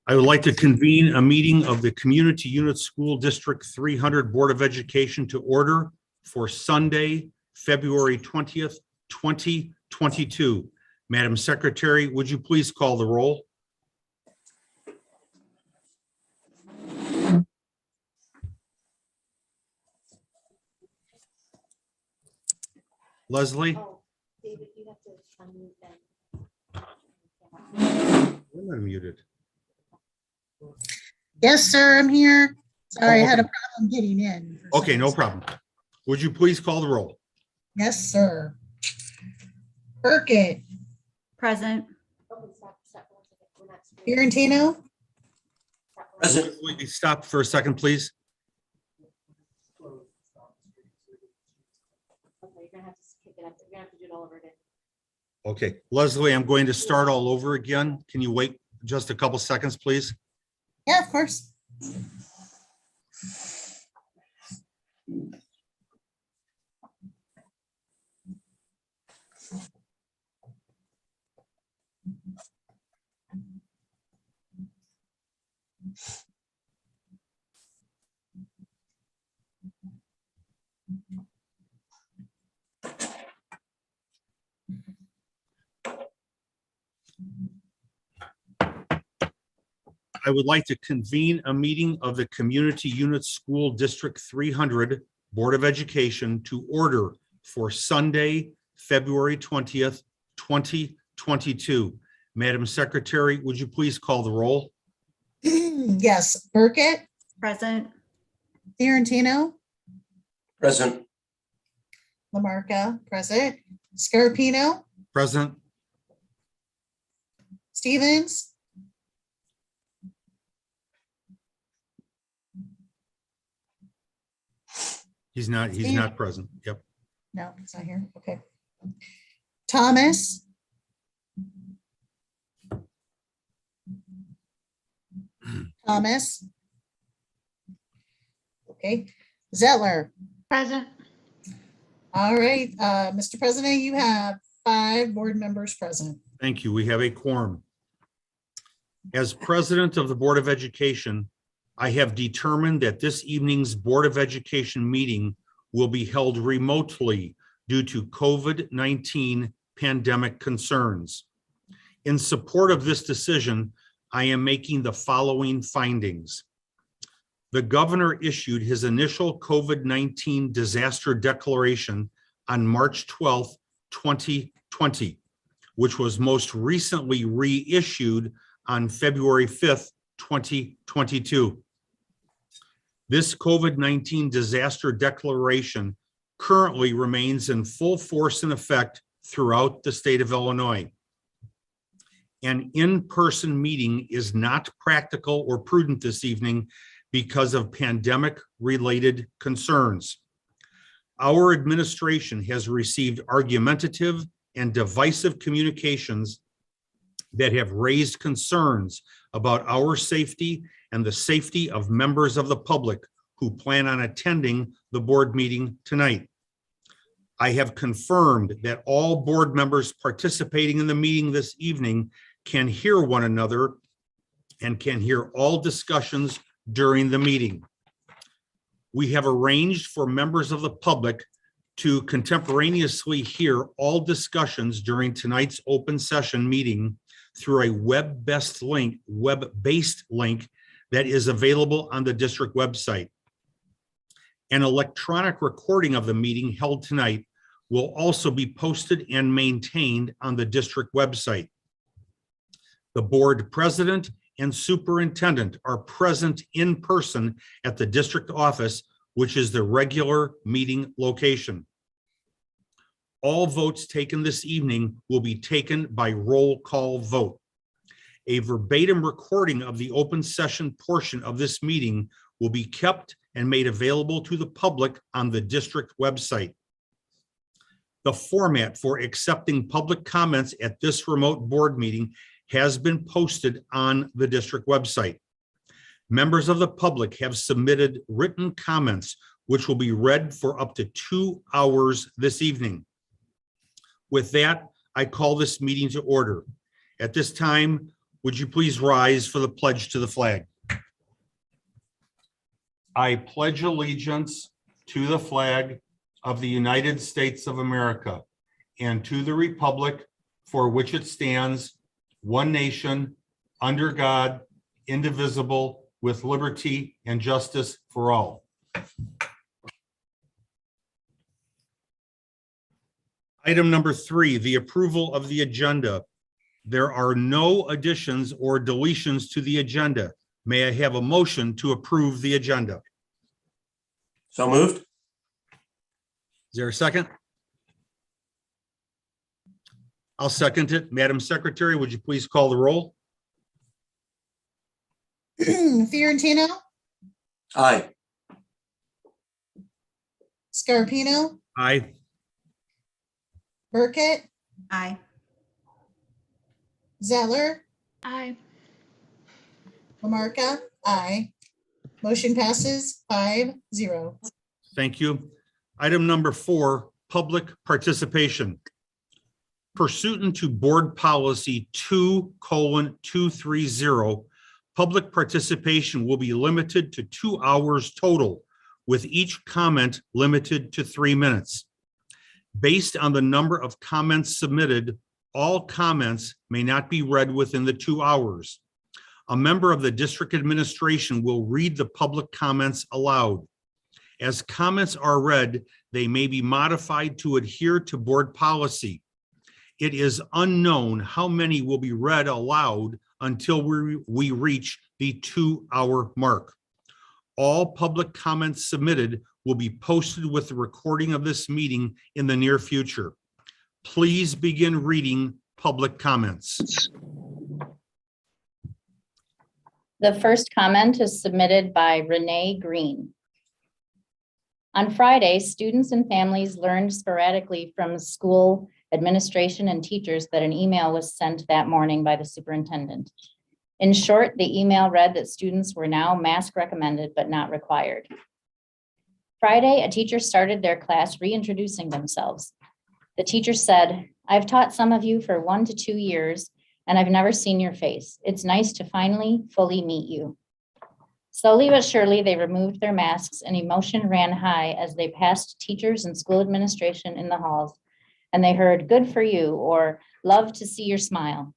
I would like to convene a meeting of the Community Unit School District 300 Board of Education to order for Sunday, February 20th, 2022. Madam Secretary, would you please call the roll? Leslie? Oh, David, you have to unmute them. I'm unmuted. Yes, sir, I'm here. Sorry, Oh, I had a okay. problem getting in. Okay, no problem. Would you please call the roll? Yes, sir. Burkett, Present. Okay, stop, one second. We're not screwed. Fiorentino, Present. Will you stop for a second, please? Okay, you're gonna have to kick it up. You're gonna have to do it all over again. Okay, Leslie, I'm going to start all over again. Can you wait just a couple seconds, please? yeah, of course. I would like to convene a meeting of the Community Unit School District 300 Board of Education to order for Sunday, February 20th, 2022. Madam Secretary, would you please call the roll? Yes, Burkett, Present. Fiorentino, Present. Lamarca, present. Scarpino, Present. Stevens, He's not present. Yep. no, it's not here. Okay. Thomas, Thomas. Okay, Zettler. Present. All right, Mr. President, you have 5 board members present. Thank you. We have a quorum. As president of the Board of Education, I have determined that this evening's Board of Education meeting will be held remotely due to COVID-19 pandemic concerns. In support of this decision, I am making the following findings. The governor issued his initial COVID-19 disaster declaration on March 12th, 2020, which was most recently reissued on February 5th, 2022. This COVID-19 disaster declaration currently remains in full force and effect throughout the state of Illinois. An in-person meeting is not practical or prudent this evening because of pandemic-related concerns. Our administration has received argumentative and divisive communications that have raised concerns about our safety and the safety of members of the public who plan on attending the board meeting tonight. I have confirmed that all board members participating in the meeting this evening can hear one another and can hear all discussions during the meeting. We have arranged for members of the public to contemporaneously hear all discussions during tonight's open session meeting through a web-based link that is available on the district website. An electronic recording of the meeting held tonight will also be posted and maintained on the district website. The board president and superintendent are present in person at the district office, which is the regular meeting location. All votes taken this evening will be taken by roll call vote. A verbatim recording of the open session portion of this meeting will be kept and made available to the public on the district website. The format for accepting public comments at this remote board meeting has been posted on the district website. Members of the public have submitted written comments, which will be read for up to 2 hours this evening. With that, I call this meeting to order. At this time, would you please rise for the pledge to the flag? I pledge allegiance to the flag of the United States of America and to the republic for which it stands, one nation, under God, indivisible, with liberty and justice for all. Item number 3, the approval of the agenda. There are no additions or deletions to the agenda. May I have a motion to approve the agenda? So moved. Is there a second? I'll second it. Madam Secretary, would you please call the roll? Fiorentino, Aye. Scarpino, Aye. Burkett, Aye. Zeller, Aye. Lamarca, aye. Motion passes 5-0. Thank you. Item number 4, public participation. Pursuant to Board Policy 2:230, public participation will be limited to 2 hours total, with each comment limited to 3 minutes. Based on the number of comments submitted, all comments may not be read within the 2 hours. A member of the district administration will read the public comments aloud. As comments are read, they may be modified to adhere to board policy. It is unknown how many will be read aloud until we reach the 2-hour mark. All public comments submitted will be posted with the recording of this meeting in the near future. Please begin reading public comments. The first comment is submitted by Renee Green. On Friday, students and families learned sporadically from school administration and teachers that an email was sent that morning by the superintendent. In short, the email read that students were now mask recommended but not required. Friday, a teacher started their class reintroducing themselves. The teacher said, "I've taught some of you for 1 to 2 years, and I've never seen your face. It's nice to finally fully meet you." Slowly but surely, they removed their masks and emotion ran high as they passed teachers and school administration in the halls, and they heard "good for you" or "love to see your smile."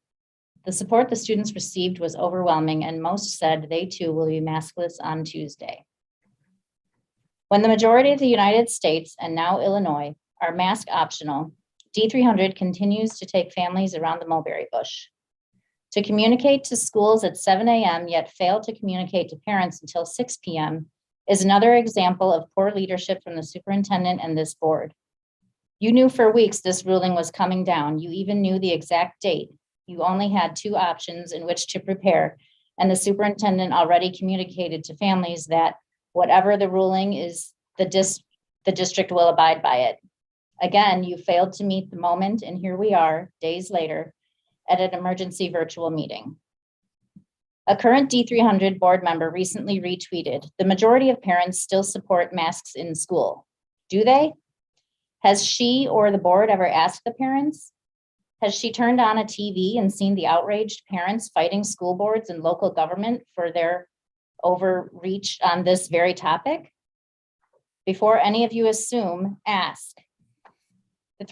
The support the students received was overwhelming, and most said they too will be maskless on Tuesday. When the majority of the United States and now Illinois are mask optional, D300 continues to take families around the mulberry bush. To communicate to schools at 7 a.m. yet fail to communicate to parents until 6 p.m. is another example of poor leadership from the superintendent and this board. You knew for weeks this ruling was coming down. You even knew the exact date. You only had 2 options in which to prepare, and the superintendent already communicated to families that whatever the ruling is, the district will abide by it. Again, you failed to meet the moment, and here we are, days later, at an emergency virtual meeting. A current D300 board member recently retweeted, "The majority of parents still support masks in school. Do they? Has she or the board ever asked the parents? Has she turned on a TV and seen the outraged parents fighting school boards and local government for their overreach on this very topic? Before any of you assume, ask." The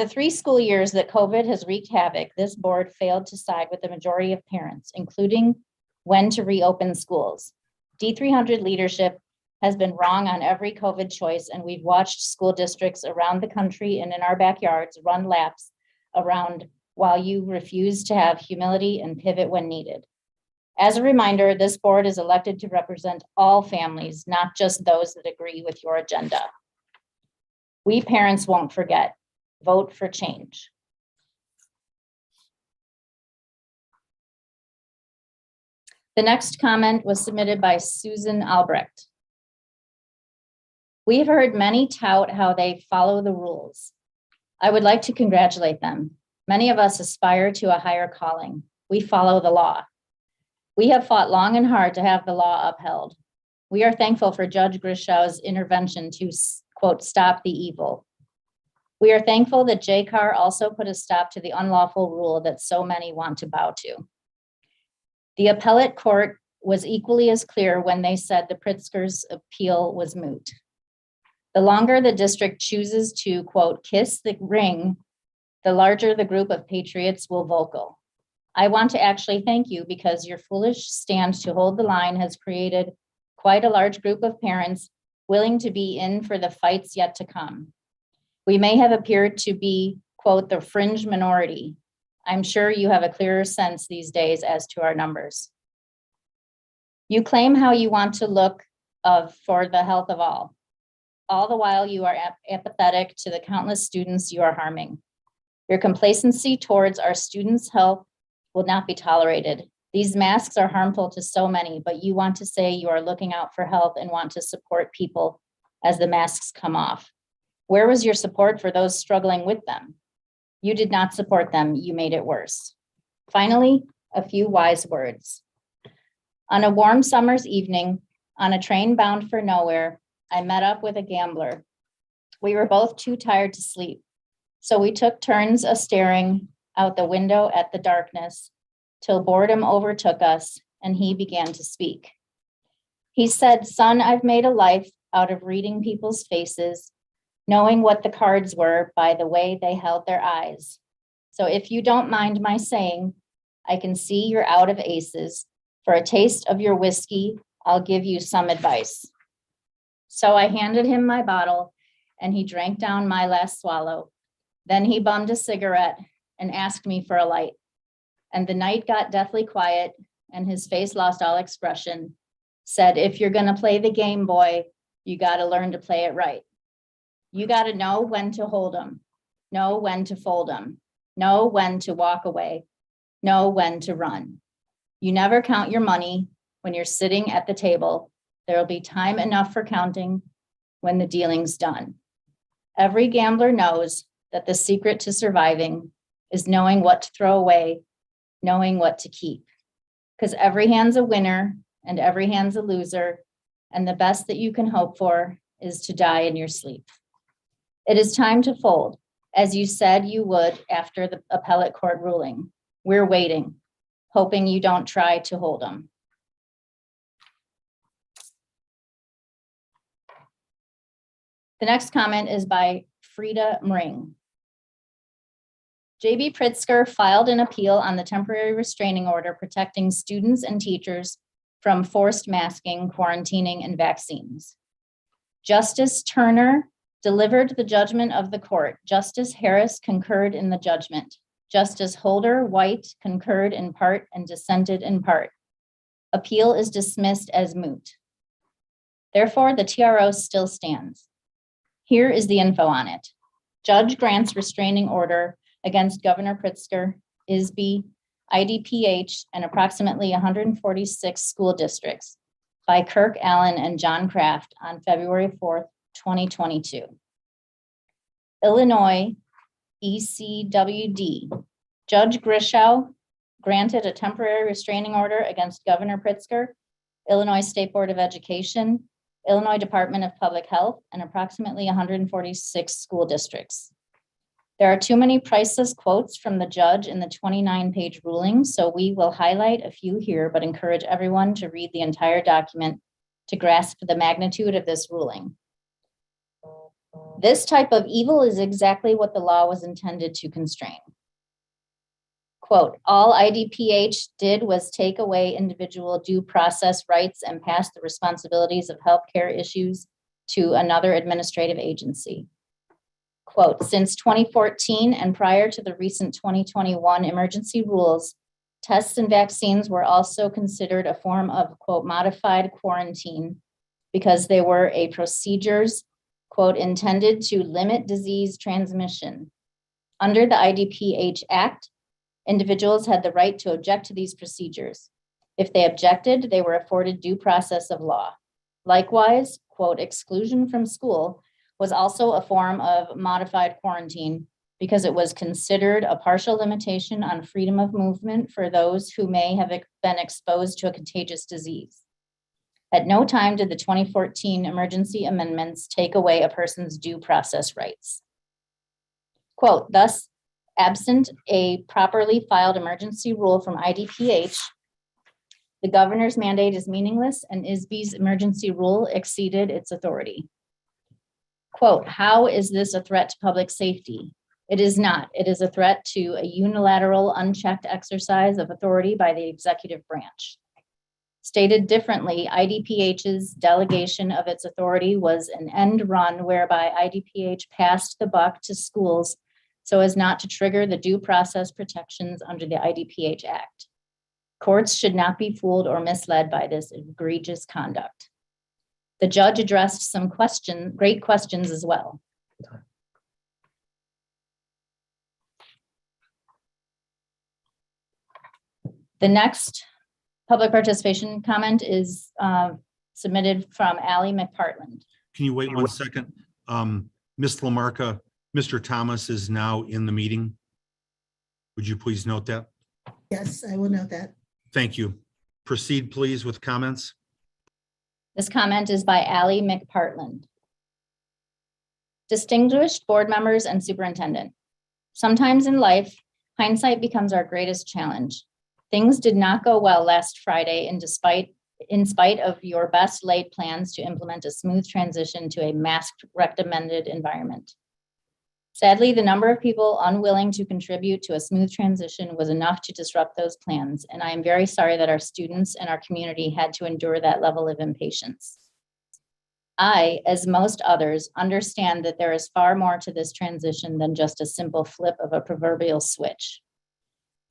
3 school years that COVID has wreaked havoc, this board failed to side with the majority of parents, including when to reopen schools. D300 leadership has been wrong on every COVID choice, and we've watched school districts around the country and in our backyards run laps around while you refuse to have humility and pivot when needed. As a reminder, this board is elected to represent all families, not just those that agree with your agenda. We parents won't forget. Vote for change. The next comment was submitted by Susan Albrecht. We have heard many tout how they follow the rules. I would like to congratulate them. Many of us aspire to a higher calling. We follow the law. We have fought long and hard to have the law upheld. We are thankful for Judge Grishow's intervention to, quote, "stop the evil." We are thankful that JCAR also put a stop to the unlawful rule that so many want to bow to. The appellate court was equally as clear when they said the Pritzker's appeal was moot. The longer the district chooses to, quote, kiss the ring, the larger the group of patriots will vocal. I want to actually thank you because your foolish stand to hold the line has created quite a large group of parents willing to be in for the fights yet to come. We may have appeared to be, quote, the fringe minority. I'm sure you have a clearer sense these days as to our numbers. You claim how you want to look for the health of all. All the while you are apathetic to the countless students you are harming. Your complacency towards our students' health will not be tolerated. These masks are harmful to so many, but you want to say you are looking out for health and want to support people as the masks come off. Where was your support for those struggling with them? You did not support them, you made it worse. Finally, a few wise words. On a warm summer's evening, on a train bound for nowhere, I met up with a gambler. We were both too tired to sleep, so we took turns staring out the window at the darkness till boredom overtook us and he began to speak. He said, son, I've made a life out of reading people's faces, knowing what the cards were by the way they held their eyes. So if you don't mind my saying, I can see you're out of aces. For a taste of your whiskey, I'll give you some advice. So I handed him my bottle and he drank down my last swallow. Then he bummed a cigarette and asked me for a light. And the night got deathly quiet and his face lost all expression. Said, if you're gonna play the game, boy, you gotta learn to play it right. You gotta know when to hold them, know when to fold them, know when to walk away, know when to run. You never count your money when you're sitting at the table. There'll be time enough for counting when the dealing's done. Every gambler knows that the secret to surviving is knowing what to throw away, knowing what to keep. Because every hand's a winner and every hand's a loser, and the best that you can hope for is to die in your sleep. It is time to fold, as you said you would after the appellate court ruling. We're waiting, hoping you don't try to hold them. The next comment is by Frida Maring. J.B. Pritzker filed an appeal on the temporary restraining order protecting students and teachers from forced masking, quarantining, and vaccines. Justice Turner delivered the judgment of the court. Justice Harris concurred in the judgment. Justice Holder White concurred in part and dissented in part. Appeal is dismissed as moot. Therefore, the TRO still stands. Here is the info on it. Judge grants restraining order against Governor Pritzker, ISB, IDPH, and approximately 146 school districts by Kirk Allen and John Kraft on February 4th, 2022. Illinois ECWD. Judge Grishow granted a temporary restraining order against Governor Pritzker, Illinois State Board of Education, Illinois Department of Public Health, and approximately 146 school districts. There are too many priceless quotes from the judge in the 29-page ruling, so we will highlight a few here, but encourage everyone to read the entire document to grasp the magnitude of this ruling. This type of evil is exactly what the law was intended to constrain. Quote, all IDPH did was take away individual due process rights and pass the responsibilities of healthcare issues to another administrative agency. Quote, since 2014 and prior to the recent 2021 emergency rules, tests and vaccines were also considered a form of, quote, modified quarantine because they were a procedures, quote, intended to limit disease transmission. Under the IDPH Act, individuals had the right to object to these procedures. If they objected, they were afforded due process of law. Likewise, quote, exclusion from school was also a form of modified quarantine because it was considered a partial limitation on freedom of movement for those who may have been exposed to a contagious disease. At no time did the 2014 emergency amendments take away a person's due process rights. Quote, thus, absent a properly filed emergency rule from IDPH, The governor's mandate is meaningless and ISB's emergency rule exceeded its authority. Quote, how is this a threat to public safety? It is not. It is a threat to a unilateral, unchecked exercise of authority by the executive branch. Stated differently, IDPH's delegation of its authority was an end run whereby IDPH passed the buck to schools so as not to trigger the due process protections under the IDPH Act. Courts should not be fooled or misled by this egregious conduct. The judge addressed some great questions as well. The next public participation comment is submitted from Ally McPartland. Can you wait 1 second? Ms. Lamarca, Mr. Thomas is now in the meeting. Would you please note that? Yes, I will note that. Thank you. Proceed, please, with comments. This comment is by Ally McPartland. Distinguished board members and superintendent. Sometimes in life, hindsight becomes our greatest challenge. Things did not go well last Friday, and in spite of your best laid plans to implement a smooth transition to a masked recommended environment. Sadly, the number of people unwilling to contribute to a smooth transition was enough to disrupt those plans, and I am very sorry that our students and our community had to endure that level of impatience. I, as most others, understand that there is far more to this transition than just a simple flip of a proverbial switch.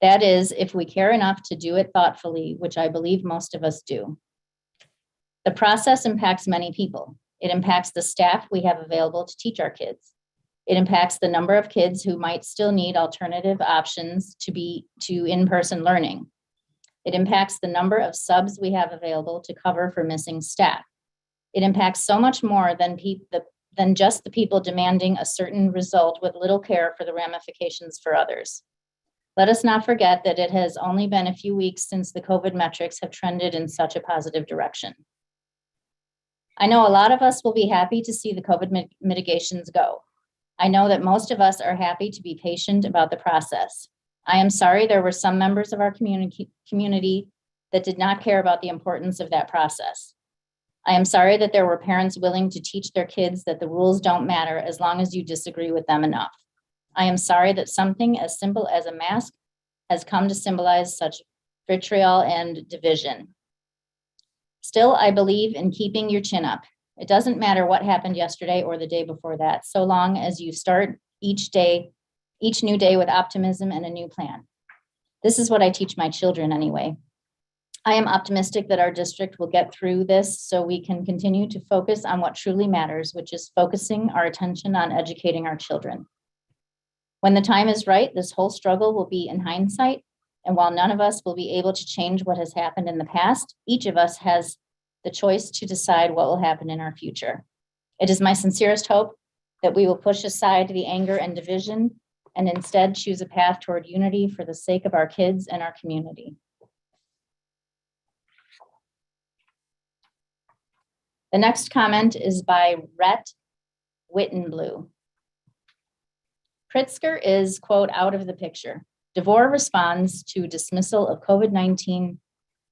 That is, if we care enough to do it thoughtfully, which I believe most of us do. The process impacts many people. It impacts the staff we have available to teach our kids. It impacts the number of kids who might still need alternative options to in-person learning. It impacts the number of subs we have available to cover for missing staff. It impacts so much more than just the people demanding a certain result with little care for the ramifications for others. Let us not forget that it has only been a few weeks since the COVID metrics have trended in such a positive direction. I know a lot of us will be happy to see the COVID mitigations go. I know that most of us are happy to be patient about the process. I am sorry there were some members of our community that did not care about the importance of that process. I am sorry that there were parents willing to teach their kids that the rules don't matter as long as you disagree with them enough. I am sorry that something as simple as a mask has come to symbolize such vitriol and division. Still, I believe in keeping your chin up. It doesn't matter what happened yesterday or the day before that, so long as you start each new day with optimism and a new plan. This is what I teach my children anyway. I am optimistic that our district will get through this so we can continue to focus on what truly matters, which is focusing our attention on educating our children. When the time is right, this whole struggle will be in hindsight, and while none of us will be able to change what has happened in the past, each of us has the choice to decide what will happen in our future. It is my sincerest hope that we will push aside the anger and division and instead choose a path toward unity for the sake of our kids and our community. The next comment is by Rhett Wittenblue. Pritzker is, quote, out of the picture. Devore responds to dismissal of COVID-19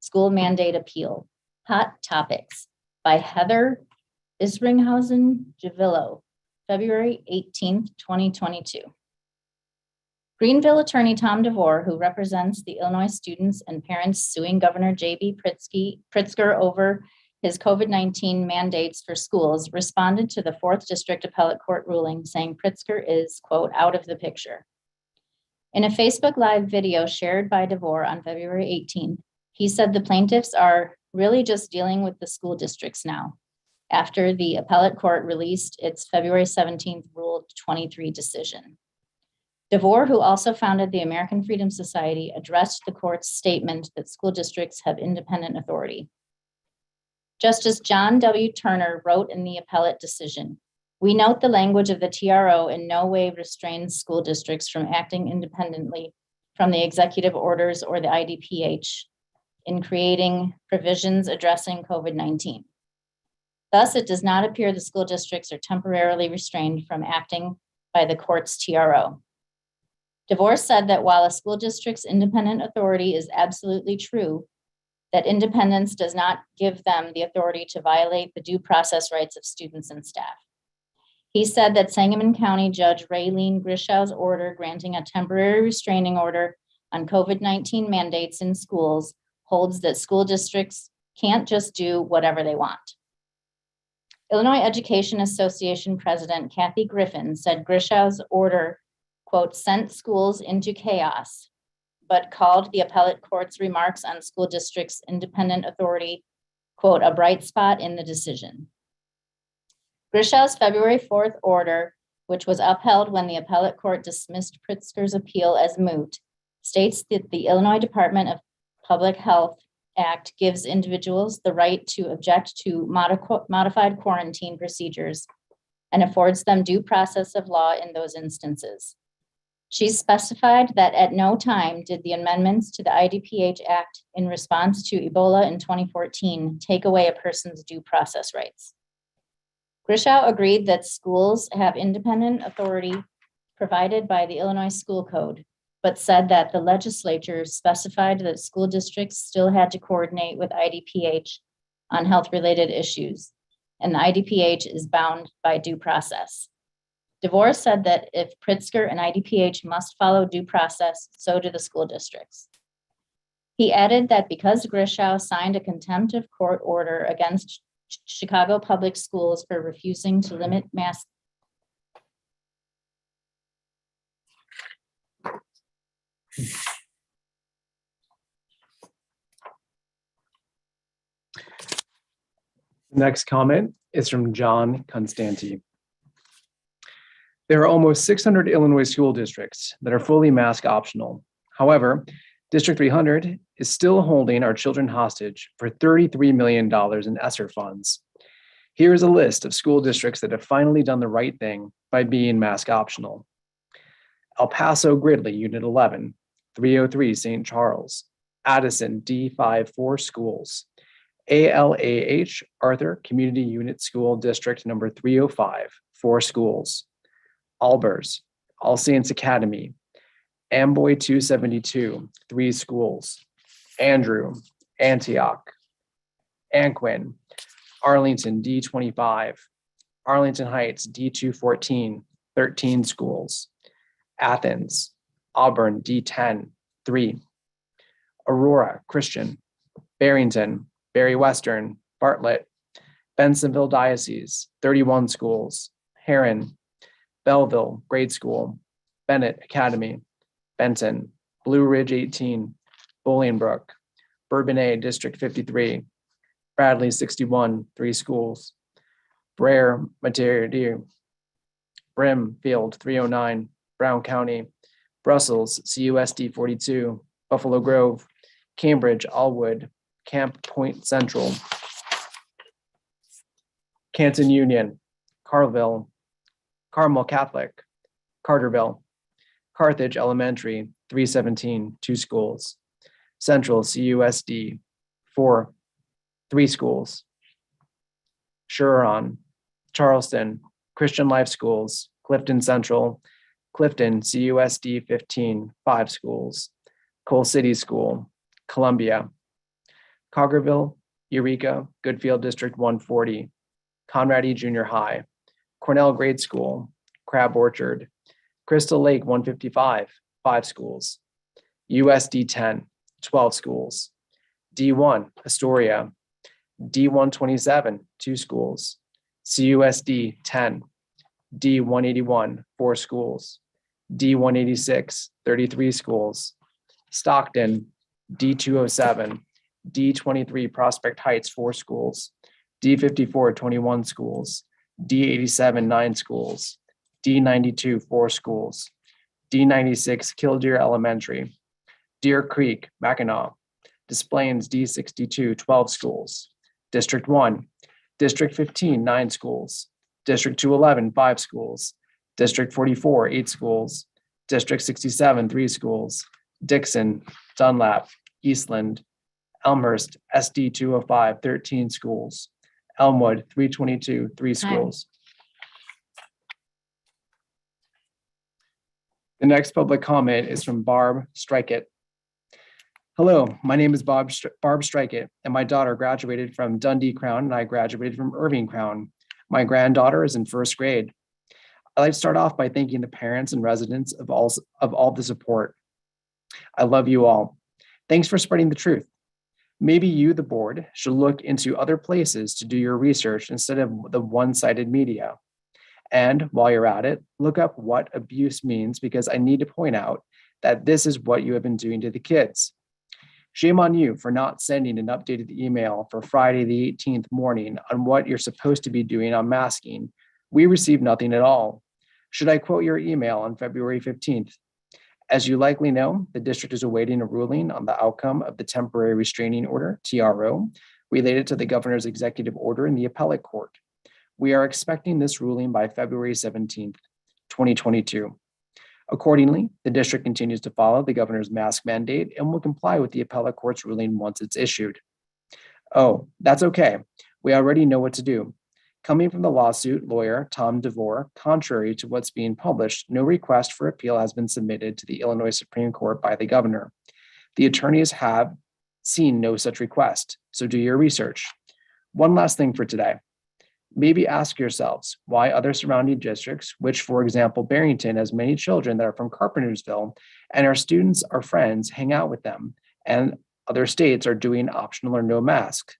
school mandate appeal. Hot Topics by Heather Isringhausen-Javillo, February 18th, 2022. Greenville attorney Tom Devore, who represents the Illinois students and parents suing Governor J.B. Pritzker over his COVID-19 mandates for schools, responded to the 4th District Appellate Court ruling saying Pritzker is, quote, out of the picture. In a Facebook Live video shared by Devore on February 18th, he said the plaintiffs are really just dealing with the school districts now, after the appellate court released its February 17th Rule 23 decision. Devore, who also founded the American Freedom Society, addressed the court's statement that school districts have independent authority. Justice John W. Turner wrote in the appellate decision, "We note the language of the TRO in no way restrains school districts from acting independently from the executive orders or the IDPH in creating provisions addressing COVID-19. Thus, it does not appear the school districts are temporarily restrained from acting by the court's TRO." Devore said that while a school district's independent authority is absolutely true, that independence does not give them the authority to violate the due process rights of students and staff. He said that Sangamon County Judge Raylene Grishow's order granting a temporary restraining order on COVID-19 mandates in schools holds that school districts can't just do whatever they want. Illinois Education Association President Kathy Griffin said Grishow's order, quote, sent schools into chaos, but called the appellate court's remarks on school districts' independent authority, quote, a bright spot in the decision. Grishow's February 4th order, which was upheld when the appellate court dismissed Pritzker's appeal as moot, states that the Illinois Department of Public Health Act gives individuals the right to object to modified quarantine procedures and affords them due process of law in those instances. She specified that at no time did the amendments to the IDPH Act in response to Ebola in 2014 take away a person's due process rights. Grishow agreed that schools have independent authority provided by the Illinois School Code, but said that the legislature specified that school districts still had to coordinate with IDPH on health-related issues, and the IDPH is bound by due process. Devore said that if Pritzker and IDPH must follow due process, so do the school districts. He added that because Grishow signed a contempt of court order against Chicago Public Schools for refusing to limit mask. The next comment is from John Constanti. There are almost 600 Illinois school districts that are fully mask optional. However, District 300 is still holding our children hostage for $33 million in ESSER funds. Here is a list of school districts that have finally done the right thing by being mask optional. El Paso Gridley, Unit 11, 303 St. Charles, Addison D54 Schools, ALAH Arthur Community Unit School District number 305, 4 schools, Albers, All Saints Academy, Amboy 272, 3 schools, Andrew, Antioch, Anquin, Arlington D25, Arlington Heights D214, 13 schools, Athens, Auburn D10, 3, Aurora Christian, Barrington, Barry Western, Bartlett, Bensonville Diocese, 31 schools, Heron, Belleville Grade School, Bennett Academy, Benton, Blue Ridge 18, Bolingbrook, Bourbonnais District 53, Bradley 61, 3 schools, Brer Material, Brimfield 309, Brown County, Brussels CUSD 42, Buffalo Grove, Cambridge Allwood, Camp Point Central, Canton Union, Carville, Carmel Catholic, Carterville, Carthage Elementary, 317, 2 schools, Central CUSD, 3 schools, Huron, Charleston, Christian Life Schools, Clifton Central, Clifton CUSD 15, 5 schools, Cole City School, Columbia, Coggerville, Eureka, Goodfield District 140, Conrad E. Junior High, Cornell Grade School, Crab Orchard, Crystal Lake 155, 5 schools, USD 10, 12 schools, D1, Astoria, D127, 2 schools, CUSD 10, D181, 4 schools, D186, 33 schools, Stockton, D207, D23, Prospect Heights, 4 schools, D54, 21 schools, D87, 9 schools, D92, 4 schools, D96, Killdeer Elementary, Deer Creek, Mackinac, Des Plaines, D62, 12 schools, District 1, District 15, 9 schools, District 211, 5 schools, District 44, 8 schools, District 67, 3 schools, Dixon, Dunlap, Eastland, Elmhurst, SD 205, 13 schools, Elmwood, 322, 3 schools. The next public comment is from Barb Strike It. Hello, my name is Barb Strike It, and my daughter graduated from Dundee Crown and I graduated from Irving Crown. My granddaughter is in first grade. I'd like to start off by thanking the parents and residents of all the support. I love you all. Thanks for spreading the truth. Maybe you, the board, should look into other places to do your research instead of the one-sided media. And while you're at it, look up what abuse means, because I need to point out that this is what you have been doing to the kids. Shame on you for not sending an updated email for Friday the 18th morning on what you're supposed to be doing on masking. We received nothing at all. Should I quote your email on February 15th? As you likely know, the district is awaiting a ruling on the outcome of the temporary restraining order, TRO, related to the governor's executive order in the appellate court. We are expecting this ruling by February 17th, 2022. Accordingly, the district continues to follow the governor's mask mandate and will comply with the appellate court's ruling once it's issued. Oh, that's okay. We already know what to do. Coming from the lawsuit lawyer, Tom Devore, contrary to what's being published, no request for appeal has been submitted to the Illinois Supreme Court by the governor. The attorneys have seen no such request, so do your research. One last thing for today. Maybe ask yourselves why other surrounding districts, which for example, Barrington has many children that are from Carpentersville and our students, our friends, hang out with them, and other states are doing optional or no mask.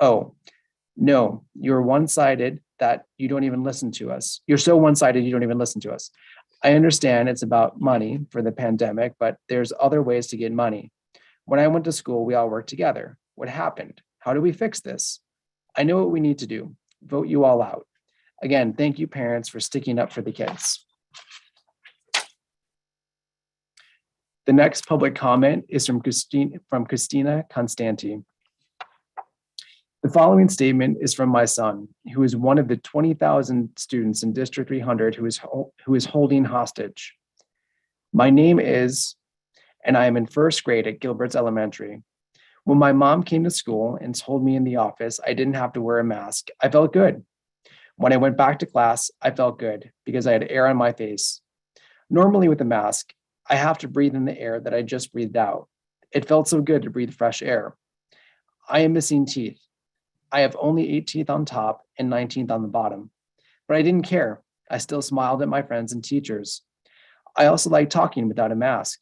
Oh, no, you're one-sided that you don't even listen to us. You're so one-sided you don't even listen to us. I understand it's about money for the pandemic, but there's other ways to get money. When I went to school, we all worked together. What happened? How do we fix this? I know what we need to do. Vote you all out. Again, thank you, parents, for sticking up for the kids. The next public comment is from Christina Constanti. The following statement is from my son, who is one of the 20,000 students in District 300 who is holding hostage. My name is, and I am in first grade at Gilbert's Elementary. When my mom came to school and told me in the office I didn't have to wear a mask, I felt good. When I went back to class, I felt good because I had air on my face. Normally with a mask, I have to breathe in the air that I just breathed out. It felt so good to breathe fresh air. I am missing teeth. I have only 8 teeth on top and 19 on the bottom, but I didn't care. I still smiled at my friends and teachers. I also like talking without a mask.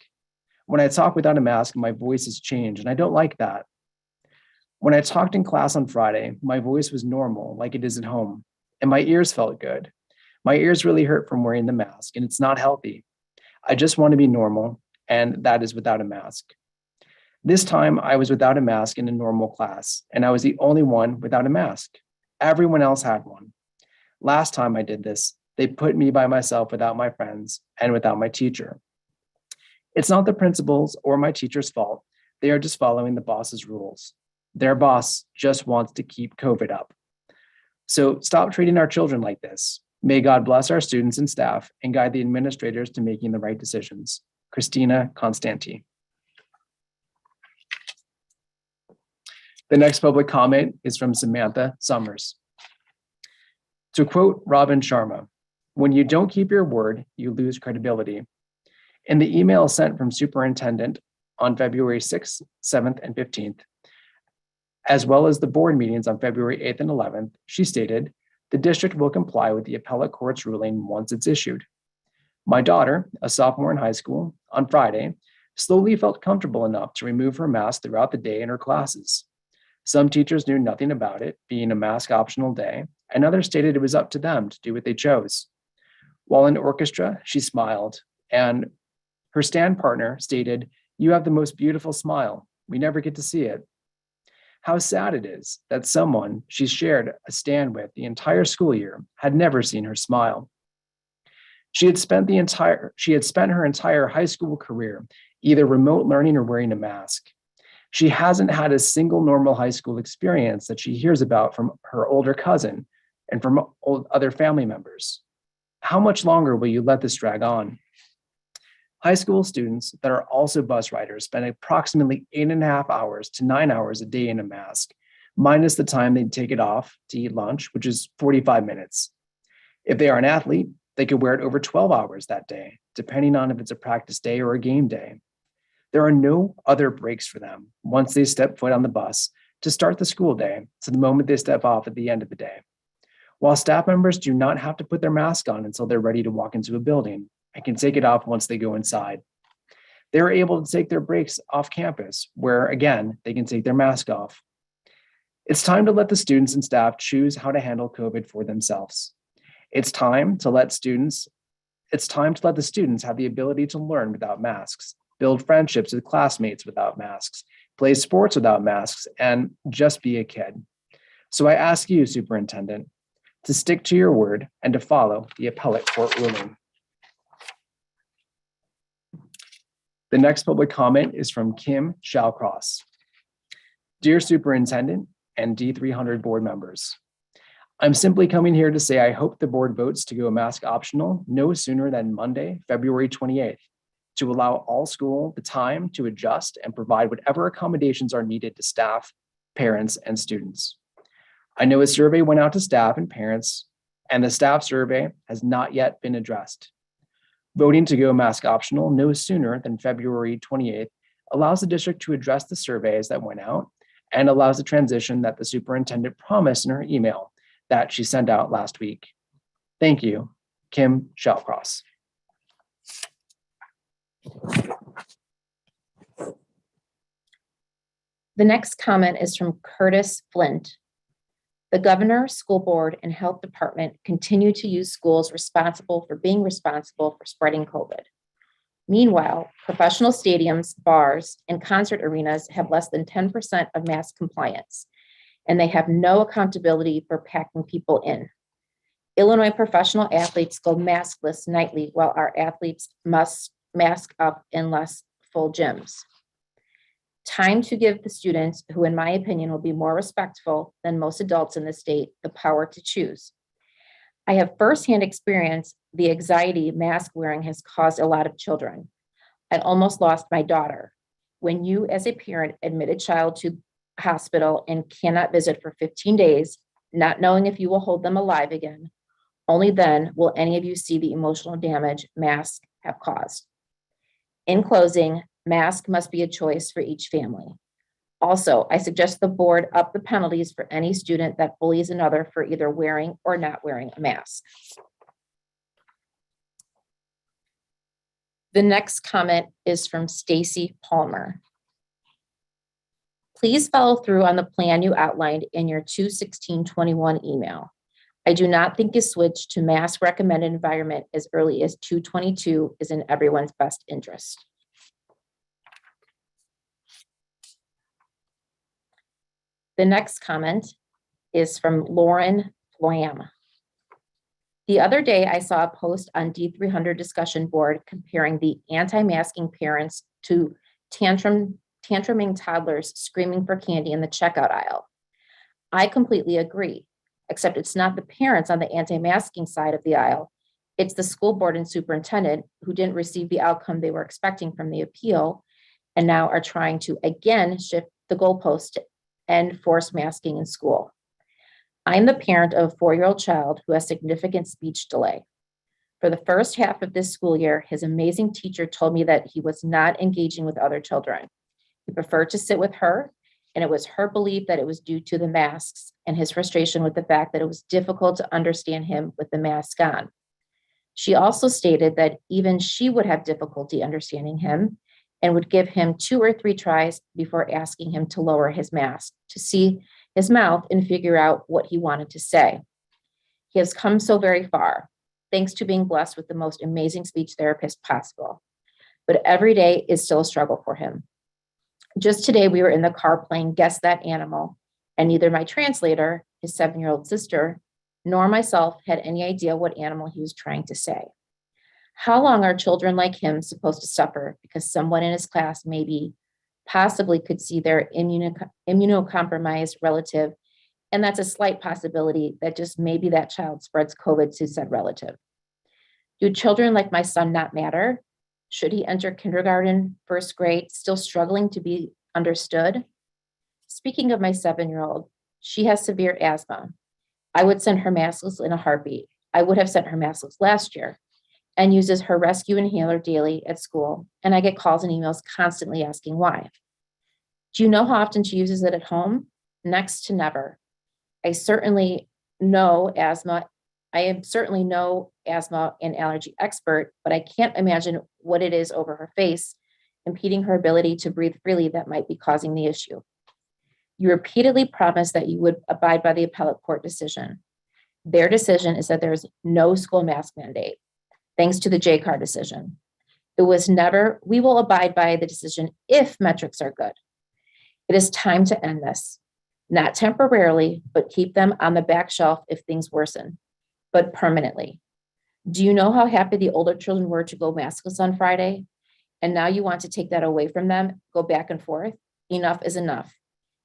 When I talk without a mask, my voice has changed, and I don't like that. When I talked in class on Friday, my voice was normal, like it is at home, and my ears felt good. My ears really hurt from wearing the mask, and it's not healthy. I just want to be normal, and that is without a mask. This time, I was without a mask in a normal class, and I was the only one without a mask. Everyone else had one. Last time I did this, they put me by myself without my friends and without my teacher. It's not the principal's or my teacher's fault. They are just following the boss's rules. Their boss just wants to keep COVID up. So stop treating our children like this. May God bless our students and staff and guide the administrators to making the right decisions. Christina Constanti. The next public comment is from Samantha Summers. To quote Robin Sharma, when you don't keep your word, you lose credibility. In the email sent from Superintendent on February 6th, 7th, and 15th, as well as the board meetings on February 8th and 11th, she stated, the district will comply with the appellate court's ruling once it's issued. My daughter, a sophomore in high school, on Friday, slowly felt comfortable enough to remove her mask throughout the day in her classes. Some teachers knew nothing about it, being a mask optional day, and others stated it was up to them to do what they chose. While in orchestra, she smiled, and her stand partner stated, "You have the most beautiful smile. We never get to see it." How sad it is that someone she shared a stand with the entire school year had never seen her smile. She had spent her entire high school career either remote learning or wearing a mask. She hasn't had a single normal high school experience that she hears about from her older cousin and from other family members. How much longer will you let this drag on? High school students that are also bus riders spend approximately 8.5 hours to 9 hours a day in a mask, minus the time they take it off to eat lunch, which is 45 minutes. If they are an athlete, they could wear it over 12 hours that day, depending on if it's a practice day or a game day. There are no other breaks for them once they step foot on the bus to start the school day to the moment they step off at the end of the day. While staff members do not have to put their mask on until they're ready to walk into a building and can take it off once they go inside, they're able to take their breaks off campus where, again, they can take their mask off. It's time to let the students and staff choose how to handle COVID for themselves. It's time to let the students have the ability to learn without masks, build friendships with classmates without masks, play sports without masks, and just be a kid. So I ask you, Superintendent, to stick to your word and to follow the appellate court ruling. The next public comment is from Kim Shallcross. Dear Superintendent and D300 board members, I'm simply coming here to say I hope the board votes to go mask optional no sooner than Monday, February 28th, to allow all school the time to adjust and provide whatever accommodations are needed to staff, parents, and students. I know a survey went out to staff and parents, and the staff survey has not yet been addressed. Voting to go mask optional no sooner than February 28th allows the district to address the surveys that went out and allows the transition that the superintendent promised in her email that she sent out last week. Thank you, Kim Shallcross. The next comment is from Curtis Flint. The governor, school board, and health department continue to use schools responsible for being responsible for spreading COVID. Meanwhile, professional stadiums, bars, and concert arenas have less than 10% of mask compliance, and they have no accountability for packing people in. Illinois professional athletes go maskless nightly while our athletes must mask up in less full gyms. Time to give the students, who in my opinion will be more respectful than most adults in the state, the power to choose. I have firsthand experience the anxiety mask wearing has caused a lot of children. I almost lost my daughter. When you as a parent admit a child to hospital and cannot visit for 15 days, not knowing if you will hold them alive again, only then will any of you see the emotional damage masks have caused. In closing, mask must be a choice for each family. Also, I suggest the board up the penalties for any student that bullies another for either wearing or not wearing a mask. The next comment is from Stacy Palmer. Please follow through on the plan you outlined in your 2/16/21 email. I do not think a switch to mask recommended environment as early as 2/22 is in everyone's best interest. The next comment is from Lauren Flam. The other day, I saw a post on D300 discussion board comparing the anti-masking parents to tantruming toddlers screaming for candy in the checkout aisle. I completely agree, except it's not the parents on the anti-masking side of the aisle. It's the school board and superintendent who didn't receive the outcome they were expecting from the appeal and now are trying to again shift the goalpost to end forced masking in school. I'm the parent of a 4-year-old child who has significant speech delay. For the first half of this school year, his amazing teacher told me that he was not engaging with other children. He preferred to sit with her, and it was her belief that it was due to the masks and his frustration with the fact that it was difficult to understand him with the mask on. She also stated that even she would have difficulty understanding him and would give him 2 or 3 tries before asking him to lower his mask to see his mouth and figure out what he wanted to say. He has come so very far, thanks to being blessed with the most amazing speech therapist possible. But every day is still a struggle for him. Just today, we were in the car playing Guess That Animal, and neither my translator, his 7-year-old sister, nor myself had any idea what animal he was trying to say. How long are children like him supposed to suffer because someone in his class possibly could see their immunocompromised relative, and that's a slight possibility that just maybe that child spreads COVID to said relative? Do children like my son not matter? Should he enter kindergarten, 1st grade, still struggling to be understood? Speaking of my 7-year-old, she has severe asthma. I would send her maskless in a heartbeat. I would have sent her maskless last year. and uses her rescue inhaler daily at school, and I get calls and emails constantly asking why. Do you know how often she uses it at home? Next to never. I am certainly no asthma and allergy expert, but I can't imagine what it is over her face, impeding her ability to breathe freely, that might be causing the issue. You repeatedly promised that you would abide by the appellate court decision. Their decision is that there is no school mask mandate, thanks to the JCAR decision. It was never, we will abide by the decision if metrics are good. It is time to end this, not temporarily, but keep them on the back shelf if things worsen, but permanently. Do you know how happy the older children were to go maskless on Friday? And now you want to take that away from them, go back and forth? Enough is enough.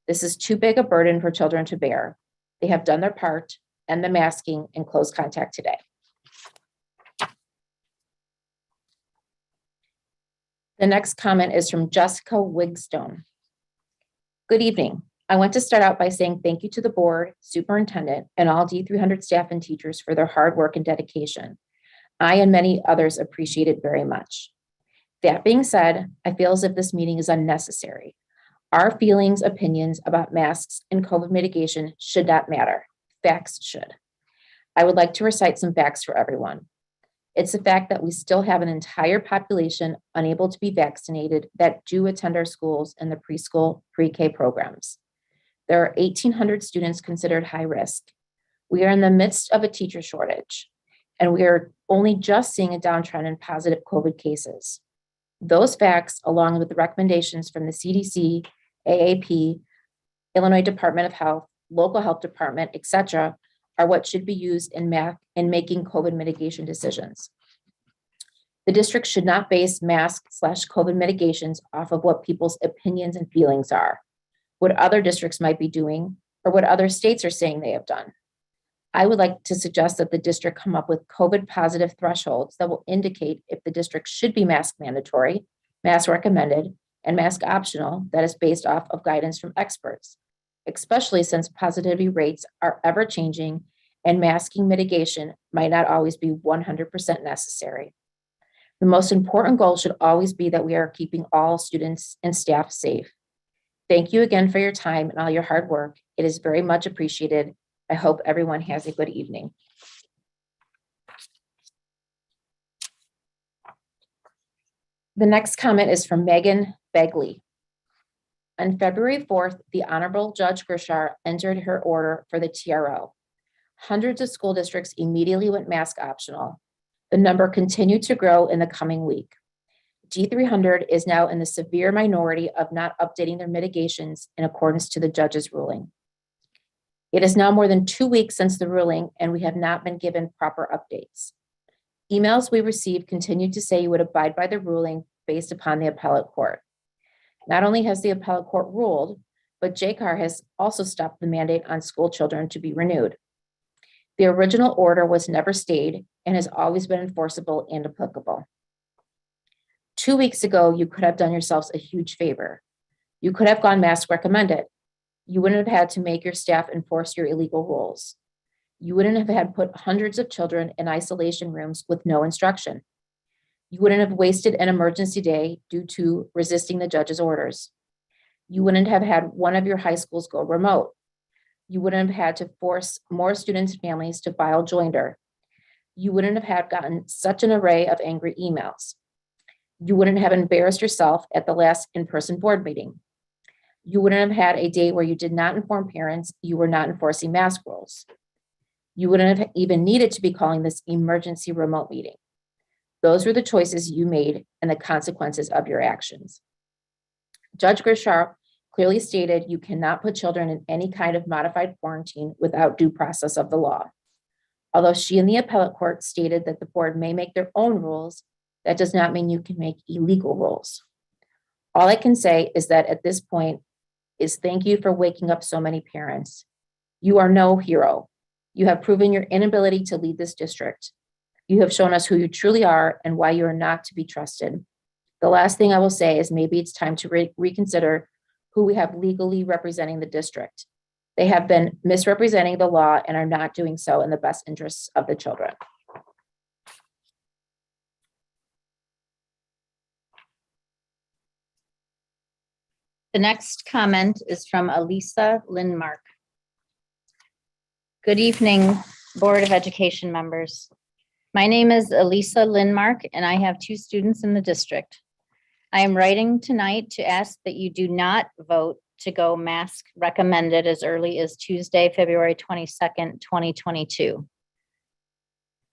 This is too big a burden for children to bear. They have done their part, end the masking and close contact today. The next comment is from Jessica Wigstone. Good evening. I want to start out by saying thank you to the board, superintendent, and all D300 staff and teachers for their hard work and dedication. I and many others appreciate it very much. That being said, I feel as if this meeting is unnecessary. Our feelings, opinions about masks and COVID mitigation should not matter. Facts should. I would like to recite some facts for everyone. It's the fact that we still have an entire population unable to be vaccinated that do attend our schools and the preschool, pre-K programs. There are 1,800 students considered high risk. We are in the midst of a teacher shortage, and we are only just seeing a downtrend in positive COVID cases. Those facts, along with the recommendations from the CDC, AAP, Illinois Department of Health, local health department, etc., are what should be used in making COVID mitigation decisions. The district should not base mask/COVID mitigations off of what people's opinions and feelings are, what other districts might be doing, or what other states are saying they have done. I would like to suggest that the district come up with COVID positive thresholds that will indicate if the district should be mask mandatory, mask recommended, and mask optional that is based off of guidance from experts, especially since positivity rates are ever changing and masking mitigation might not always be 100% necessary. The most important goal should always be that we are keeping all students and staff safe. Thank you again for your time and all your hard work. It is very much appreciated. I hope everyone has a good evening. The next comment is from Megan Begley. On February 4th, the Honorable Judge Grishar entered her order for the TRO. Hundreds of school districts immediately went mask optional. The number continued to grow in the coming week. D300 is now in the severe minority of not updating their mitigations in accordance to the judge's ruling. It is now more than 2 weeks since the ruling, and we have not been given proper updates. Emails we received continued to say you would abide by the ruling based upon the appellate court. Not only has the appellate court ruled, but JCAR has also stopped the mandate on school children to be renewed. The original order was never stayed and has always been enforceable and applicable. 2 weeks ago, you could have done yourselves a huge favor. You could have gone mask recommended. You wouldn't have had to make your staff enforce your illegal rules. You wouldn't have had put hundreds of children in isolation rooms with no instruction. You wouldn't have wasted an emergency day due to resisting the judge's orders. You wouldn't have had one of your high schools go remote. You wouldn't have had to force more students and families to file joinder. You wouldn't have had gotten such an array of angry emails. You wouldn't have embarrassed yourself at the last in-person board meeting. You wouldn't have had a day where you did not inform parents you were not enforcing mask rules. You wouldn't have even needed to be calling this emergency remote meeting. Those were the choices you made and the consequences of your actions. Judge Grishar clearly stated you cannot put children in any kind of modified quarantine without due process of the law. Although she and the appellate court stated that the board may make their own rules, that does not mean you can make illegal rules. All I can say is that at this point is thank you for waking up so many parents. You are no hero. You have proven your inability to lead this district. You have shown us who you truly are and why you are not to be trusted. The last thing I will say is maybe it's time to reconsider who we have legally representing the district. They have been misrepresenting the law and are not doing so in the best interests of the children. The next comment is from Elisa Lindmark. Good evening, Board of Education members. My name is Elisa Lindmark, and I have 2 students in the district. I am writing tonight to ask that you do not vote to go mask recommended as early as Tuesday, February 22nd, 2022.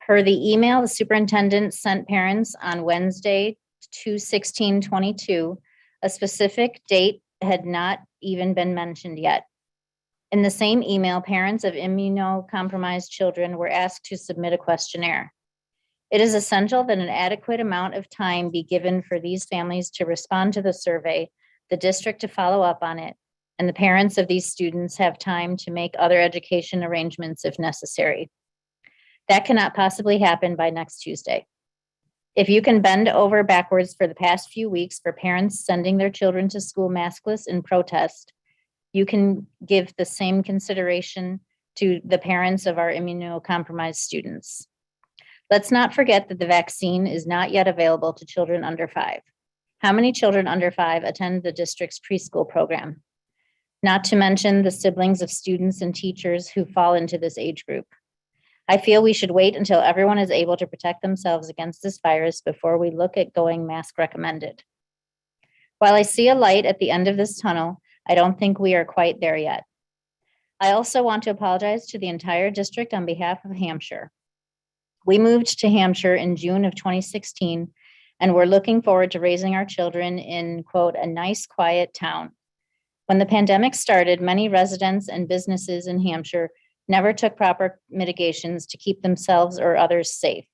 Per the email the superintendent sent parents on Wednesday, 2/16/22, a specific date had not even been mentioned yet. In the same email, parents of immunocompromised children were asked to submit a questionnaire. It is essential that an adequate amount of time be given for these families to respond to the survey, the district to follow up on it, and the parents of these students have time to make other education arrangements if necessary. That cannot possibly happen by next Tuesday. If you can bend over backwards for the past few weeks for parents sending their children to school maskless in protest, you can give the same consideration to the parents of our immunocompromised students. Let's not forget that the vaccine is not yet available to children under 5. How many children under 5 attend the district's preschool program? Not to mention the siblings of students and teachers who fall into this age group. I feel we should wait until everyone is able to protect themselves against this virus before we look at going mask recommended. While I see a light at the end of this tunnel, I don't think we are quite there yet. I also want to apologize to the entire district on behalf of Hampshire. We moved to Hampshire in June of 2016, and we're looking forward to raising our children in, quote, a nice, quiet town. When the pandemic started, many residents and businesses in Hampshire never took proper mitigations to keep themselves or others safe.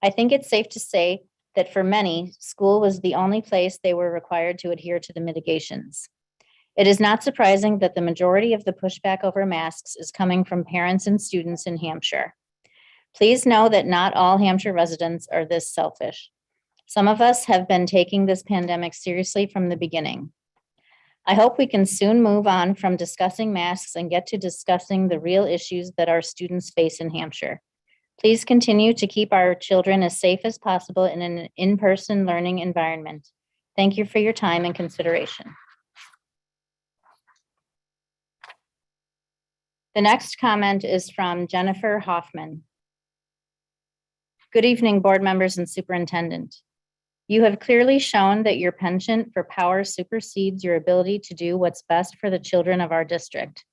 I think it's safe to say that for many, school was the only place they were required to adhere to the mitigations. It is not surprising that the majority of the pushback over masks is coming from parents and students in Hampshire. Please know that not all Hampshire residents are this selfish. Some of us have been taking this pandemic seriously from the beginning. I hope we can soon move on from discussing masks and get to discussing the real issues that our students face in Hampshire. Please continue to keep our children as safe as possible in an in-person learning environment. Thank you for your time and consideration. The next comment is from Jennifer Hoffman. Good evening, board members and superintendent. You have clearly shown that your penchant for power supersedes your ability to do what's best for the children of our district.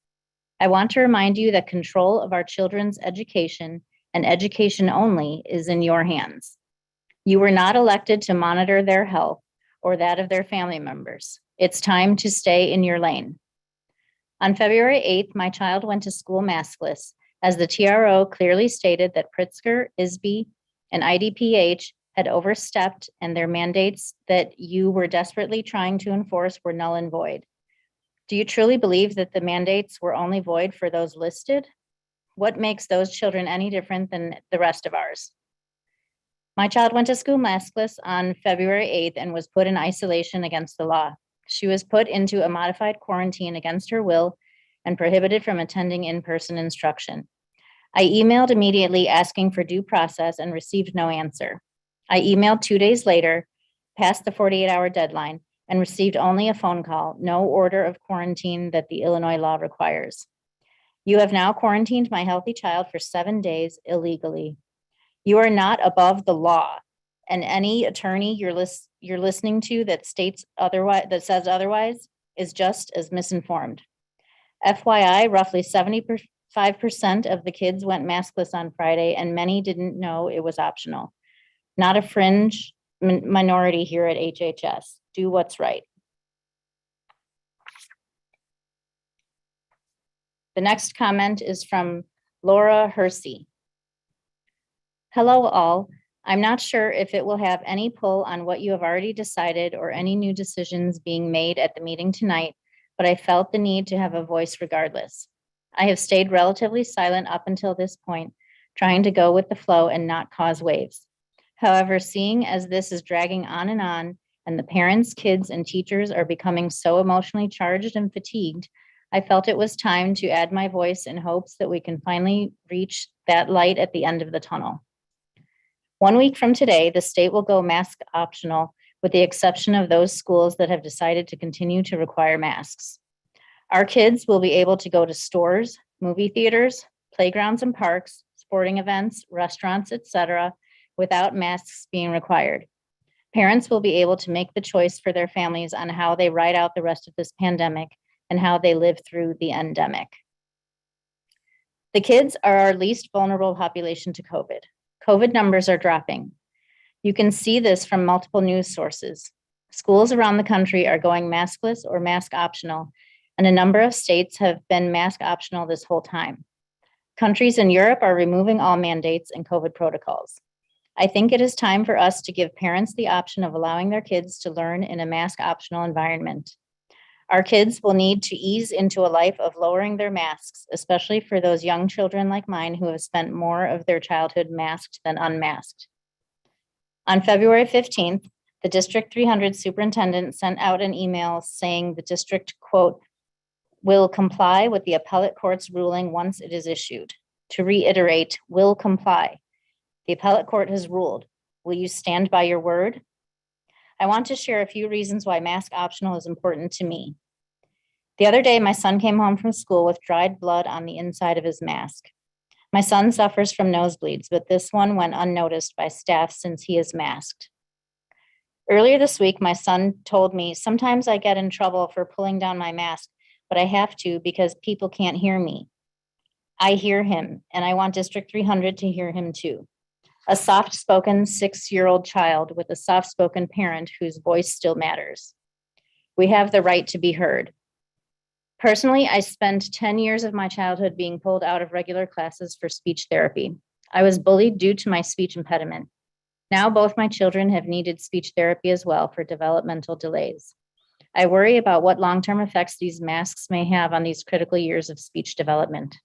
I want to remind you that control of our children's education and education only is in your hands. You were not elected to monitor their health or that of their family members. It's time to stay in your lane. On February 8th, my child went to school maskless, as the TRO clearly stated that Pritzker, ISB, and IDPH had overstepped and their mandates that you were desperately trying to enforce were null and void. Do you truly believe that the mandates were only void for those listed? What makes those children any different than the rest of ours? My child went to school maskless on February 8th and was put in isolation against the law. She was put into a modified quarantine against her will and prohibited from attending in-person instruction. I emailed immediately asking for due process and received no answer. I emailed 2 days later, past the 48-hour deadline, and received only a phone call, no order of quarantine that the Illinois law requires. You have now quarantined my healthy child for 7 days illegally. You are not above the law, and any attorney you're listening to that states otherwise, that says otherwise, is just as misinformed. FYI, roughly 75% of the kids went maskless on Friday, and many didn't know it was optional. Not a fringe minority here at HHS. Do what's right. The next comment is from Laura Hersey. Hello all. I'm not sure if it will have any pull on what you have already decided or any new decisions being made at the meeting tonight, but I felt the need to have a voice regardless. I have stayed relatively silent up until this point, trying to go with the flow and not cause waves. However, seeing as this is dragging on, and the parents, kids, and teachers are becoming so emotionally charged and fatigued, I felt it was time to add my voice in hopes that we can finally reach that light at the end of the tunnel. 1 week from today, the state will go mask optional with the exception of those schools that have decided to continue to require masks. Our kids will be able to go to stores, movie theaters, playgrounds and parks, sporting events, restaurants, etc., without masks being required. Parents will be able to make the choice for their families on how they ride out the rest of this pandemic and how they live through the endemic. The kids are our least vulnerable population to COVID. COVID numbers are dropping. You can see this from multiple news sources. Schools around the country are going maskless or mask optional, and a number of states have been mask optional this whole time. Countries in Europe are removing all mandates and COVID protocols. I think it is time for us to give parents the option of allowing their kids to learn in a mask optional environment. Our kids will need to ease into a life of lowering their masks, especially for those young children like mine who have spent more of their childhood masked than unmasked. On February 15th, the District 300 superintendent sent out an email saying the district, quote, will comply with the appellate court's ruling once it is issued. To reiterate, will comply. The appellate court has ruled. Will you stand by your word? I want to share a few reasons why mask optional is important to me. The other day, my son came home from school with dried blood on the inside of his mask. My son suffers from nosebleeds, but this one went unnoticed by staff since he is masked. Earlier this week, my son told me, sometimes I get in trouble for pulling down my mask, but I have to because people can't hear me. I hear him, and I want District 300 to hear him too. A soft-spoken 6-year-old child with a soft-spoken parent whose voice still matters. We have the right to be heard. Personally, I spent 10 years of my childhood being pulled out of regular classes for speech therapy. I was bullied due to my speech impediment. Now both my children have needed speech therapy as well for developmental delays. I worry about what long-term effects these masks may have on these critical years of speech development.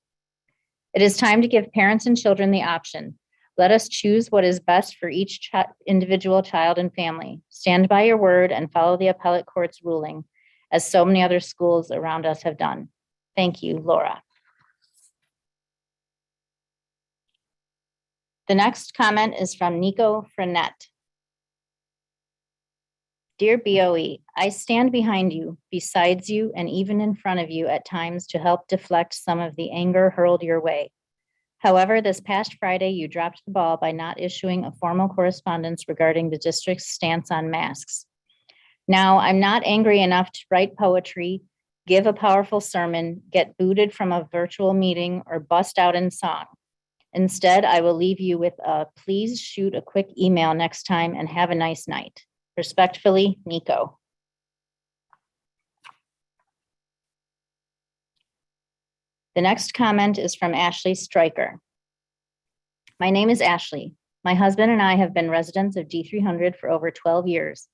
It is time to give parents and children the option. Let us choose what is best for each individual child and family. Stand by your word and follow the appellate court's ruling, as so many other schools around us have done. Thank you, Laura. The next comment is from Nico Frenette. Dear BOE, I stand behind you, besides you, and even in front of you at times to help deflect some of the anger hurled your way. However, this past Friday, you dropped the ball by not issuing a formal correspondence regarding the district's stance on masks. Now, I'm not angry enough to write poetry, give a powerful sermon, get booted from a virtual meeting, or bust out in song. Instead, I will leave you with a please shoot a quick email next time and have a nice night. Respectfully, Nico. The next comment is from Ashley Stryker. My name is Ashley. My husband and I have been residents of D300 for over 12 years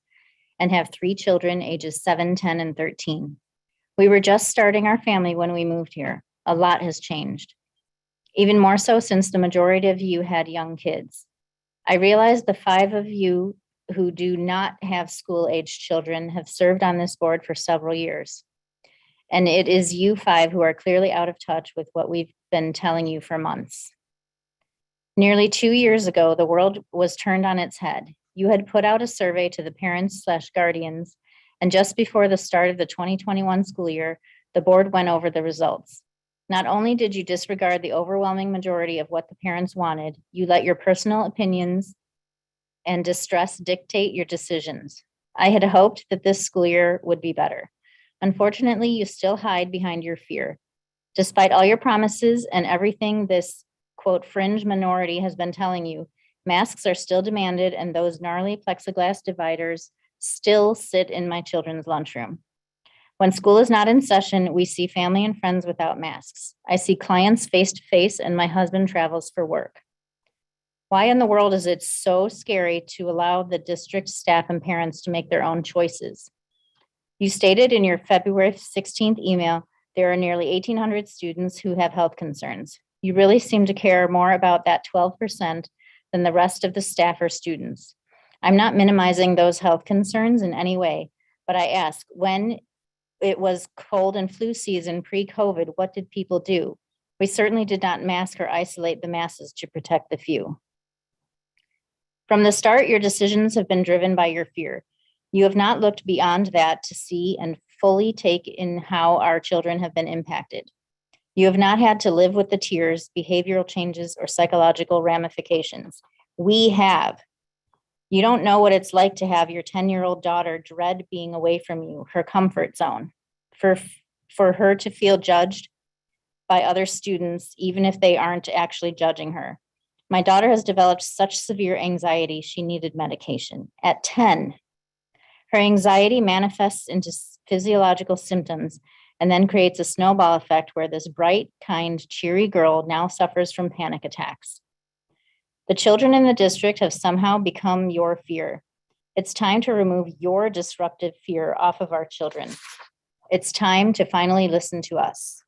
and have 3 children ages 7, 10, and 13. We were just starting our family when we moved here. A lot has changed. Even more so since the majority of you had young kids. I realize the 5 of you who do not have school-aged children have served on this board for several years. And it is you 5 who are clearly out of touch with what we've been telling you for months. Nearly 2 years ago, the world was turned on its head. You had put out a survey to the parents/guardians, and just before the start of the 2021 school year, the board went over the results. Not only did you disregard the overwhelming majority of what the parents wanted, you let your personal opinions and distress dictate your decisions. I had hoped that this school year would be better. Unfortunately, you still hide behind your fear. Despite all your promises and everything this, quote, fringe minority has been telling you, masks are still demanded and those gnarly plexiglass dividers still sit in my children's lunchroom. When school is not in session, we see family and friends without masks. I see clients face to face and my husband travels for work. Why in the world is it so scary to allow the district staff and parents to make their own choices? You stated in your February 16th email, there are nearly 1,800 students who have health concerns. You really seem to care more about that 12% than the rest of the staff or students. I'm not minimizing those health concerns in any way, but I ask, when it was cold and flu season pre-COVID, what did people do? We certainly did not mask or isolate the masses to protect the few. From the start, your decisions have been driven by your fear. You have not looked beyond that to see and fully take in how our children have been impacted. You have not had to live with the tears, behavioral changes, or psychological ramifications. We have. You don't know what it's like to have your 10-year-old daughter dread being away from you, her comfort zone, for her to feel judged by other students, even if they aren't actually judging her. My daughter has developed such severe anxiety, she needed medication. At 10, her anxiety manifests into physiological symptoms and then creates a snowball effect where this bright, kind, cheery girl now suffers from panic attacks. The children in the district have somehow become your fear. It's time to remove your disruptive fear off of our children. It's time to finally listen to us.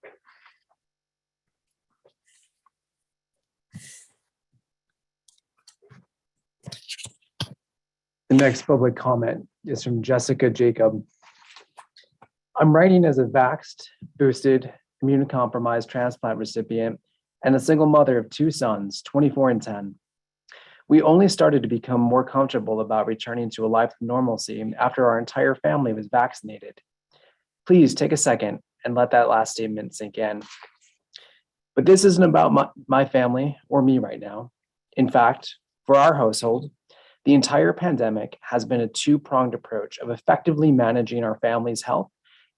The next public comment is from Jessica Jacob. I'm writing as a vaxxed, boosted, immunocompromised transplant recipient and a single mother of 2 sons, 24 and 10. We only started to become more comfortable about returning to a life of normalcy after our entire family was vaccinated. Please take a second and let that last statement sink in. But this isn't about my family or me right now. In fact, for our household, the entire pandemic has been a 2-pronged approach of effectively managing our family's health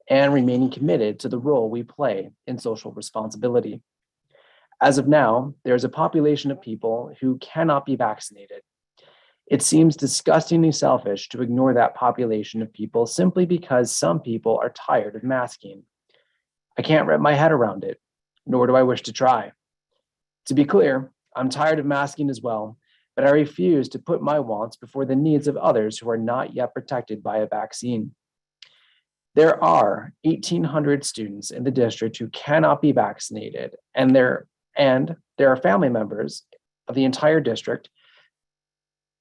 and remaining committed to the role we play in social responsibility. As of now, there's a population of people who cannot be vaccinated. It seems disgustingly selfish to ignore that population of people simply because some people are tired of masking. I can't wrap my head around it, nor do I wish to try. To be clear, I'm tired of masking as well, but I refuse to put my wants before the needs of others who are not yet protected by a vaccine. There are 1,800 students in the district who cannot be vaccinated, and there are family members of the entire district,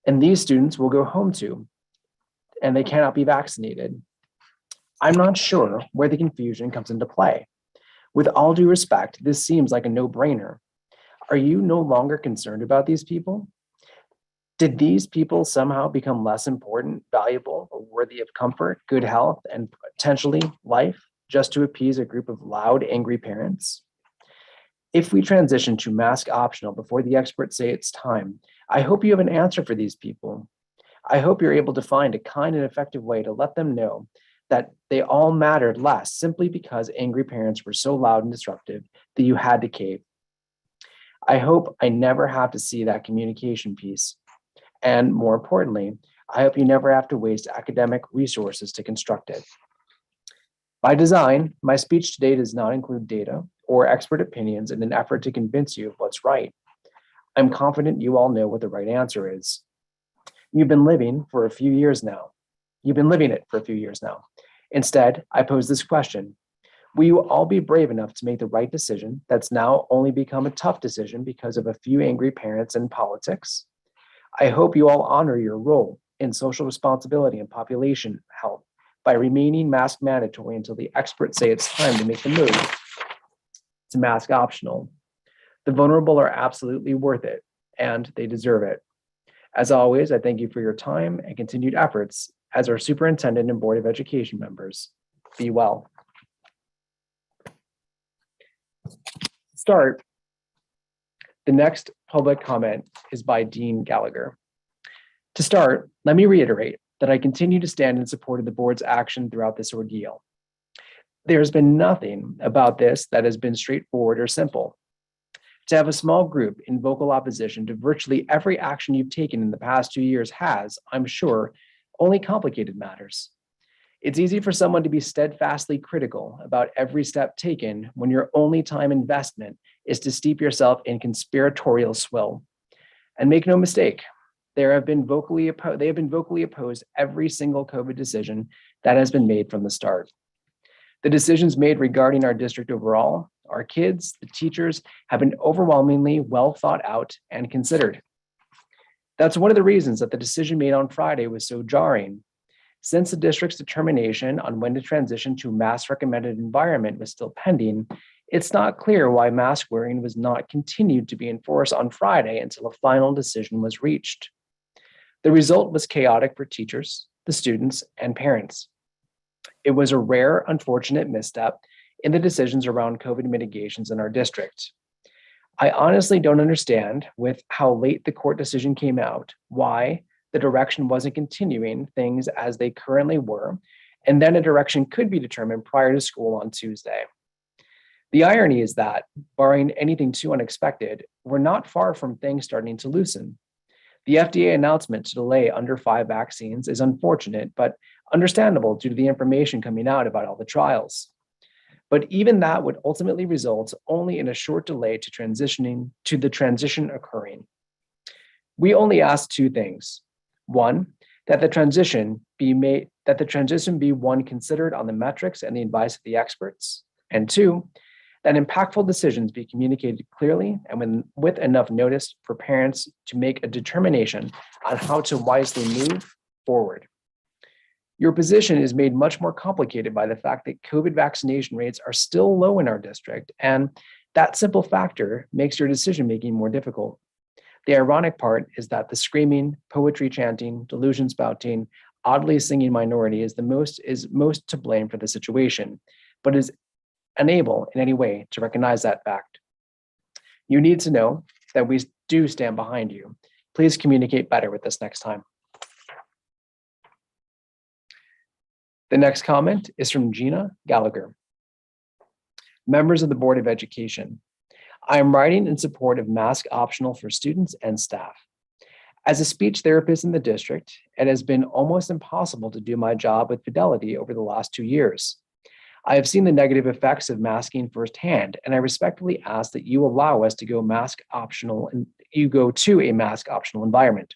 and these students will go home to, and they cannot be vaccinated. I'm not sure where the confusion comes into play. With all due respect, this seems like a no-brainer. Are you no longer concerned about these people? Did these people somehow become less important, valuable, or worthy of comfort, good health, and potentially life just to appease a group of loud, angry parents? If we transition to mask optional before the experts say it's time, I hope you have an answer for these people. I hope you're able to find a kind and effective way to let them know that they all mattered less simply because angry parents were so loud and disruptive that you had to cave. I hope I never have to see that communication piece. And more importantly, I hope you never have to waste academic resources to construct it. By design, my speech today does not include data or expert opinions in an effort to convince you of what's right. I'm confident you all know what the right answer is. You've been living it for a few years now. Instead, I pose this question. Will you all be brave enough to make the right decision that's now only become a tough decision because of a few angry parents and politics? I hope you all honor your role in social responsibility and population health by remaining mask mandatory until the experts say it's time to make the move to mask optional. The vulnerable are absolutely worth it, and they deserve it. As always, I thank you for your time and continued efforts as our superintendent and Board of Education members. Be well. Start. The next public comment is by Dean Gallagher. To start, let me reiterate that I continue to stand in support of the board's action throughout this ordeal. There's been nothing about this that has been straightforward or simple. To have a small group in vocal opposition to virtually every action you've taken in the past 2 years has, I'm sure, only complicated matters. It's easy for someone to be steadfastly critical about every step taken when your only time investment is to steep yourself in conspiratorial swill. And make no mistake, they have been vocally opposed every single COVID decision that has been made from the start. The decisions made regarding our district overall, our kids, the teachers, have been overwhelmingly well thought out and considered. That's one of the reasons that the decision made on Friday was so jarring. Since the district's determination on when to transition to mask recommended environment was still pending, it's not clear why mask wearing was not continued to be enforced on Friday until a final decision was reached. The result was chaotic for teachers, the students, and parents. It was a rare, unfortunate misstep in the decisions around COVID mitigations in our district. I honestly don't understand, with how late the court decision came out, why the direction wasn't continuing things as they currently were, and then a direction could be determined prior to school on Tuesday. The irony is that, barring anything too unexpected, we're not far from things starting to loosen. The FDA announcement to delay under 5 vaccines is unfortunate, but understandable due to the information coming out about all the trials. But even that would ultimately result only in a short delay to the transition occurring. We only ask 2 things. 1, that the transition be one considered on the metrics and the advice of the experts. And 2, that impactful decisions be communicated clearly and with enough notice for parents to make a determination on how to wisely move forward. Your position is made much more complicated by the fact that COVID vaccination rates are still low in our district, and that simple factor makes your decision-making more difficult. The ironic part is that the screaming, poetry chanting, delusion spouting, oddly singing minority is most to blame for the situation, but is unable in any way to recognize that fact. You need to know that we do stand behind you. Please communicate better with us next time. The next comment is from Gina Gallagher. Members of the Board of Education, I am writing in support of mask optional for students and staff. As a speech therapist in the district, it has been almost impossible to do my job with fidelity over the last 2 years. I have seen the negative effects of masking firsthand, and I respectfully ask that you allow us to go mask optional and you go to a mask optional environment.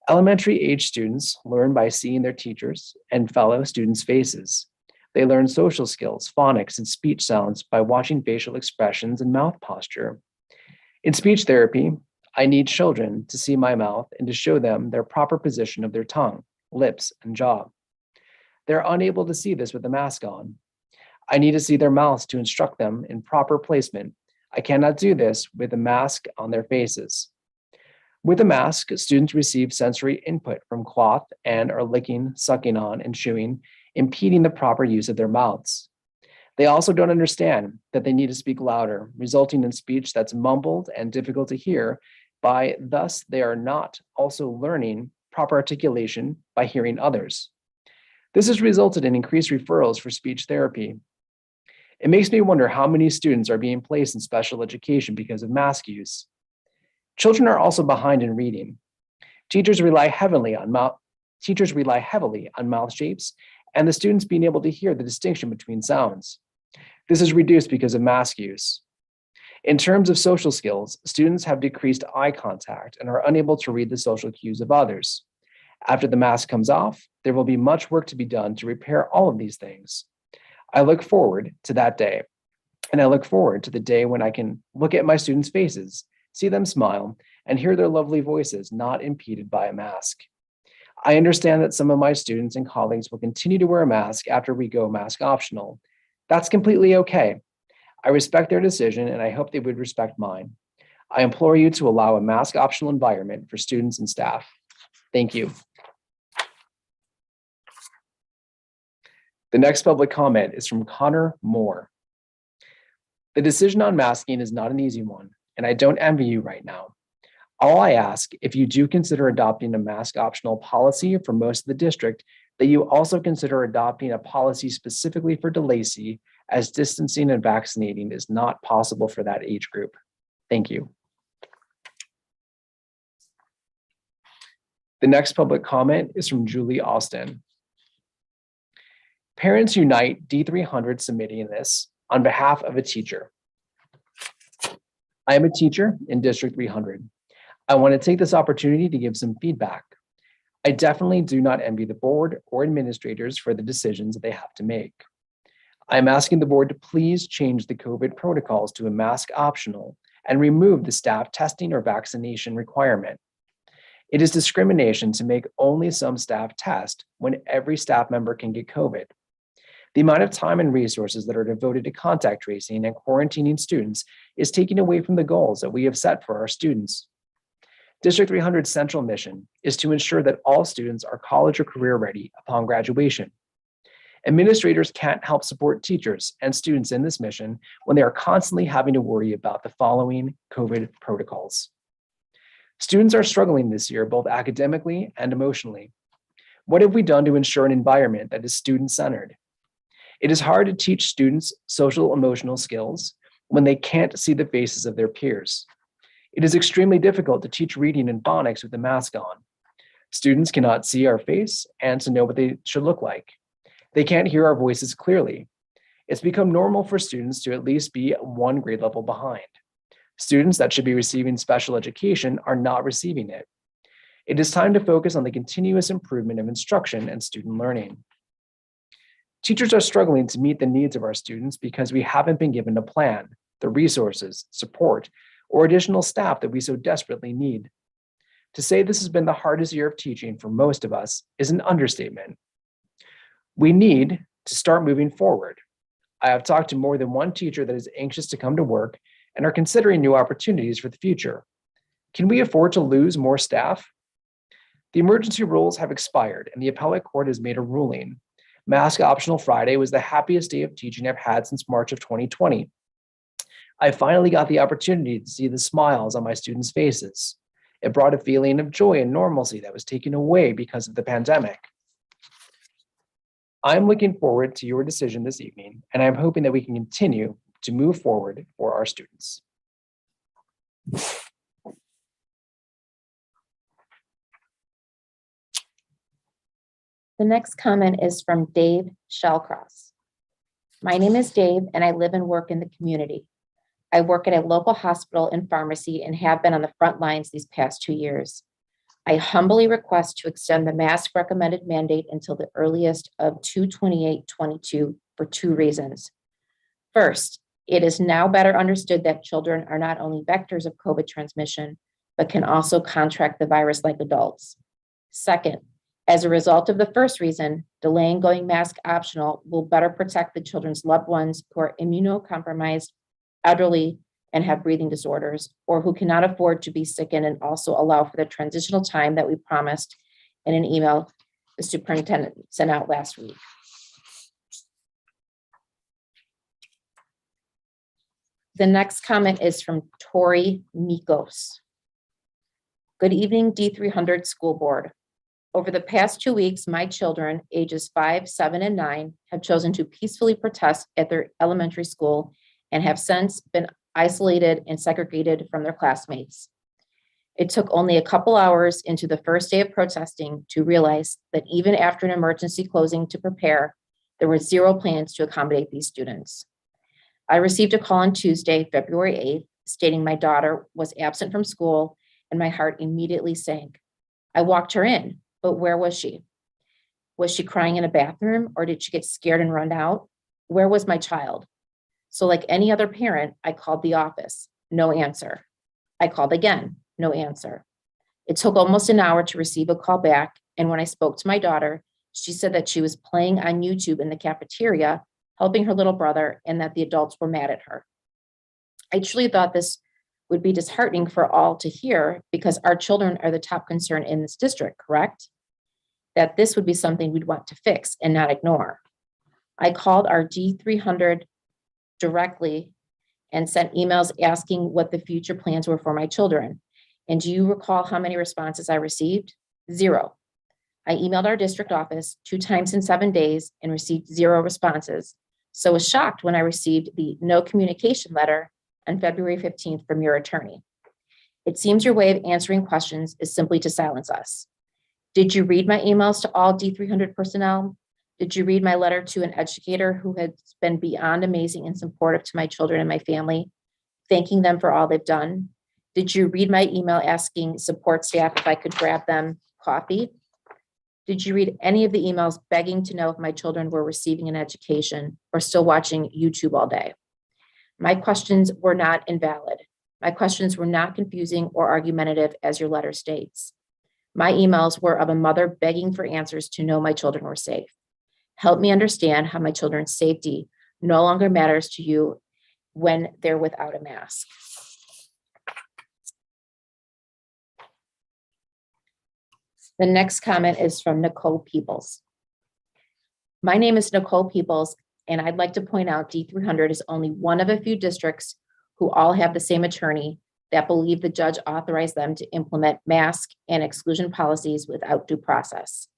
Elementary age students learn by seeing their teachers and fellow students' faces. They learn social skills, phonics, and speech sounds by watching facial expressions and mouth posture. In speech therapy, I need children to see my mouth and to show them their proper position of their tongue, lips, and jaw. They're unable to see this with the mask on. I need to see their mouths to instruct them in proper placement. I cannot do this with a mask on their faces. With a mask, students receive sensory input from cloth and are licking, sucking on, and chewing, impeding the proper use of their mouths. They also don't understand that they need to speak louder, resulting in speech that's mumbled and difficult to hear. Thus, they are not also learning proper articulation by hearing others. This has resulted in increased referrals for speech therapy. It makes me wonder how many students are being placed in special education because of mask use. Children are also behind in reading. Teachers rely heavily on mouth shapes and the students being able to hear the distinction between sounds. This is reduced because of mask use. In terms of social skills, students have decreased eye contact and are unable to read the social cues of others. After the mask comes off, there will be much work to be done to repair all of these things. I look forward to that day, and I look forward to the day when I can look at my students' faces, see them smile, and hear their lovely voices not impeded by a mask. I understand that some of my students and colleagues will continue to wear a mask after we go mask optional. That's completely okay. I respect their decision, and I hope they would respect mine. I implore you to allow a mask optional environment for students and staff. Thank you. The next public comment is from Connor Moore. The decision on masking is not an easy one, and I don't envy you right now. All I ask, if you do consider adopting a mask optional policy for most of the district, that you also consider adopting a policy specifically for DeLacy, as distancing and vaccinating is not possible for that age group. Thank you. The next public comment is from Julie Austin. Parents Unite D300 submitting this on behalf of a teacher. I am a teacher in District 300. I want to take this opportunity to give some feedback. I definitely do not envy the board or administrators for the decisions that they have to make. I am asking the board to please change the COVID protocols to a mask optional and remove the staff testing or vaccination requirement. It is discrimination to make only some staff test when every staff member can get COVID. The amount of time and resources that are devoted to contact tracing and quarantining students is taken away from the goals that we have set for our students. District 300's central mission is to ensure that all students are college or career ready upon graduation. Administrators can't help support teachers and students in this mission when they are constantly having to worry about the following COVID protocols. Students are struggling this year, both academically and emotionally. What have we done to ensure an environment that is student-centered? It is hard to teach students social emotional skills when they can't see the faces of their peers. It is extremely difficult to teach reading and phonics with a mask on. Students cannot see our face and to know what they should look like. They can't hear our voices clearly. It's become normal for students to at least be one grade level behind. Students that should be receiving special education are not receiving it. It is time to focus on the continuous improvement of instruction and student learning. Teachers are struggling to meet the needs of our students because we haven't been given a plan, the resources, support, or additional staff that we so desperately need. To say this has been the hardest year of teaching for most of us is an understatement. We need to start moving forward. I have talked to more than one teacher that is anxious to come to work and are considering new opportunities for the future. Can we afford to lose more staff? The emergency rules have expired and the appellate court has made a ruling. Mask optional Friday was the happiest day of teaching I've had since March of 2020. I finally got the opportunity to see the smiles on my students' faces. It brought a feeling of joy and normalcy that was taken away because of the pandemic. I'm looking forward to your decision this evening, and I'm hoping that we can continue to move forward for our students. The next comment is from Dave Shellcross. My name is Dave and I live and work in the community. I work at a local hospital and pharmacy and have been on the front lines these past 2 years. I humbly request to extend the mask recommended mandate until the earliest of 2/28/22 for 2 reasons. First, it is now better understood that children are not only vectors of COVID transmission, but can also contract the virus like adults. Second, as a result of the first reason, delaying going mask optional will better protect the children's loved ones who are immunocompromised, elderly, and have breathing disorders, or who cannot afford to be sickened, and also allow for the transitional time that we promised in an email the superintendent sent out last week. The next comment is from Tori Mikos. Good evening, D300 School Board. Over the past 2 weeks, my children, ages 5, 7, and 9, have chosen to peacefully protest at their elementary school and have since been isolated and segregated from their classmates. It took only a couple hours into the first day of protesting to realize that even after an emergency closing to prepare, there were 0 plans to accommodate these students. I received a call on Tuesday, February 8th, stating my daughter was absent from school, and my heart immediately sank. I walked her in, but where was she? Was she crying in a bathroom, or did she get scared and run out? Where was my child? So like any other parent, I called the office, no answer. I called again, no answer. It took almost an hour to receive a call back, and when I spoke to my daughter, she said that she was playing on YouTube in the cafeteria, helping her little brother, and that the adults were mad at her. I truly thought this would be disheartening for all to hear, because our children are the top concern in this district, correct? That this would be something we'd want to fix and not ignore. I called our D300 directly and sent emails asking what the future plans were for my children. And do you recall how many responses I received? 0. I emailed our district office 2 times in 7 days and received 0 responses. So I was shocked when I received the no communication letter on February 15th from your attorney. It seems your way of answering questions is simply to silence us. Did you read my emails to all D300 personnel? Did you read my letter to an educator who has been beyond amazing and supportive to my children and my family, thanking them for all they've done? Did you read my email asking support staff if I could grab them coffee? Did you read any of the emails begging to know if my children were receiving an education or still watching YouTube all day? My questions were not invalid. My questions were not confusing or argumentative, as your letter states. My emails were of a mother begging for answers to know my children were safe. Help me understand how my children's safety no longer matters to you when they're without a mask. The next comment is from Nicole Peoples. My name is Nicole Peoples, and I'd like to point out D300 is only one of a few districts who all have the same attorney that believe the judge authorized them to implement mask and exclusion policies without due process.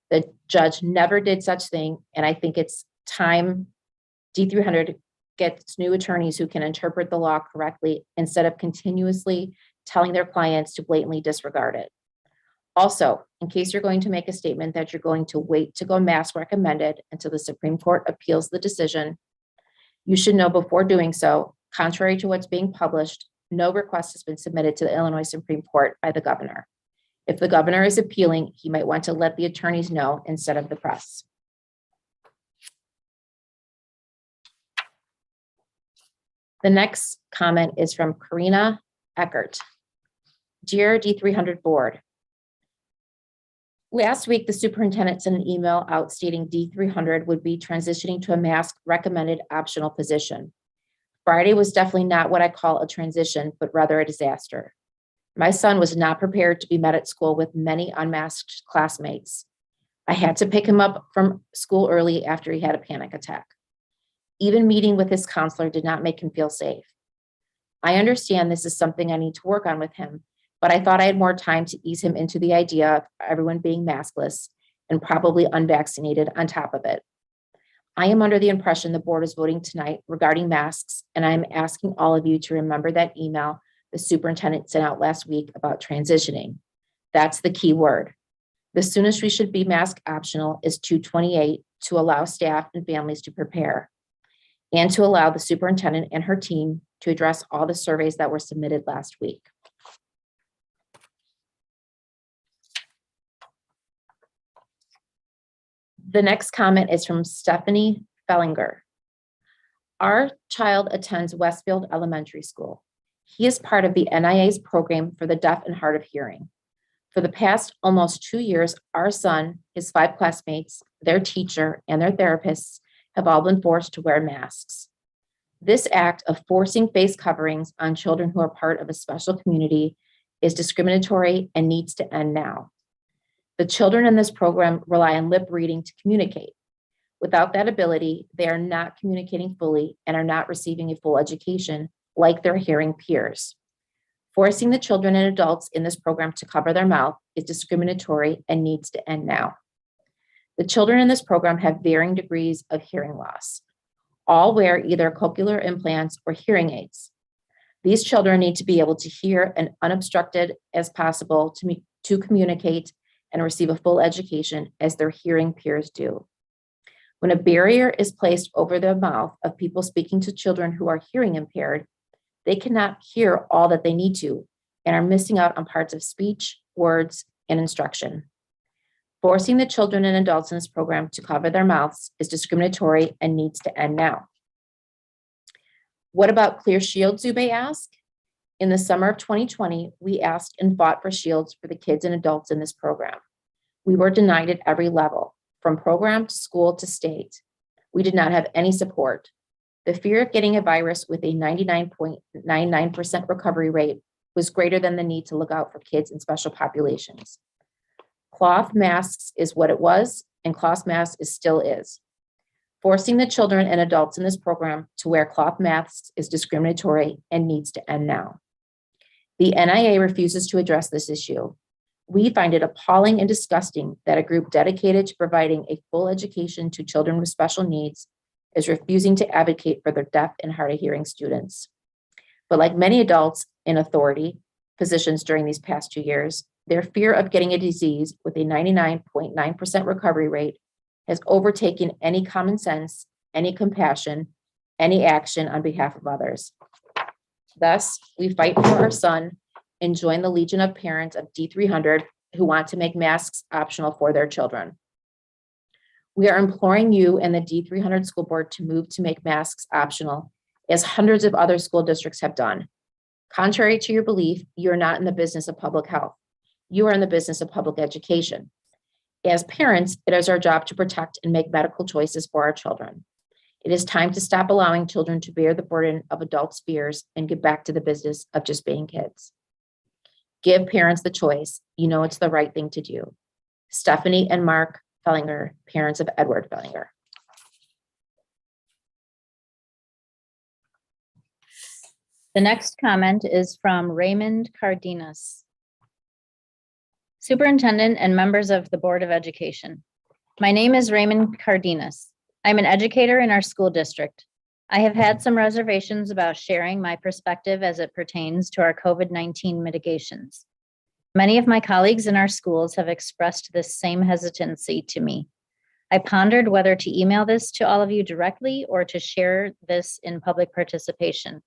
The judge never did such thing, and I think it's time D300 gets new attorneys who can interpret the law correctly instead of continuously telling their clients to blatantly disregard it. Also, in case you're going to make a statement that you're going to wait to go mask recommended until the Supreme Court appeals the decision, you should know before doing so, contrary to what's being published, no request has been submitted to the Illinois Supreme Court by the governor. If the governor is appealing, he might want to let the attorneys know instead of the press. The next comment is from Karina Eckert. Dear D300 board, last week, the superintendent sent an email out stating D300 would be transitioning to a mask recommended optional position. Friday was definitely not what I call a transition, but rather a disaster. My son was not prepared to be met at school with many unmasked classmates. I had to pick him up from school early after he had a panic attack. Even meeting with his counselor did not make him feel safe. I understand this is something I need to work on with him, but I thought I had more time to ease him into the idea of everyone being maskless and probably unvaccinated on top of it. I am under the impression the board is voting tonight regarding masks, and I'm asking all of you to remember that email the superintendent sent out last week about transitioning. That's the key word. The soonest we should be mask optional is 2/28 to allow staff and families to prepare, and to allow the superintendent and her team to address all the surveys that were submitted last week. The next comment is from Stephanie Fellinger. Our child attends Westfield Elementary School. He is part of the NIA's program for the deaf and hard of hearing. For the past almost 2 years, our son, his 5 classmates, their teacher, and their therapists have all been forced to wear masks. This act of forcing face coverings on children who are part of a special community is discriminatory and needs to end now. The children in this program rely on lip reading to communicate. Without that ability, they are not communicating fully and are not receiving a full education like their hearing peers. Forcing the children and adults in this program to cover their mouth is discriminatory and needs to end now. The children in this program have varying degrees of hearing loss. All wear either cochlear implants or hearing aids. These children need to be able to hear and unobstructed as possible to communicate and receive a full education as their hearing peers do. When a barrier is placed over the mouth of people speaking to children who are hearing impaired, they cannot hear all that they need to and are missing out on parts of speech, words, and instruction. Forcing the children and adults in this program to cover their mouths is discriminatory and needs to end now. What about clear shields, you may ask? In the summer of 2020, we asked and fought for shields for the kids and adults in this program. We were denied at every level, from program to school to state. We did not have any support. The fear of getting a virus with a 99.99% recovery rate was greater than the need to look out for kids in special populations. Cloth masks is what it was, and cloth masks still is. Forcing the children and adults in this program to wear cloth masks is discriminatory and needs to end now. The NIA refuses to address this issue. We find it appalling and disgusting that a group dedicated to providing a full education to children with special needs is refusing to advocate for their deaf and hard of hearing students. But like many adults in authority positions during these past 2 years, their fear of getting a disease with a 99.9% recovery rate has overtaken any common sense, any compassion, any action on behalf of others. Thus, we fight for our son and join the legion of parents of D300 who want to make masks optional for their children. We are imploring you and the D300 school board to move to make masks optional, as hundreds of other school districts have done. Contrary to your belief, you are not in the business of public health. You are in the business of public education. As parents, it is our job to protect and make medical choices for our children. It is time to stop allowing children to bear the burden of adults' fears and get back to the business of just being kids. Give parents the choice. You know it's the right thing to do. Stephanie and Mark Fellinger, parents of Edward Fellinger. The next comment is from Raymond Cardenas. Superintendent and members of the Board of Education. My name is Raymond Cardenas. I'm an educator in our school district. I have had some reservations about sharing my perspective as it pertains to our COVID-19 mitigations. Many of my colleagues in our schools have expressed this same hesitancy to me. I pondered whether to email this to all of you directly or to share this in public participation.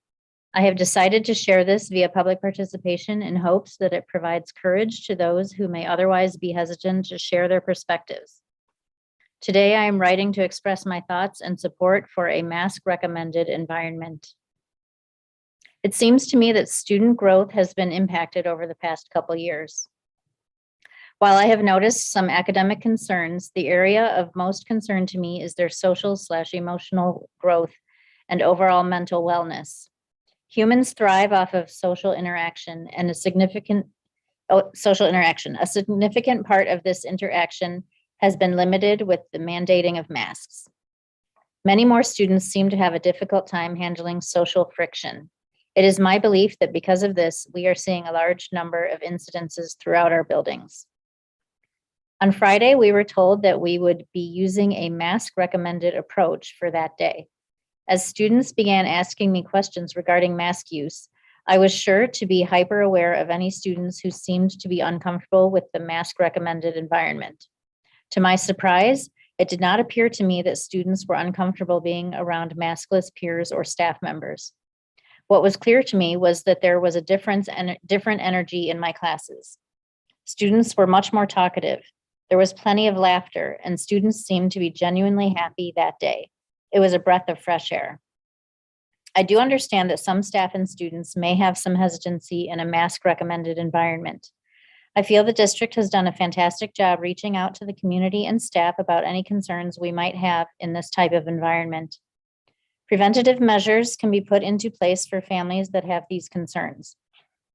I have decided to share this via public participation in hopes that it provides courage to those who may otherwise be hesitant to share their perspectives. Today, I am writing to express my thoughts and support for a mask-recommended environment. It seems to me that student growth has been impacted over the past couple years. While I have noticed some academic concerns, the area of most concern to me is their social/emotional growth and overall mental wellness. Humans thrive off of social interaction and a significant part of this interaction has been limited with the mandating of masks. Many more students seem to have a difficult time handling social friction. It is my belief that because of this, we are seeing a large number of incidences throughout our buildings. On Friday, we were told that we would be using a mask recommended approach for that day. As students began asking me questions regarding mask use, I was sure to be hyper aware of any students who seemed to be uncomfortable with the mask recommended environment. To my surprise, it did not appear to me that students were uncomfortable being around maskless peers or staff members. What was clear to me was that there was a different energy in my classes. Students were much more talkative. There was plenty of laughter, and students seemed to be genuinely happy that day. It was a breath of fresh air. I do understand that some staff and students may have some hesitancy in a mask-recommended environment. I feel the district has done a fantastic job reaching out to the community and staff about any concerns we might have in this type of environment. Preventative measures can be put into place for families that have these concerns.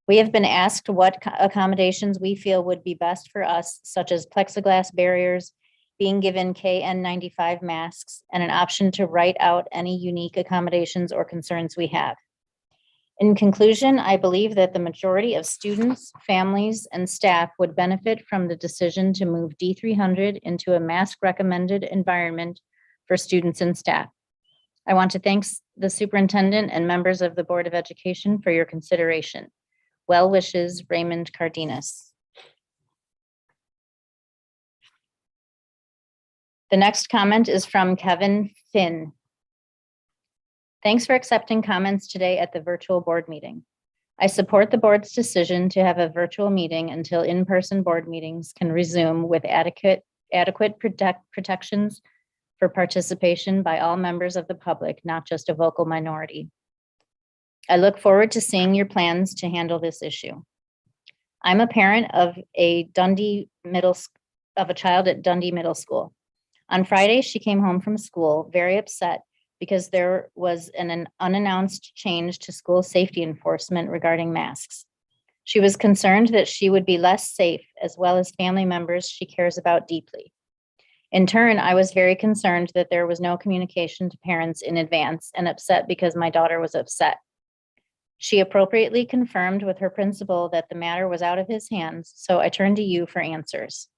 We have been asked what accommodations we feel would be best for us, such as plexiglass barriers, being given KN95 masks, and an option to write out any unique accommodations or concerns we have. In conclusion, I believe that the majority of students, families, and staff would benefit from the decision to move D300 into a mask-recommended environment for students and staff. I want to thank the superintendent and members of the Board of Education for your consideration. Well wishes, Raymond Cardenas. The next comment is from Kevin Finn. Thanks for accepting comments today at the virtual board meeting. I support the board's decision to have a virtual meeting until in-person board meetings can resume with adequate protections for participation by all members of the public, not just a vocal minority. I look forward to seeing your plans to handle this issue. I'm a parent of a child at Dundee Middle School. On Friday, she came home from school very upset because there was an unannounced change to school safety enforcement regarding masks. She was concerned that she would be less safe, as well as family members she cares about deeply. In turn, I was very concerned that there was no communication to parents in advance and upset because my daughter was upset. She appropriately confirmed with her principal that the matter was out of his hands, so I turned to you for answers.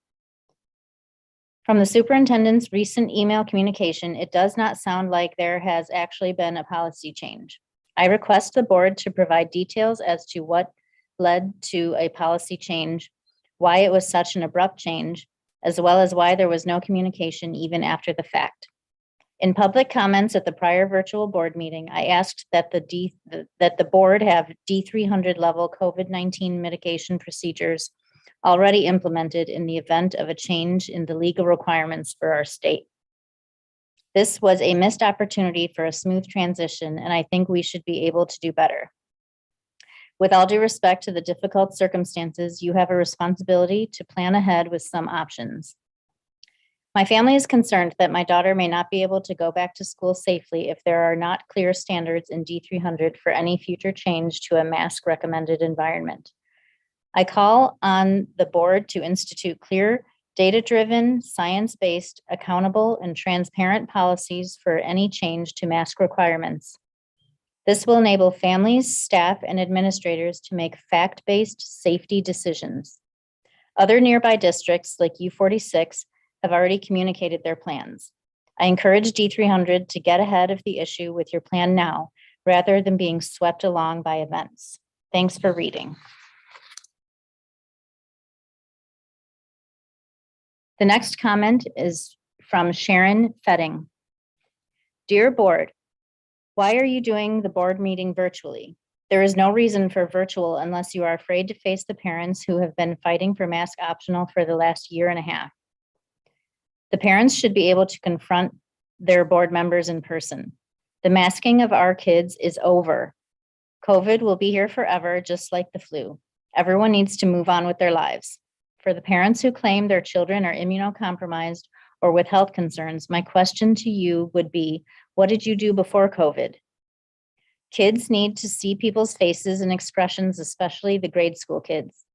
From the superintendent's recent email communication, it does not sound like there has actually been a policy change. I request the board to provide details as to what led to a policy change, why it was such an abrupt change, as well as why there was no communication even after the fact. In public comments at the prior virtual board meeting, I asked that the board have D300 level COVID-19 mitigation procedures already implemented in the event of a change in the legal requirements for our state. This was a missed opportunity for a smooth transition, and I think we should be able to do better. With all due respect to the difficult circumstances, you have a responsibility to plan ahead with some options. My family is concerned that my daughter may not be able to go back to school safely if there are not clear standards in D300 for any future change to a mask recommended environment. I call on the board to institute clear Data-driven, science-based, accountable, and transparent policies for any change to mask requirements. This will enable families, staff, and administrators to make fact-based safety decisions. Other nearby districts like U46 have already communicated their plans. I encourage D300 to get ahead of the issue with your plan now, rather than being swept along by events. Thanks for reading. The next comment is from Sharon Fetting. Dear Board, why are you doing the board meeting virtually? There is no reason for virtual unless you are afraid to face the parents who have been fighting for mask optional for the last year and a half. The parents should be able to confront their board members in person. The masking of our kids is over. COVID will be here forever, just like the flu. Everyone needs to move on with their lives. For the parents who claim their children are immunocompromised or with health concerns, my question to you would be, what did you do before COVID? Kids need to see people's faces and expressions, especially the grade school kids.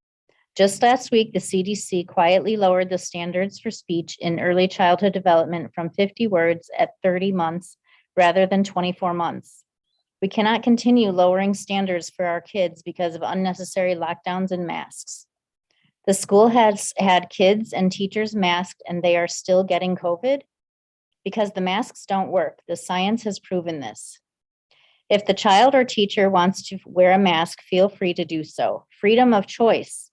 Just last week, the CDC quietly lowered the standards for speech in early childhood development from 50 words at 30 months rather than 24 months. We cannot continue lowering standards for our kids because of unnecessary lockdowns and masks. The school has had kids and teachers masked and they are still getting COVID because the masks don't work. The science has proven this. If the child or teacher wants to wear a mask, feel free to do so. Freedom of choice.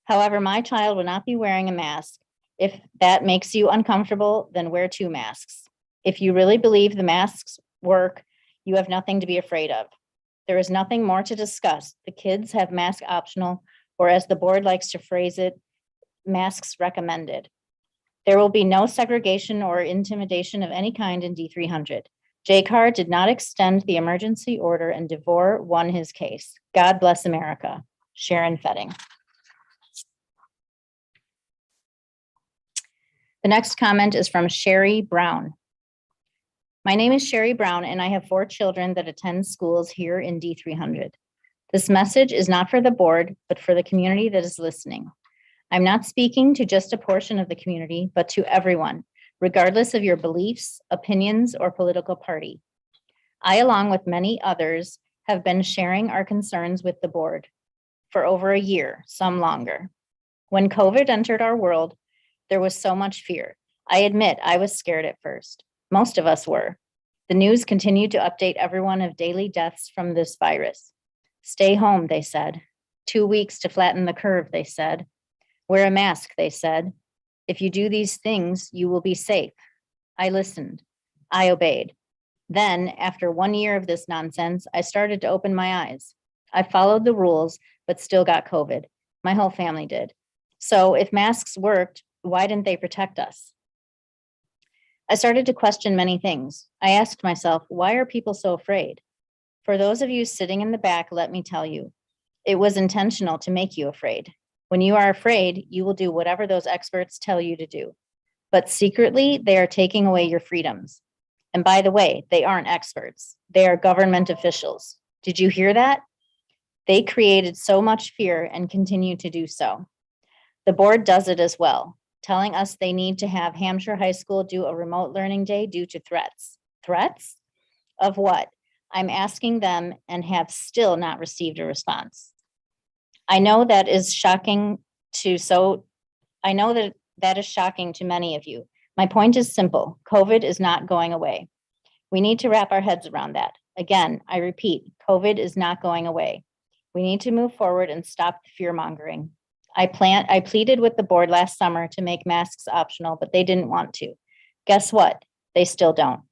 However, my child will not be wearing a mask. If that makes you uncomfortable, then wear 2 masks. If you really believe the masks work, you have nothing to be afraid of. There is nothing more to discuss. The kids have mask optional, or as the board likes to phrase it, masks recommended. There will be no segregation or intimidation of any kind in D300. JCAR did not extend the emergency order and Devore won his case. God bless America. Sharon Fetting. The next comment is from Sherry Brown. My name is Sherry Brown and I have 4 children that attend schools here in D300. This message is not for the board, but for the community that is listening. I'm not speaking to just a portion of the community, but to everyone, regardless of your beliefs, opinions, or political party. I, along with many others, have been sharing our concerns with the board for over a year, some longer. When COVID entered our world, there was so much fear. I admit I was scared at first. Most of us were. The news continued to update everyone of daily deaths from this virus. Stay home, they said. 2 weeks to flatten the curve, they said. Wear a mask, they said. If you do these things, you will be safe. I listened. I obeyed. Then, after 1 year of this nonsense, I started to open my eyes. I followed the rules, but still got COVID. My whole family did. So if masks worked, why didn't they protect us? I started to question many things. I asked myself, why are people so afraid? For those of you sitting in the back, let me tell you, it was intentional to make you afraid. When you are afraid, you will do whatever those experts tell you to do. But secretly, they are taking away your freedoms. And by the way, they aren't experts. They are government officials. Did you hear that? They created so much fear and continue to do so. The board does it as well, telling us they need to have Hampshire High School do a remote learning day due to threats. Threats? Of what? I'm asking them and have still not received a response. I know that is shocking to many of you. My point is simple. COVID is not going away. We need to wrap our heads around that. Again, I repeat, COVID is not going away. We need to move forward and stop the fear mongering. I pleaded with the board last summer to make masks optional, but they didn't want to. Guess what? They still don't.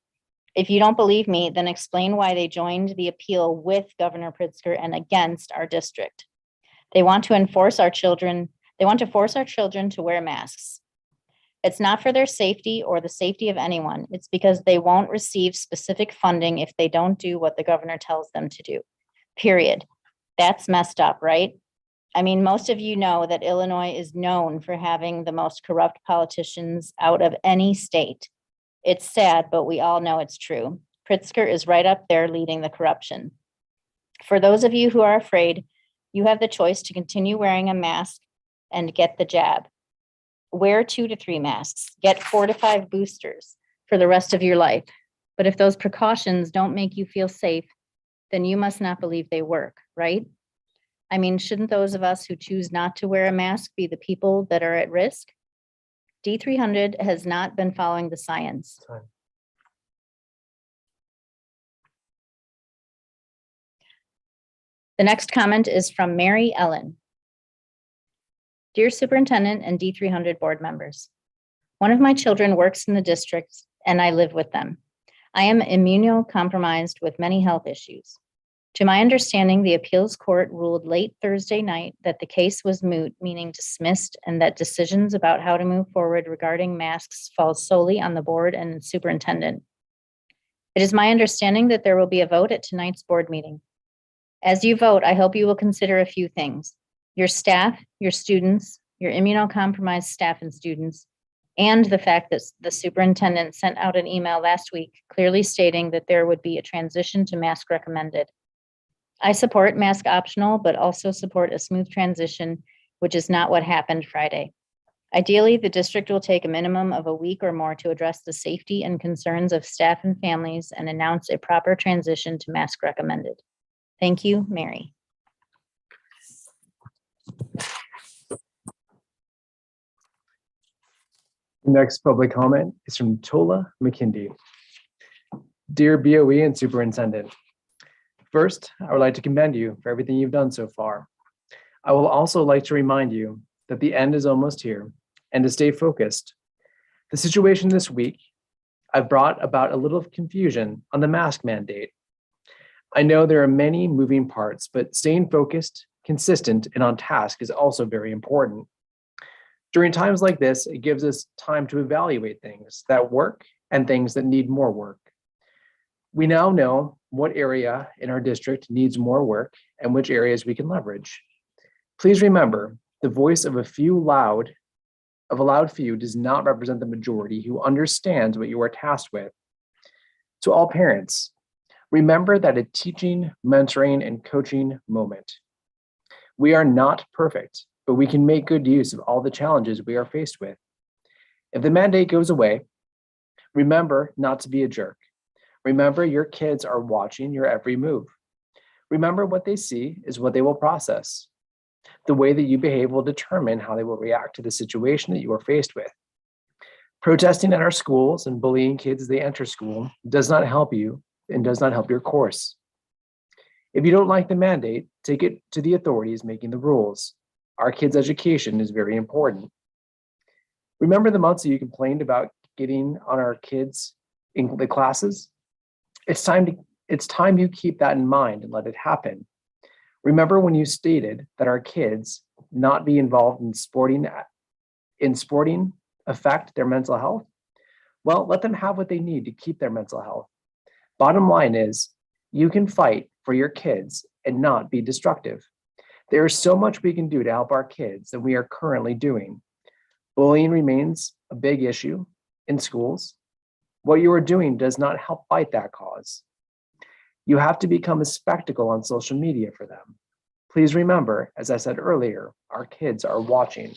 If you don't believe me, then explain why they joined the appeal with Governor Pritzker and against our district. They want to force our children to wear masks. It's not for their safety or the safety of anyone. It's because they won't receive specific funding if they don't do what the governor tells them to do. Period. That's messed up, right? I mean, most of you know that Illinois is known for having the most corrupt politicians out of any state. It's sad, but we all know it's true. Pritzker is right up there leading the corruption. For those of you who are afraid, you have the choice to continue wearing a mask and get the jab. wear 2 to 3 masks, get 4 to 5 boosters for the rest of your life. But if those precautions don't make you feel safe, then you must not believe they work, right? I mean, shouldn't those of us who choose not to wear a mask be the people that are at risk? D300 has not been following the science. The next comment is from Mary Ellen. Dear Superintendent and D300 board members, one of my children works in the district and I live with them. I am immunocompromised with many health issues. To my understanding, the appeals court ruled late Thursday night that the case was moot, meaning dismissed, and that decisions about how to move forward regarding masks fall solely on the board and superintendent. It is my understanding that there will be a vote at tonight's board meeting. As you vote, I hope you will consider a few things: your staff, your students, your immunocompromised staff and students, and the fact that the superintendent sent out an email last week clearly stating that there would be a transition to mask recommended. I support mask optional, but also support a smooth transition, which is not what happened Friday. Ideally, the district will take a minimum of a week or more to address the safety and concerns of staff and families and announce a proper transition to mask recommended. Thank you, Mary. Next public comment is from Tola McKindy. Dear BOE and Superintendent, first, I would like to commend you for everything you've done so far. I will also like to remind you that the end is almost here and to stay focused. The situation this week, I've brought about a little confusion on the mask mandate. I know there are many moving parts, but staying focused, consistent, and on task is also very important. During times like this, it gives us time to evaluate things that work and things that need more work. We now know what area in our district needs more work and which areas we can leverage. Please remember, the voice of a loud few does not represent the majority who understands what you are tasked with. To all parents, remember that a teaching, mentoring, and coaching moment. We are not perfect, but we can make good use of all the challenges we are faced with. If the mandate goes away, remember not to be a jerk. Remember your kids are watching your every move. Remember what they see is what they will process. The way that you behave will determine how they will react to the situation that you are faced with. Protesting at our schools and bullying kids as they enter school does not help you and does not help your course. If you don't like the mandate, take it to the authorities making the rules. Our kids' education is very important. Remember the months that you complained about getting on our kids in the classes? It's time you keep that in mind and let it happen. Remember when you stated that our kids not be involved in sporting affect their mental health? Well, let them have what they need to keep their mental health. Bottom line is, you can fight for your kids and not be destructive. There is so much we can do to help our kids that we are currently doing. Bullying remains a big issue in schools. What you are doing does not help fight that cause. You have to become a spectacle on social media for them. Please remember, as I said earlier, our kids are watching.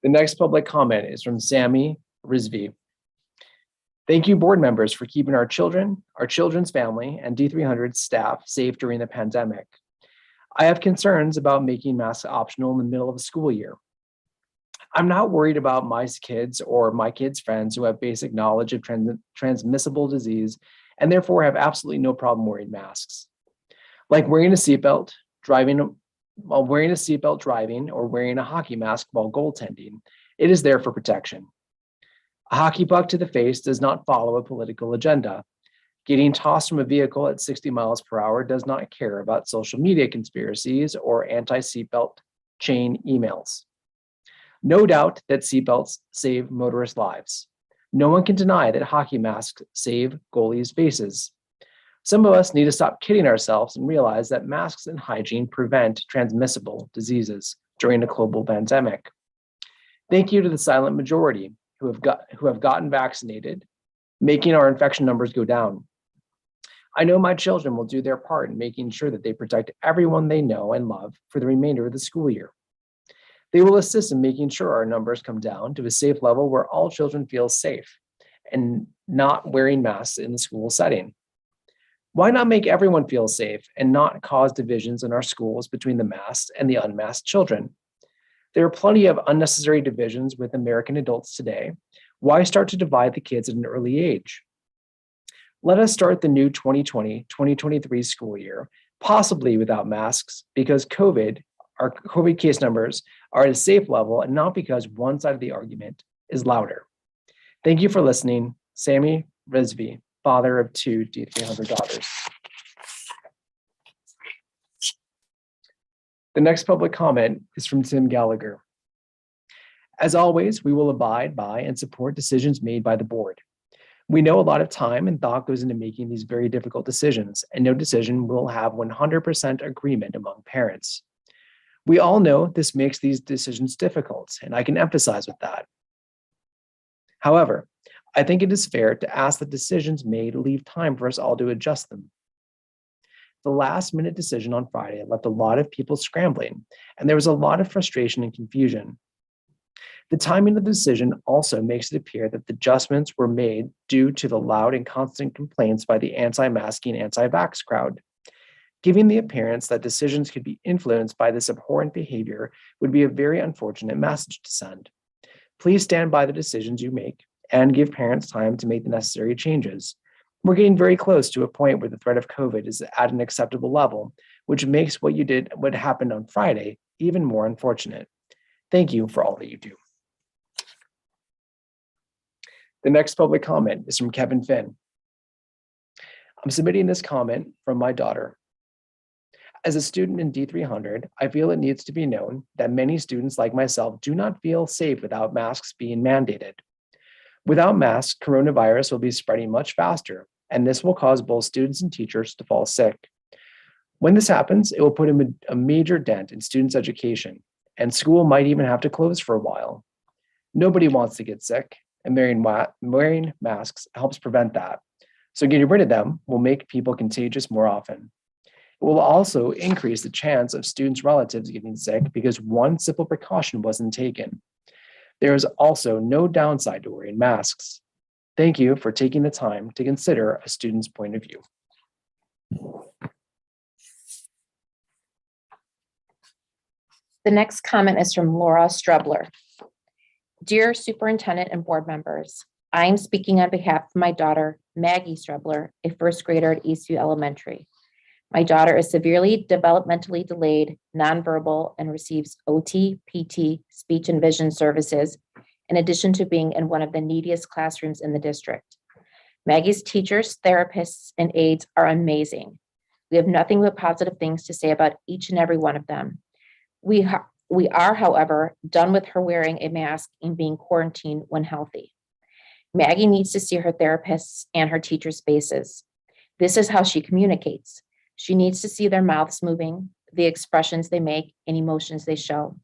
The next public comment is from Sammy Rizvi. Thank you, board members, for keeping our children, our children's family, and D300 staff safe during the pandemic. I have concerns about making masks optional in the middle of a school year. I'm not worried about my kids or my kids' friends who have basic knowledge of transmissible disease and therefore have absolutely no problem wearing masks. Like wearing a seatbelt, driving, or wearing a hockey mask while goaltending, it is there for protection. A hockey puck to the face does not follow a political agenda. Getting tossed from a vehicle at 60 miles per hour does not care about social media conspiracies or anti-seatbelt chain emails. No doubt that seatbelts save motorist lives. No one can deny that hockey masks save goalies' faces. Some of us need to stop kidding ourselves and realize that masks and hygiene prevent transmissible diseases during a global pandemic. Thank you to the silent majority who have gotten vaccinated, making our infection numbers go down. I know my children will do their part in making sure that they protect everyone they know and love for the remainder of the school year. They will assist in making sure our numbers come down to a safe level where all children feel safe and not wearing masks in the school setting. Why not make everyone feel safe and not cause divisions in our schools between the masked and the unmasked children? There are plenty of unnecessary divisions with American adults today. Why start to divide the kids at an early age? Let us start the new 2020-2023 school year, possibly without masks, because our COVID case numbers are at a safe level and not because one side of the argument is louder. Thank you for listening. Sammy Rizvi, father of 2 D300 daughters. The next public comment is from Tim Gallagher. As always, we will abide by and support decisions made by the board. We know a lot of time and thought goes into making these very difficult decisions, and no decision will have 100% agreement among parents. We all know this makes these decisions difficult, and I can emphasize with that. However, I think it is fair to ask that decisions made leave time for us all to adjust them. The last minute decision on Friday left a lot of people scrambling, and there was a lot of frustration and confusion. The timing of the decision also makes it appear that the adjustments were made due to the loud and constant complaints by the anti-masking, anti-vax crowd. Giving the appearance that decisions could be influenced by this abhorrent behavior would be a very unfortunate message to send. Please stand by the decisions you make and give parents time to make the necessary changes. We're getting very close to a point where the threat of COVID is at an acceptable level, which makes what happened on Friday even more unfortunate. Thank you for all that you do. The next public comment is from Kevin Finn. I'm submitting this comment from my daughter. As a student in D300, I feel it needs to be known that many students like myself do not feel safe without masks being mandated. Without masks, coronavirus will be spreading much faster, and this will cause both students and teachers to fall sick. When this happens, it will put a major dent in students' education, and school might even have to close for a while. Nobody wants to get sick, and wearing masks helps prevent that. So getting rid of them will make people contagious more often. It will also increase the chance of students' relatives getting sick because one simple precaution wasn't taken. There is also no downside to wearing masks. Thank you for taking the time to consider a student's point of view. The next comment is from Laura Strebler. Dear Superintendent and board members, I am speaking on behalf of my daughter, Maggie Strebler, a first grader at Eastview Elementary. My daughter is severely developmentally delayed, nonverbal, and receives OT, PT, speech and vision services, in addition to being in one of the neediest classrooms in the district. Maggie's teachers, therapists, and aides are amazing. We have nothing but positive things to say about each and every one of them. We are, however, done with her wearing a mask and being quarantined when healthy. Maggie needs to see her therapists and her teachers' faces. This is how she communicates. She needs to see their mouths moving, the expressions they make, and emotions they show.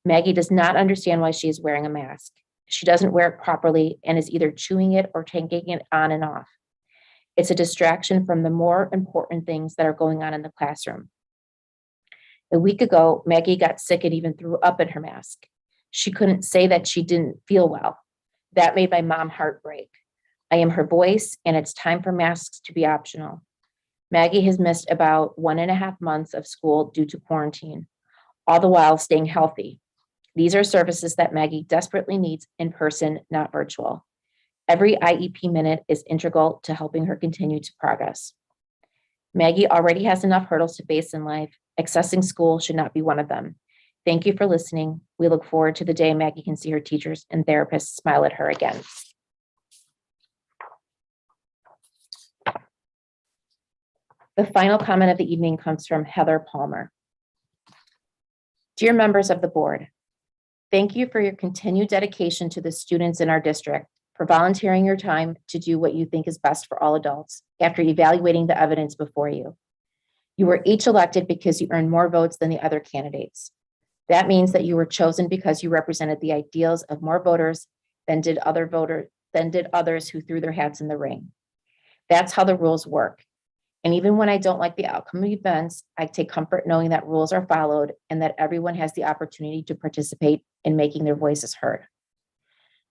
Maggie does not understand why she is wearing a mask. She doesn't wear it properly and is either chewing it or taking it on and off. It's a distraction from the more important things that are going on in the classroom. A week ago, Maggie got sick and even threw up in her mask. She couldn't say that she didn't feel well. That made my mom heartbreak. I am her voice, and it's time for masks to be optional. Maggie has missed about 1.5 months of school due to quarantine, all the while staying healthy. These are services that Maggie desperately needs in person, not virtual. Every IEP minute is integral to helping her continue to progress. Maggie already has enough hurdles to face in life. Accessing school should not be one of them. Thank you for listening. We look forward to the day Maggie can see her teachers and therapists smile at her again. The final comment of the evening comes from Heather Palmer. Dear members of the board, thank you for your continued dedication to the students in our district, for volunteering your time to do what you think is best for all adults after evaluating the evidence before you. You were each elected because you earned more votes than the other candidates. That means that you were chosen because you represented the ideals of more voters than did others who threw their hats in the ring. That's how the rules work. And even when I don't like the outcome of events, I take comfort knowing that rules are followed and that everyone has the opportunity to participate in making their voices heard.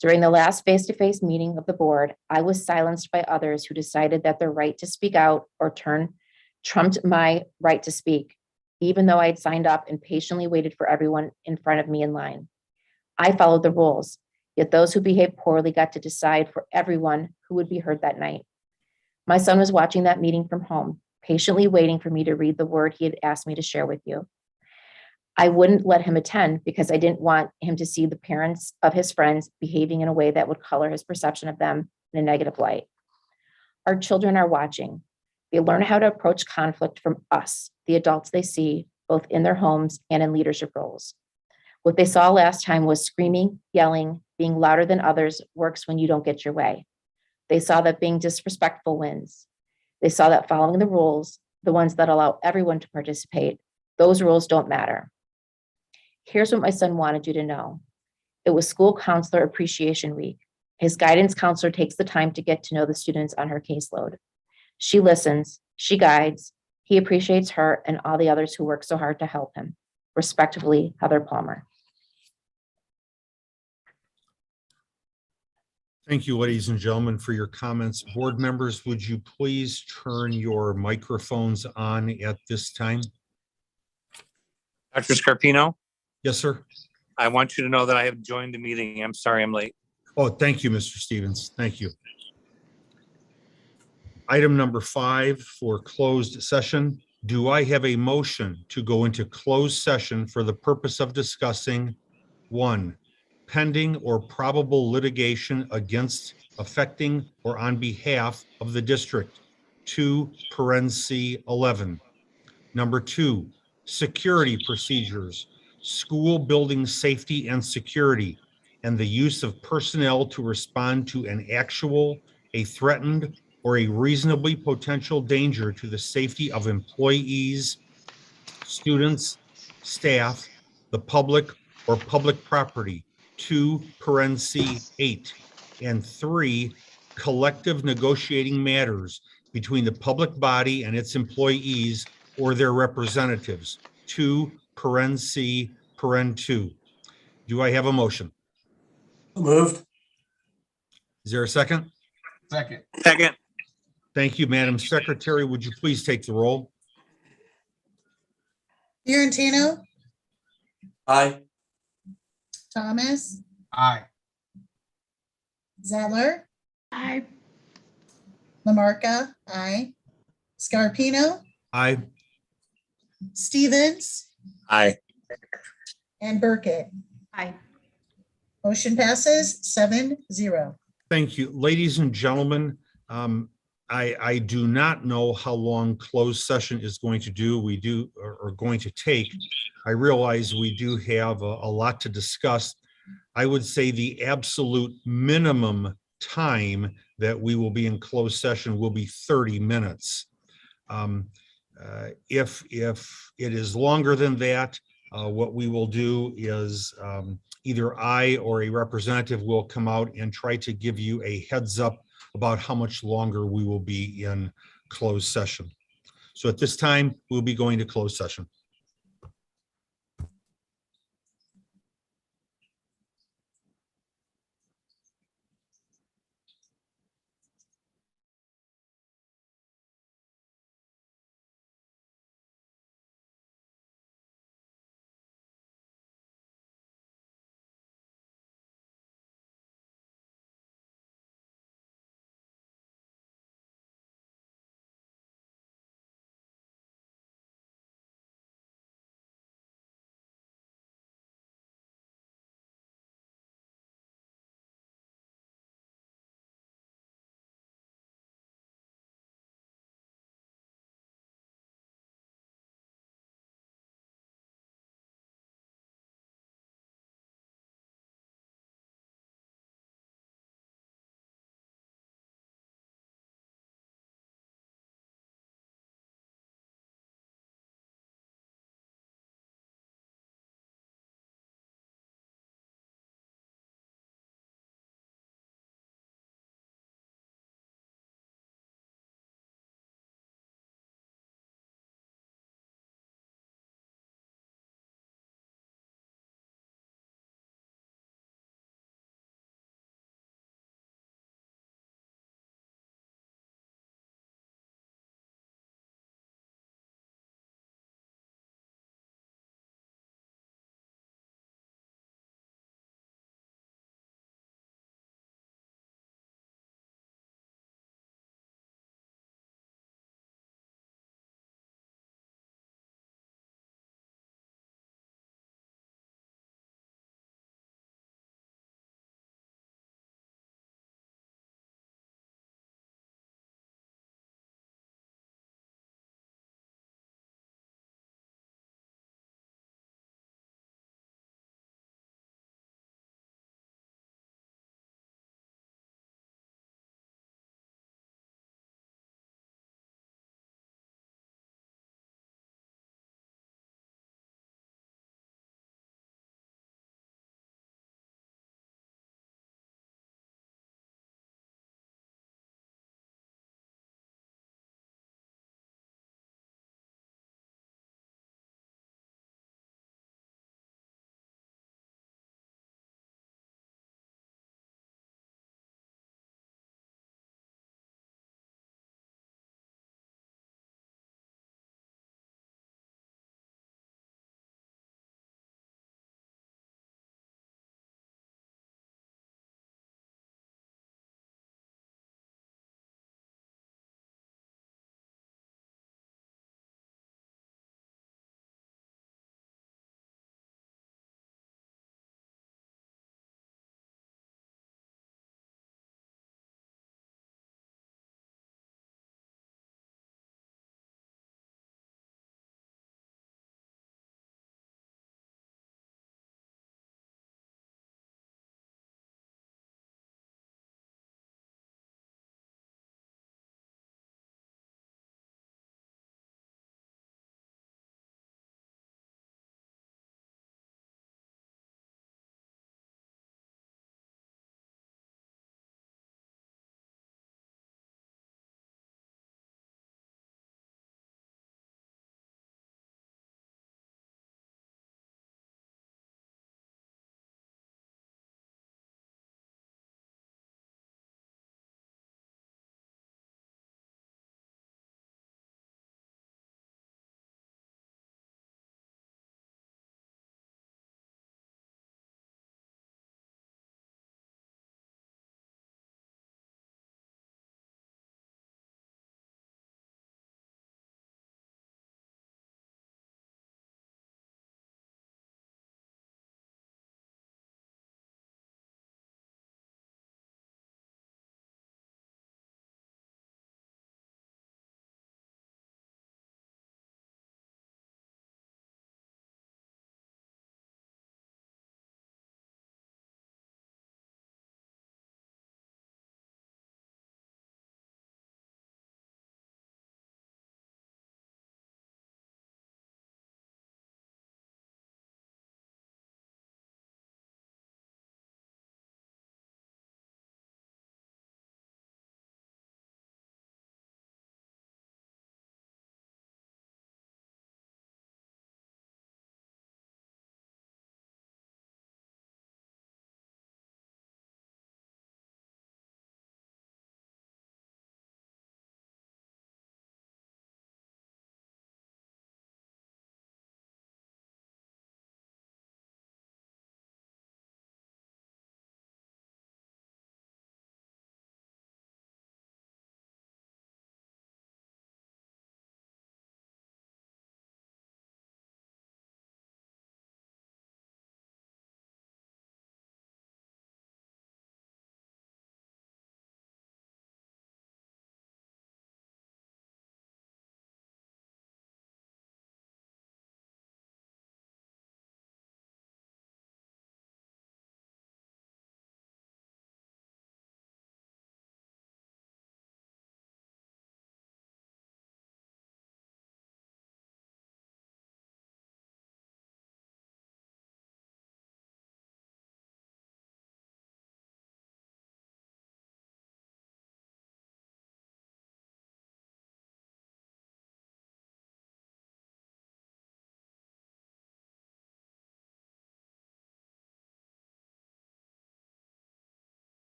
During the last face-to-face meeting of the board, I was silenced by others who decided that their right to speak out or turn trumped my right to speak, even though I had signed up and patiently waited for everyone in front of me in line. I followed the rules, yet those who behaved poorly got to decide for everyone who would be heard that night. My son was watching that meeting from home, patiently waiting for me to read the word he had asked me to share with you. I wouldn't let him attend because I didn't want him to see the parents of his friends behaving in a way that would color his perception of them in a negative light. Our children are watching. They learn how to approach conflict from us, the adults they see, both in their homes and in leadership roles. What they saw last time was screaming, yelling, being louder than others works when you don't get your way. They saw that being disrespectful wins. They saw that following the rules, the ones that allow everyone to participate, those rules don't matter. Here's what my son wanted you to know. It was School Counselor Appreciation Week. His guidance counselor takes the time to get to know the students on her caseload. She listens, she guides, he appreciates her and all the others who work so hard to help him. Respectfully, Heather Palmer. Thank you, ladies and gentlemen, for your comments. Board members, would you please turn your microphones on at this time? Dr. Scarpino, Yes, sir. I want you to know that I have joined the meeting. I'm sorry I'm late. Oh, thank you, Mr. Stevens. Thank you. Item number 5 for closed session. Do I have a motion to go into closed session for the purpose of discussing 1, pending or probable litigation against, affecting, or on behalf of the district, 2, parentheses 11. Number 2, security procedures, school building safety and security, and the use of personnel to respond to an actual, a threatened, or a reasonably potential danger to the safety of employees, students, staff, the public, or public property, 2, parentheses 8. And 3, collective negotiating matters between the public body and its employees or their representatives, 2, parentheses, paren 2. Do I have a motion? So moved. Is there a second? Second. Second, Thank you, Madam Secretary. Would you please take the roll? Fiorentino, Aye. Thomas, Aye. Zeller, Aye. Lamarca, aye. Scarpino, Aye. Stevens, aye. and Burkett. Aye. Motion passes 7-0. Thank you. Ladies and gentlemen, I do not know how long closed session is going to do. We do are going to take. I realize we do have a lot to discuss. I would say the absolute minimum time that we will be in closed session will be 30 minutes. If it is longer than that, what we will do is either I or a representative will come out and try to give you a heads up about how much longer we will be in closed session. So at this time, we'll be going to closed session.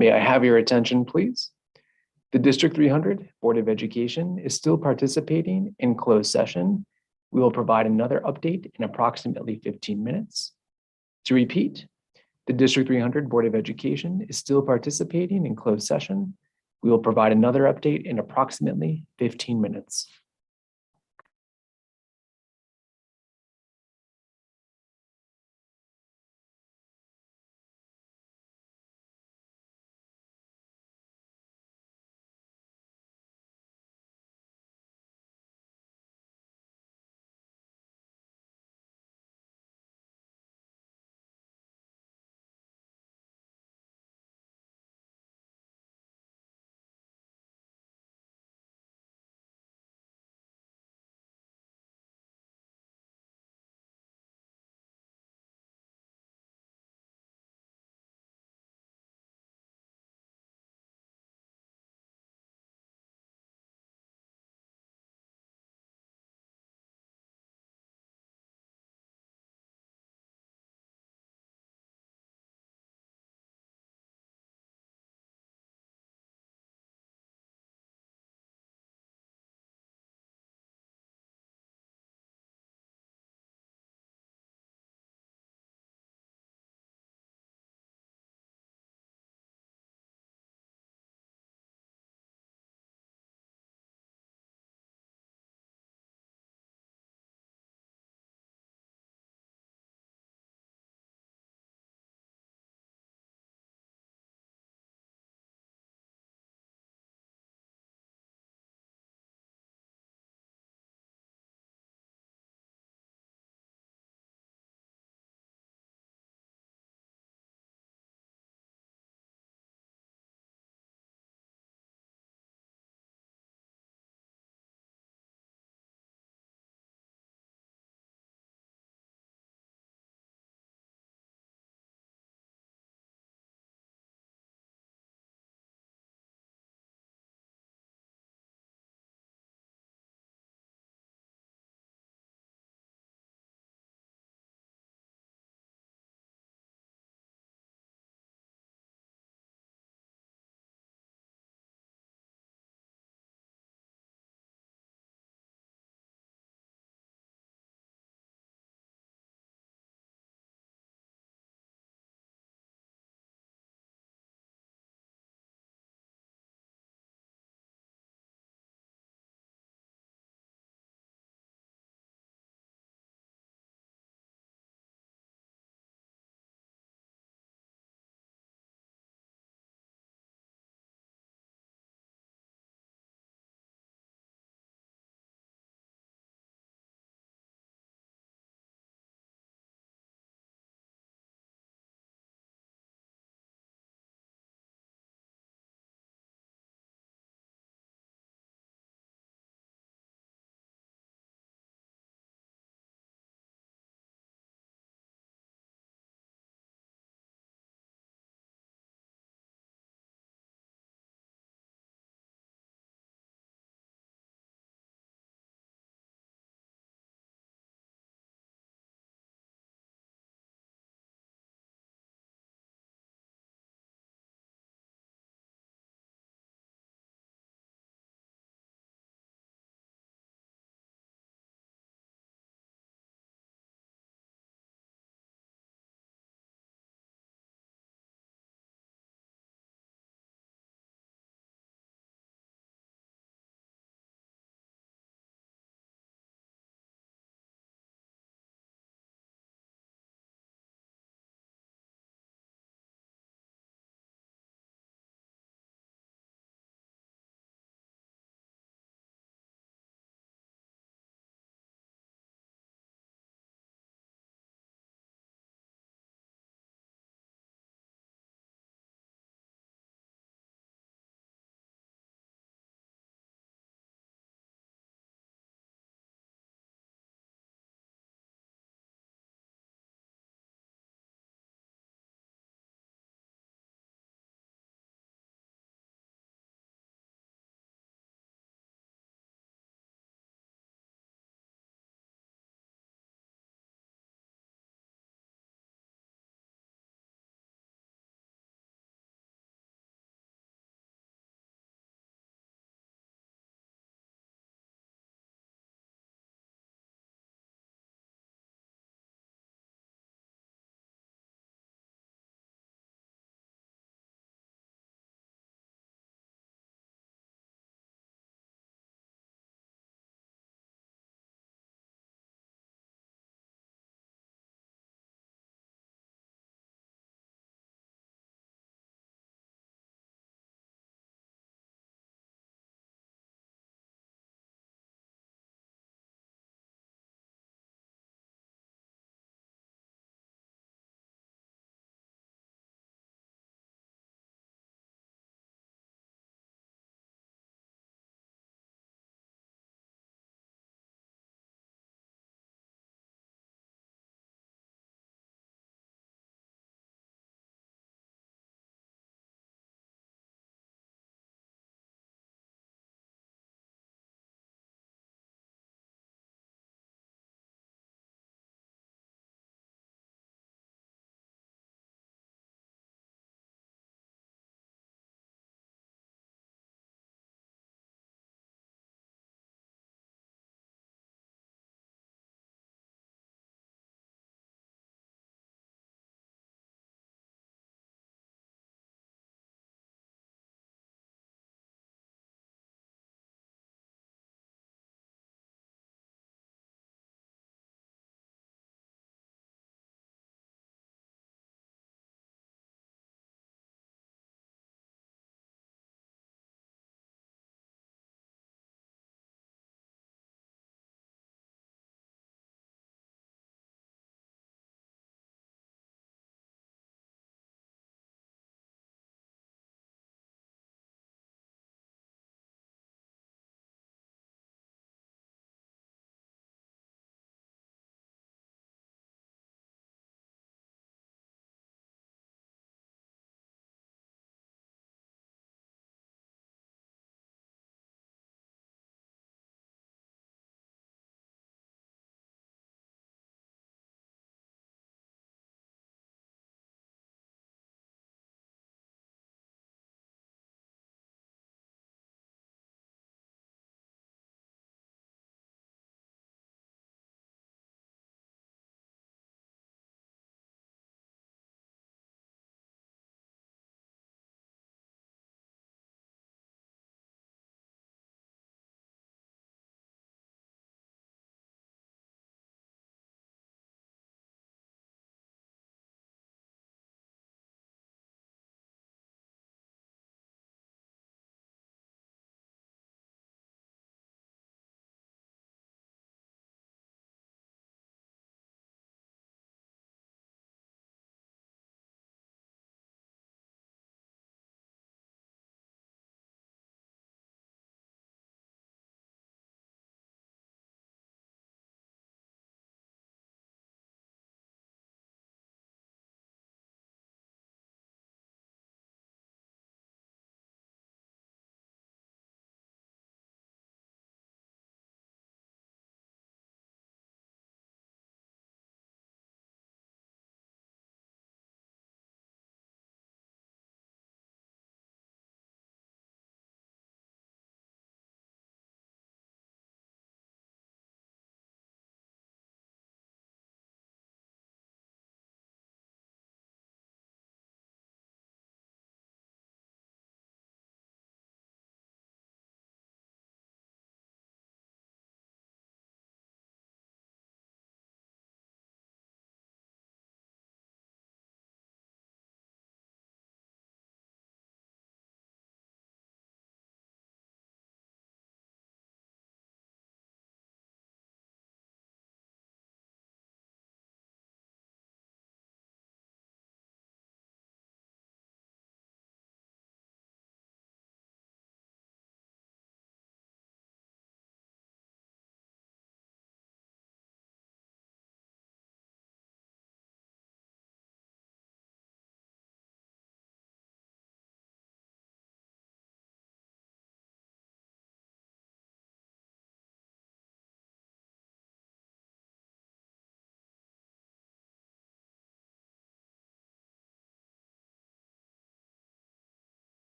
May I have your attention, please? The District 300 Board of Education is still participating in closed session. We will provide another update in approximately 15 minutes. To repeat, the District 300 Board of Education is still participating in closed session. We will provide another update in approximately 15 minutes.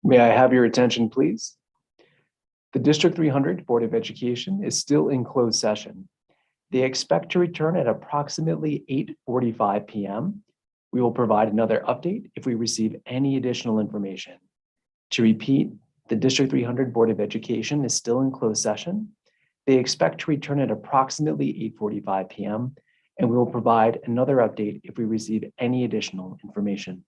May I have your attention, please? The District 300 Board of Education is still in closed session. They expect to return at approximately 8:45 p.m. We will provide another update if we receive any additional information. To repeat, the District 300 Board of Education is still in closed session. They expect to return at approximately 8:45 p.m. and we will provide another update if we receive any additional information.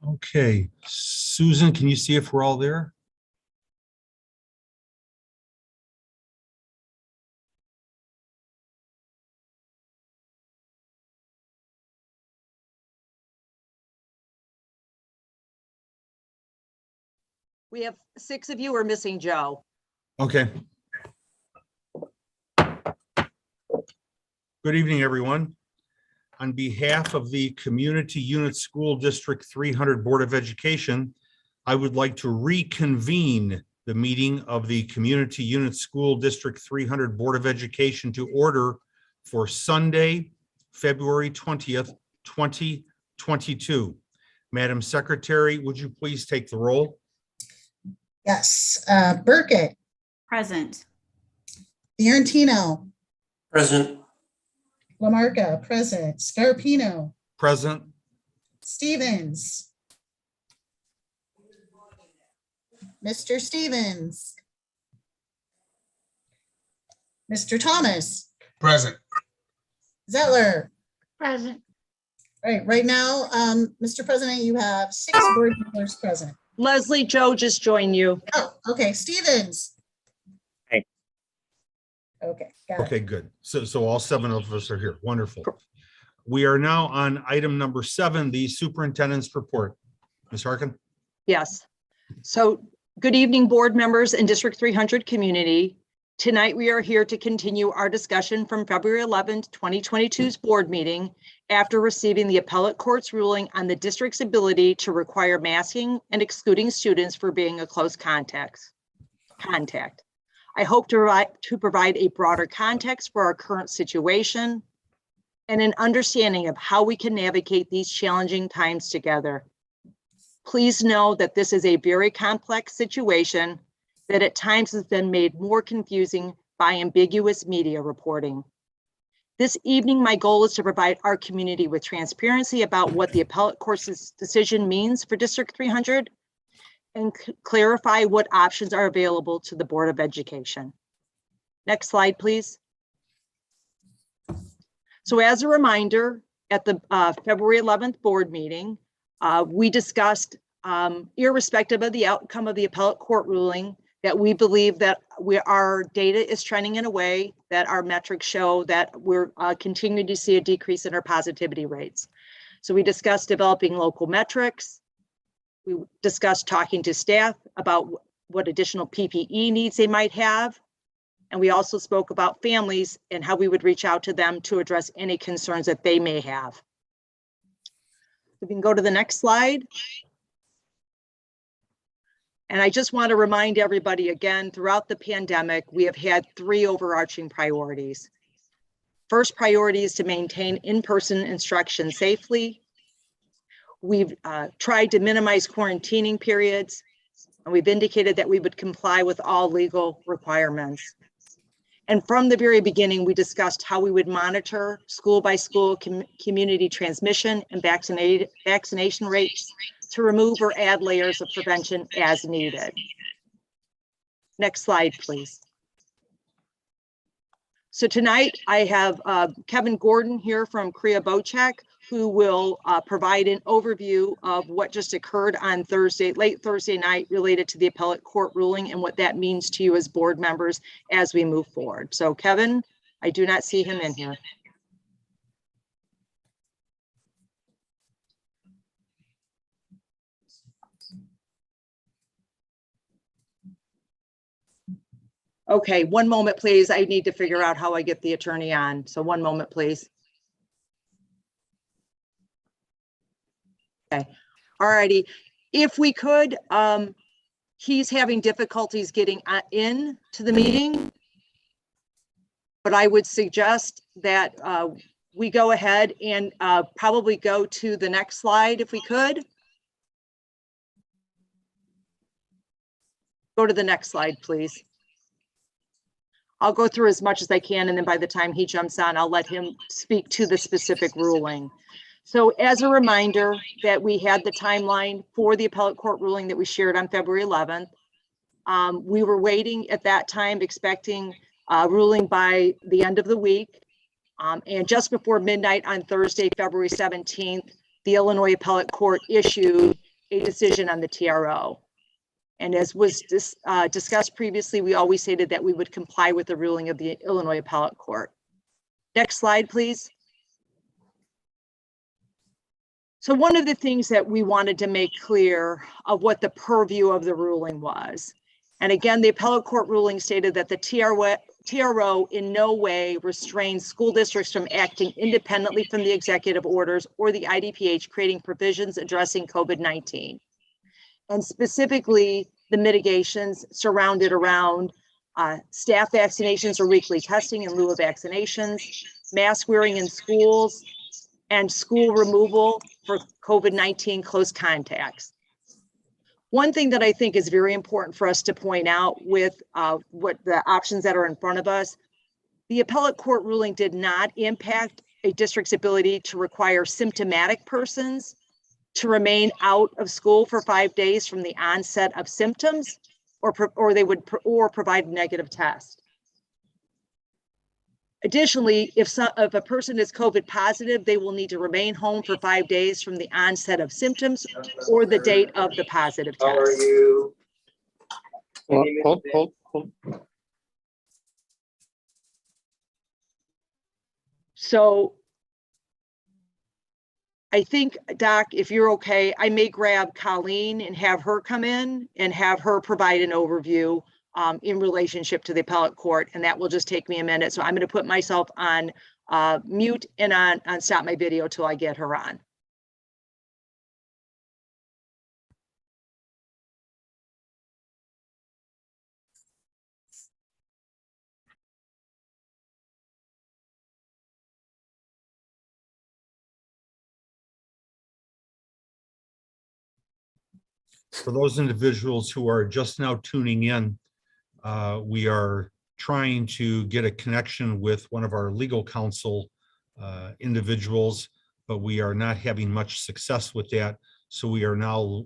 Okay, Susan, can you see if we're all there? We have 6 of you. We're missing Joe. Okay. Good evening, everyone. On behalf of the Community Unit School District 300 Board of Education, I would like to reconvene the meeting of the Community Unit School District 300 Board of Education to order for Sunday, February 20th, 2022. Madam Secretary, would you please take the roll? Yes, Burkett, Present. Fiorentino, Present. Lamarca, present, Scarpino, Present. Stevens. Mr. Stevens. Mr. Thomas, Present. Zettler. Present. Right now, Mr. President, you have 6 board members present. Leslie, Joe just joined you. Oh, okay, Stevens. Hey. Okay, got it. Okay, good. So all 7 of us are here. Wonderful. We are now on item number 7, the superintendent's report. Ms. Harkin? Yes. So good evening, board members and District 300 community. Tonight, we are here to continue our discussion from February 11th, 2022's board meeting after receiving the appellate court's ruling on the district's ability to require masking and excluding students for being a close contact. I hope to provide a broader context for our current situation and an understanding of how we can navigate these challenging times together. Please know that this is a very complex situation that at times has been made more confusing by ambiguous media reporting. This evening, my goal is to provide our community with transparency about what the appellate court's decision means for District 300 and clarify what options are available to the Board of Education. Next slide, please. So as a reminder, at the February 11th board meeting, we discussed, irrespective of the outcome of the appellate court ruling, that we believe that our data is trending in a way that our metrics show that we're continuing to see a decrease in our positivity rates. So we discussed developing local metrics. We discussed talking to staff about what additional PPE needs they might have. And we also spoke about families and how we would reach out to them to address any concerns that they may have. We can go to the next slide. And I just want to remind everybody again, throughout the pandemic, we have had 3 overarching priorities. First priority is to maintain in-person instruction safely. We've tried to minimize quarantining periods, and we've indicated that we would comply with all legal requirements. And from the very beginning, we discussed how we would monitor school by school community transmission and vaccination rates to remove or add layers of prevention as needed. Next slide, please. So tonight I have Kevin Gordon here from Kriya Bochek, who will provide an overview of what just occurred on late Thursday night related to the appellate court ruling and what that means to you as board members as we move forward. So Kevin, I do not see him in here. Okay, one moment, please. I need to figure out how I get the attorney on. So one moment, please. Okay, all righty. If we could, he's having difficulties getting in to the meeting, but I would suggest that we go ahead and probably go to the next slide if we could. Go to the next slide, please. I'll go through as much as I can, and then by the time he jumps on, I'll let him speak to the specific ruling. So as a reminder that we had the timeline for the appellate court ruling that we shared on February 11th. We were waiting at that time, expecting ruling by the end of the week. And just before midnight on Thursday, February 17th, the Illinois Appellate Court issued a decision on the TRO. And as was discussed previously, we always stated that we would comply with the ruling of the Illinois Appellate Court. Next slide, please. So one of the things that we wanted to make clear of what the purview of the ruling was. And again, the appellate court ruling stated that the TRO in no way restrains school districts from acting independently from the executive orders or the IDPH creating provisions addressing COVID-19. And specifically, the mitigations surrounded around staff vaccinations or weekly testing in lieu of vaccinations, mask wearing in schools, and school removal for COVID-19 close contacts. One thing that I think is very important for us to point out with what the options that are in front of us, the appellate court ruling did not impact a district's ability to require symptomatic persons to remain out of school for 5 days from the onset of symptoms, or provide a negative test. Additionally, if a person is COVID positive, they will need to remain home for 5 days from the onset of symptoms or the date of the positive test. How are you? Hold. So I think, Doc, if you're okay, I may grab Colleen and have her come in and have her provide an overview in relationship to the appellate court, and that will just take me a minute. So I'm going to put myself on mute and on stop my video till I get her on. For those individuals who are just now tuning in, we are trying to get a connection with one of our legal counsel individuals, but we are not having much success with that. So we are now,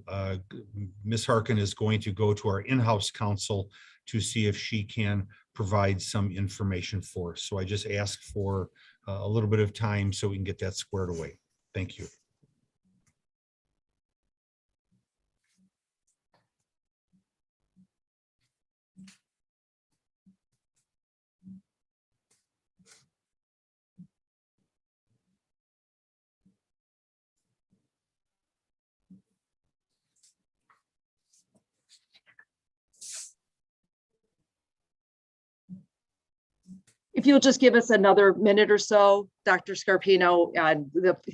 Ms. Harkin is going to go to our in-house counsel to see if she can provide some information for us. So I just ask for a little bit of time so we can get that squared away. Thank you. If you'll just give us another minute or so, Dr. Scarpino,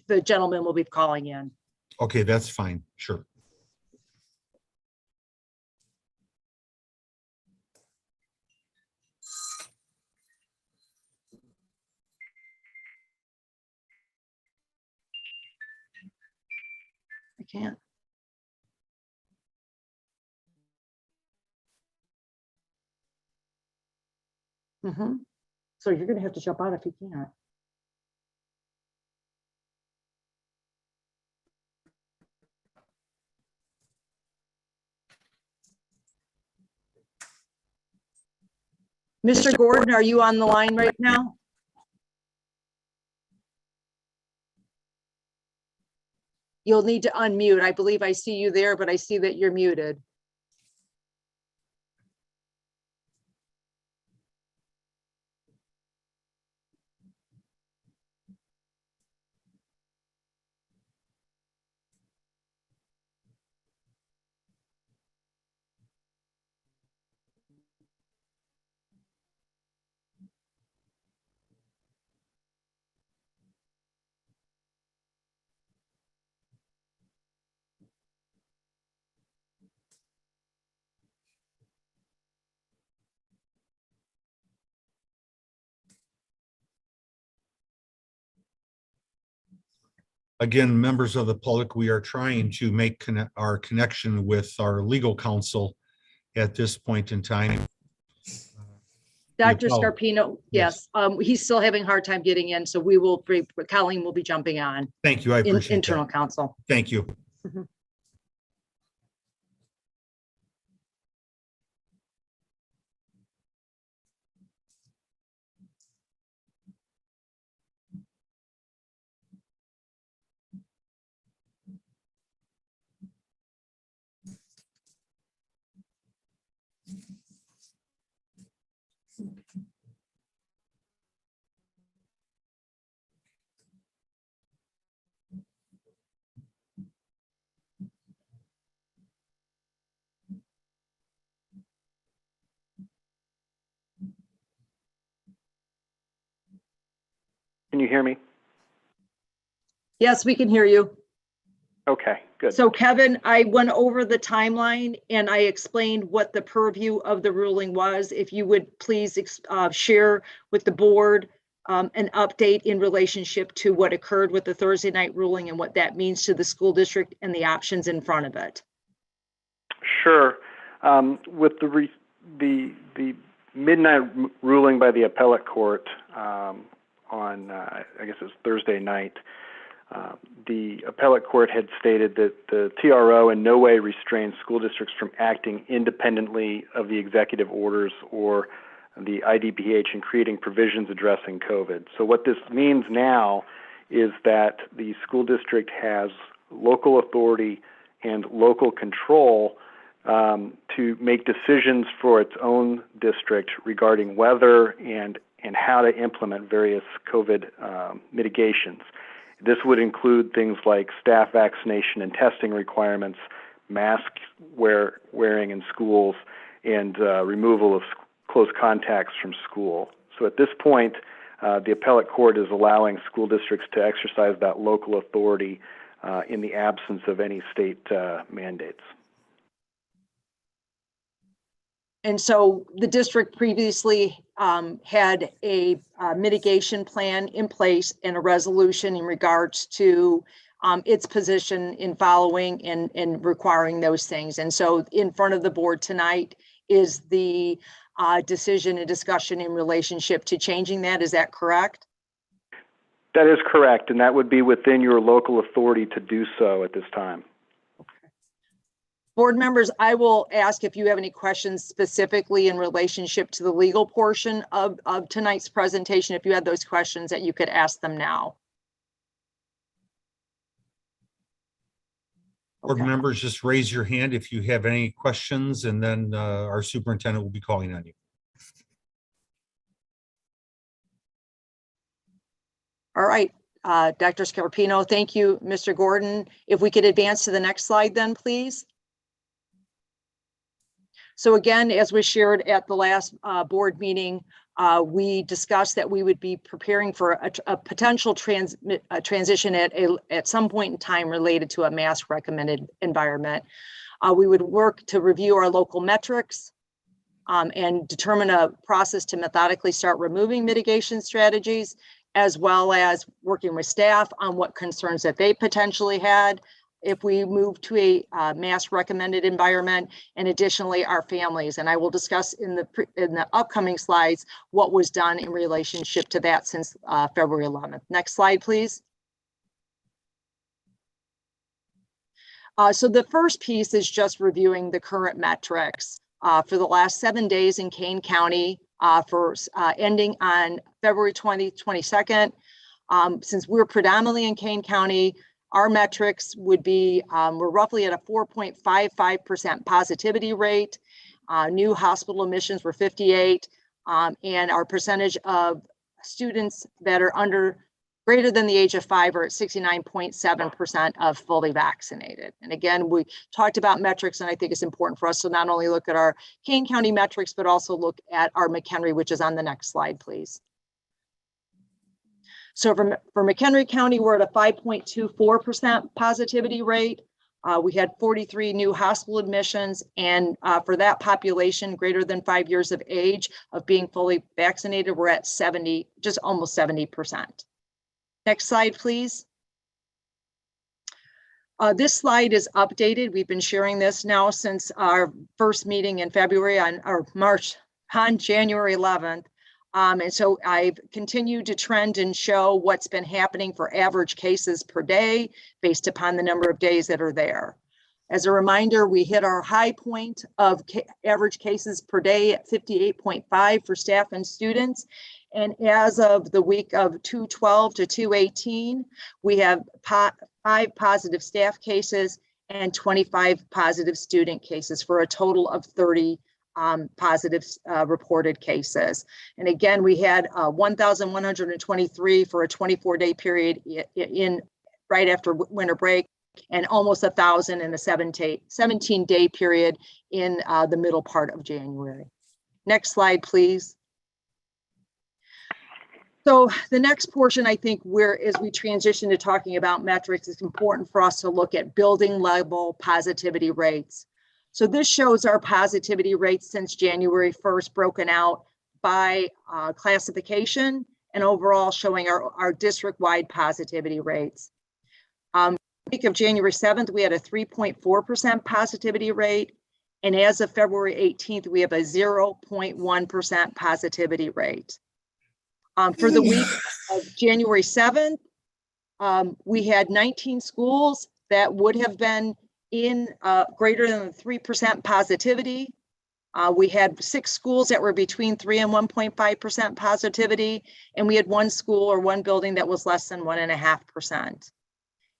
the gentleman will be calling in. Okay, that's fine. Sure. I can't. So you're going to have to jump out if you can't. Mr. Gordon, are you on the line right now? You'll need to unmute. I believe I see you there, but I see that you're muted. Again, members of the public, we are trying to make our connection with our legal counsel at this point in time. Dr. Scarpino, yes, he's still having a hard time getting in, so Colleen will be jumping on. Thank you. I appreciate internal that. counsel. Thank you. you hear me? Yes, we can hear you. Okay, good. So Kevin, I went over the timeline and I explained what the purview of the ruling was. If you would please share with the board an update in relationship to what occurred with the Thursday night ruling and what that means to the school district and the options in front of it. Sure. With the midnight ruling by the appellate court on, I guess it was Thursday night, the appellate court had stated that the TRO in no way restrains school districts from acting independently of the executive orders or the IDPH in creating provisions addressing COVID. So what this means now is that the school district has local authority and local control to make decisions for its own district regarding whether and how to implement various COVID mitigations. This would include things like staff vaccination and testing requirements, mask wearing in schools, and removal of close contacts from school. So at this point, the appellate court is allowing school districts to exercise that local authority in the absence of any state mandates. And so the district previously had a mitigation plan in place and a resolution in regards to its position in following and requiring those things. And so in front of the board tonight is the decision and discussion in relationship to changing that. Is that correct? That is correct, and that would be within your local authority to do so at this time. Board members, I will ask if you have any questions specifically in relationship to the legal portion of tonight's presentation. If you had those questions, that you could ask them now. Board members, just raise your hand if you have any questions, and then our superintendent will be calling on you. All right, Dr. Scarpino, thank you, Mr. Gordon. If we could advance to the next slide then, please. So again, as was shared at the last board meeting, we discussed that we would be preparing for a potential transition at some point in time related to a mask recommended environment. We would work to review our local metrics and determine a process to methodically start removing mitigation strategies, as well as working with staff on what concerns that they potentially had if we move to a mask recommended environment, and additionally our families. And I will discuss in the upcoming slides what was done in relationship to that since February 11th. Next slide, please. So the first piece is just reviewing the current metrics for the last 7 days in Kane County for ending on February 22nd. Since we're predominantly in Kane County, our metrics would be, we're roughly at a 4.55% positivity rate. New hospital admissions were 58, and our percentage of students that are greater than the age of 5 are at 69.7% of fully vaccinated. And again, we talked about metrics, and I think it's important for us to not only look at our Kane County metrics, but also look at our McHenry, which is on the next slide, please. So for McHenry County, we're at a 5.24% positivity rate. We had 43 new hospital admissions, and for that population greater than 5 years of age of being fully vaccinated, we're at 70, just almost 70%. Next slide, please. This slide is updated. We've been sharing this now since our first meeting in February on January 11th. And so I've continued to trend and show what's been happening for average cases per day based upon the number of days that are there. As a reminder, we hit our high point of average cases per day at 58.5 for staff and students. And as of the week of 2/12 to 2/18, we have 5 positive staff cases and 25 positive student cases for a total of 30 positive reported cases. And again, we had 1,123 for a 24-day period in right after winter break, and almost 1,000 in a 17-day period in the middle part of January. Next slide, please. So the next portion, I think, as we transition to talking about metrics, it's important for us to look at building level positivity rates. So this shows our positivity rates since January 1st, broken out by classification and overall showing our district-wide positivity rates. Week of January 7th, we had a 3.4% positivity rate. And as of February 18th, we have a 0.1% positivity rate. For the week of January 7th, we had 19 schools that would have been in greater than 3% positivity. We had 6 schools that were between 3 and 1.5% positivity, and we had 1 school or 1 building that was less than 1.5%.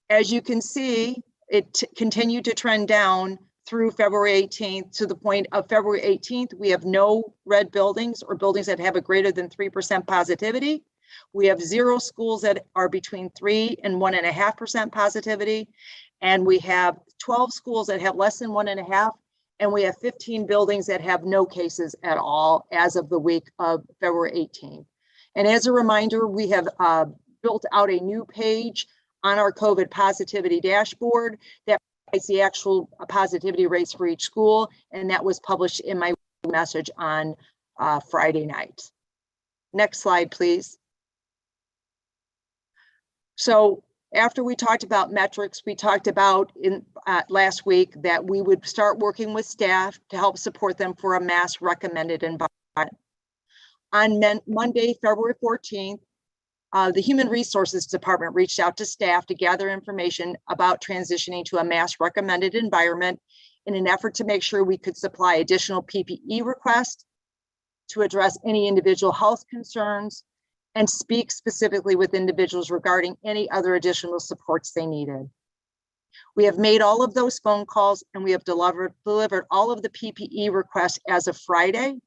As you can see, it continued to trend down through February 18th. To the point of February 18th, we have no red buildings or buildings that have a greater than 3% positivity. We have 0 schools that are between 3 and 1.5% positivity. And we have 12 schools that have less than 1.5, and we have 15 buildings that have no cases at all as of the week of February 18th. And as a reminder, we have built out a new page on our COVID positivity dashboard that provides the actual positivity rates for each school, and that was published in my message on Friday night. Next slide, please. So after we talked about metrics, we talked about last week that we would start working with staff to help support them for a mask recommended environment. On Monday, February 14th, the Human Resources Department reached out to staff to gather information about transitioning to a mask recommended environment in an effort to make sure we could supply additional PPE requests to address any individual health concerns and speak specifically with individuals regarding any other additional supports they needed. We have made all of those phone calls and we have delivered all of the PPE requests as of Friday.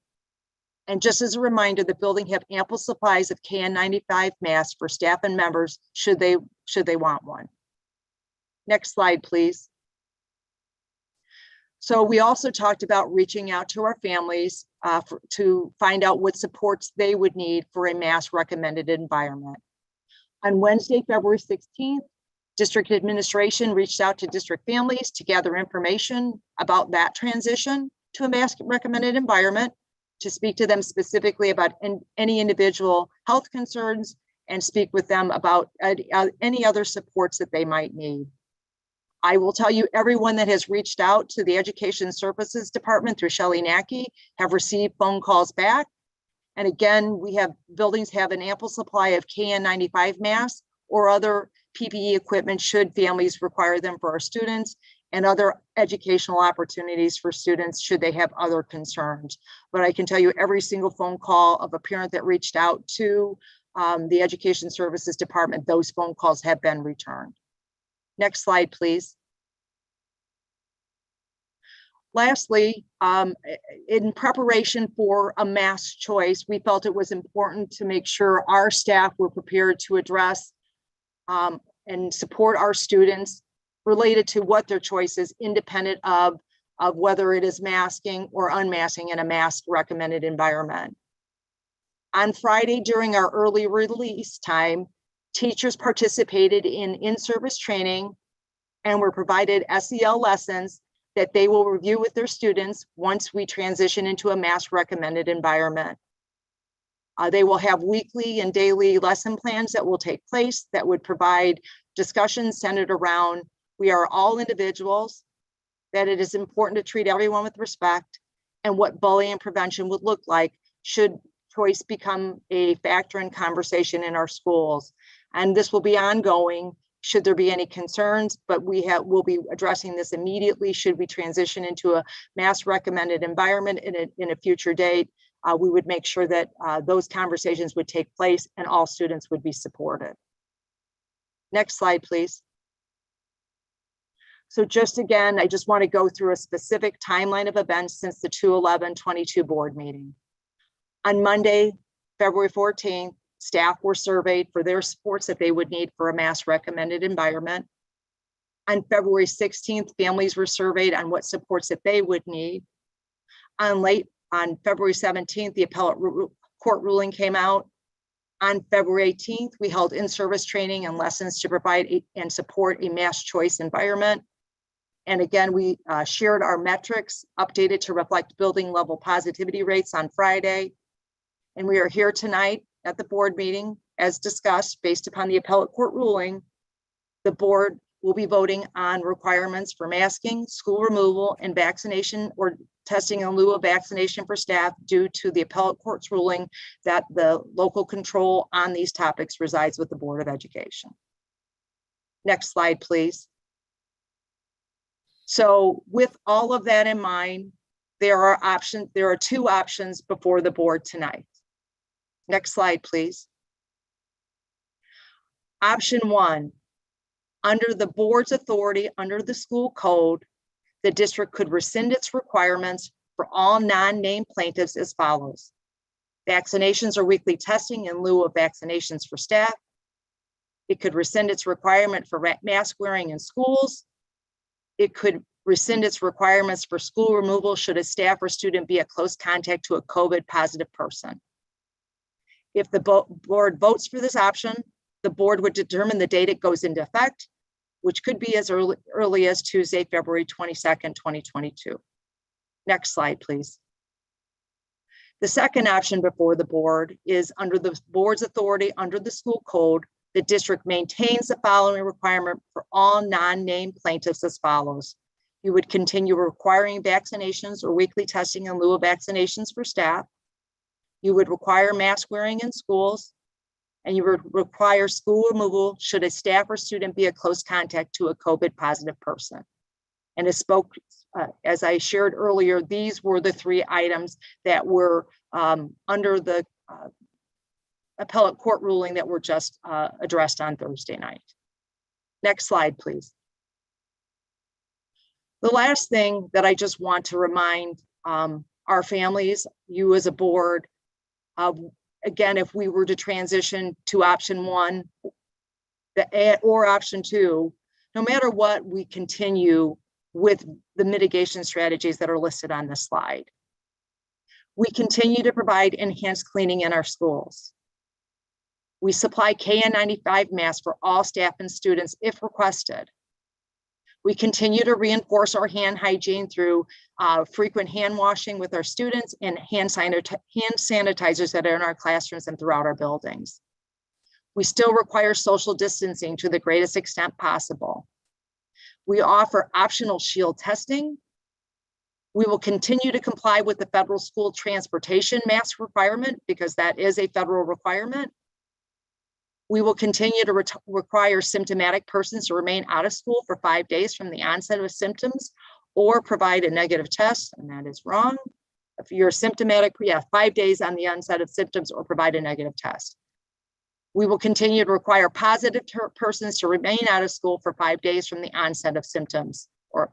And just as a reminder, the building have ample supplies of KN95 masks for staff and members should they want one. Next slide, please. So we also talked about reaching out to our families to find out what supports they would need for a mask recommended environment. On Wednesday, February 16th, district administration reached out to district families to gather information about that transition to a mask recommended environment, to speak to them specifically about any individual health concerns and speak with them about any other supports that they might need. I will tell you, everyone that has reached out to the Education Services Department through Shelley Nackey have received phone calls back. And again, buildings have an ample supply of KN95 masks or other PPE equipment should families require them for our students, and other educational opportunities for students should they have other concerns. But I can tell you every single phone call of a parent that reached out to the Education Services Department, those phone calls have been returned. Next slide, please. Lastly, in preparation for a mask choice, we felt it was important to make sure our staff were prepared to address and support our students related to what their choice is, independent of whether it is masking or unmasking in a mask recommended environment. On Friday, during our early release time, teachers participated in-service training and were provided SEL lessons that they will review with their students once we transition into a mask recommended environment. They will have weekly and daily lesson plans that will take place that would provide discussions centered around we are all individuals, that it is important to treat everyone with respect, and what bullying prevention would look like should choice become a factor in conversation in our schools. And this will be ongoing should there be any concerns, but we'll be addressing this immediately should we transition into a mask recommended environment in a future date. We would make sure that those conversations would take place and all students would be supported. Next slide, please. So just again, I just want to go through a specific timeline of events since the 2/11/22 board meeting. On Monday, February 14th, staff were surveyed for their supports that they would need for a mask recommended environment. On February 16th, families were surveyed on what supports that they would need. On February 17th, the appellate court ruling came out. On February 18th, we held in-service training and lessons to provide and support a mass choice environment. And again, we shared our metrics updated to reflect building level positivity rates on Friday. And we are here tonight at the board meeting, as discussed, based upon the appellate court ruling. The board will be voting on requirements for masking, school removal, and vaccination or testing in lieu of vaccination for staff due to the appellate court's ruling that the local control on these topics resides with the Board of Education. Next slide, please. So with all of that in mind, there are two options before the board tonight. Next slide, please. Option one, under the board's authority under the school code, the district could rescind its requirements for all non-named plaintiffs as follows. Vaccinations or weekly testing in lieu of vaccinations for staff. It could rescind its requirement for mask wearing in schools. It could rescind its requirements for school removal should a staff or student be a close contact to a COVID positive person. If the board votes for this option, the board would determine the date it goes into effect, which could be as early as Tuesday, February 22nd, 2022. Next slide, please. The second option before the board is under the board's authority under the school code, the district maintains the following requirement for all non-named plaintiffs as follows. You would continue requiring vaccinations or weekly testing in lieu of vaccinations for staff. You would require mask wearing in schools, and you would require school removal should a staff or student be a close contact to a COVID positive person. And as I shared earlier, these were the three items that were under the appellate court ruling that were just addressed on Thursday night. Next slide, please. The last thing that I just want to remind our families, you as a board, again, if we were to transition to option one or option two, no matter what, we continue with the mitigation strategies that are listed on this slide. We continue to provide enhanced cleaning in our schools. We supply KN95 masks for all staff and students if requested. We continue to reinforce our hand hygiene through frequent hand washing with our students and hand sanitizers that are in our classrooms and throughout our buildings. We still require social distancing to the greatest extent possible. We offer optional shield testing. We will continue to comply with the federal school transportation mask requirement because that is a federal requirement. We will continue to require symptomatic persons to remain out of school for 5 days from the onset of symptoms or provide a negative test, and that is wrong. If you're symptomatic, 5 days on the onset of symptoms or provide a negative test. We will continue to require positive persons to remain out of school for 5 days from the onset of symptoms or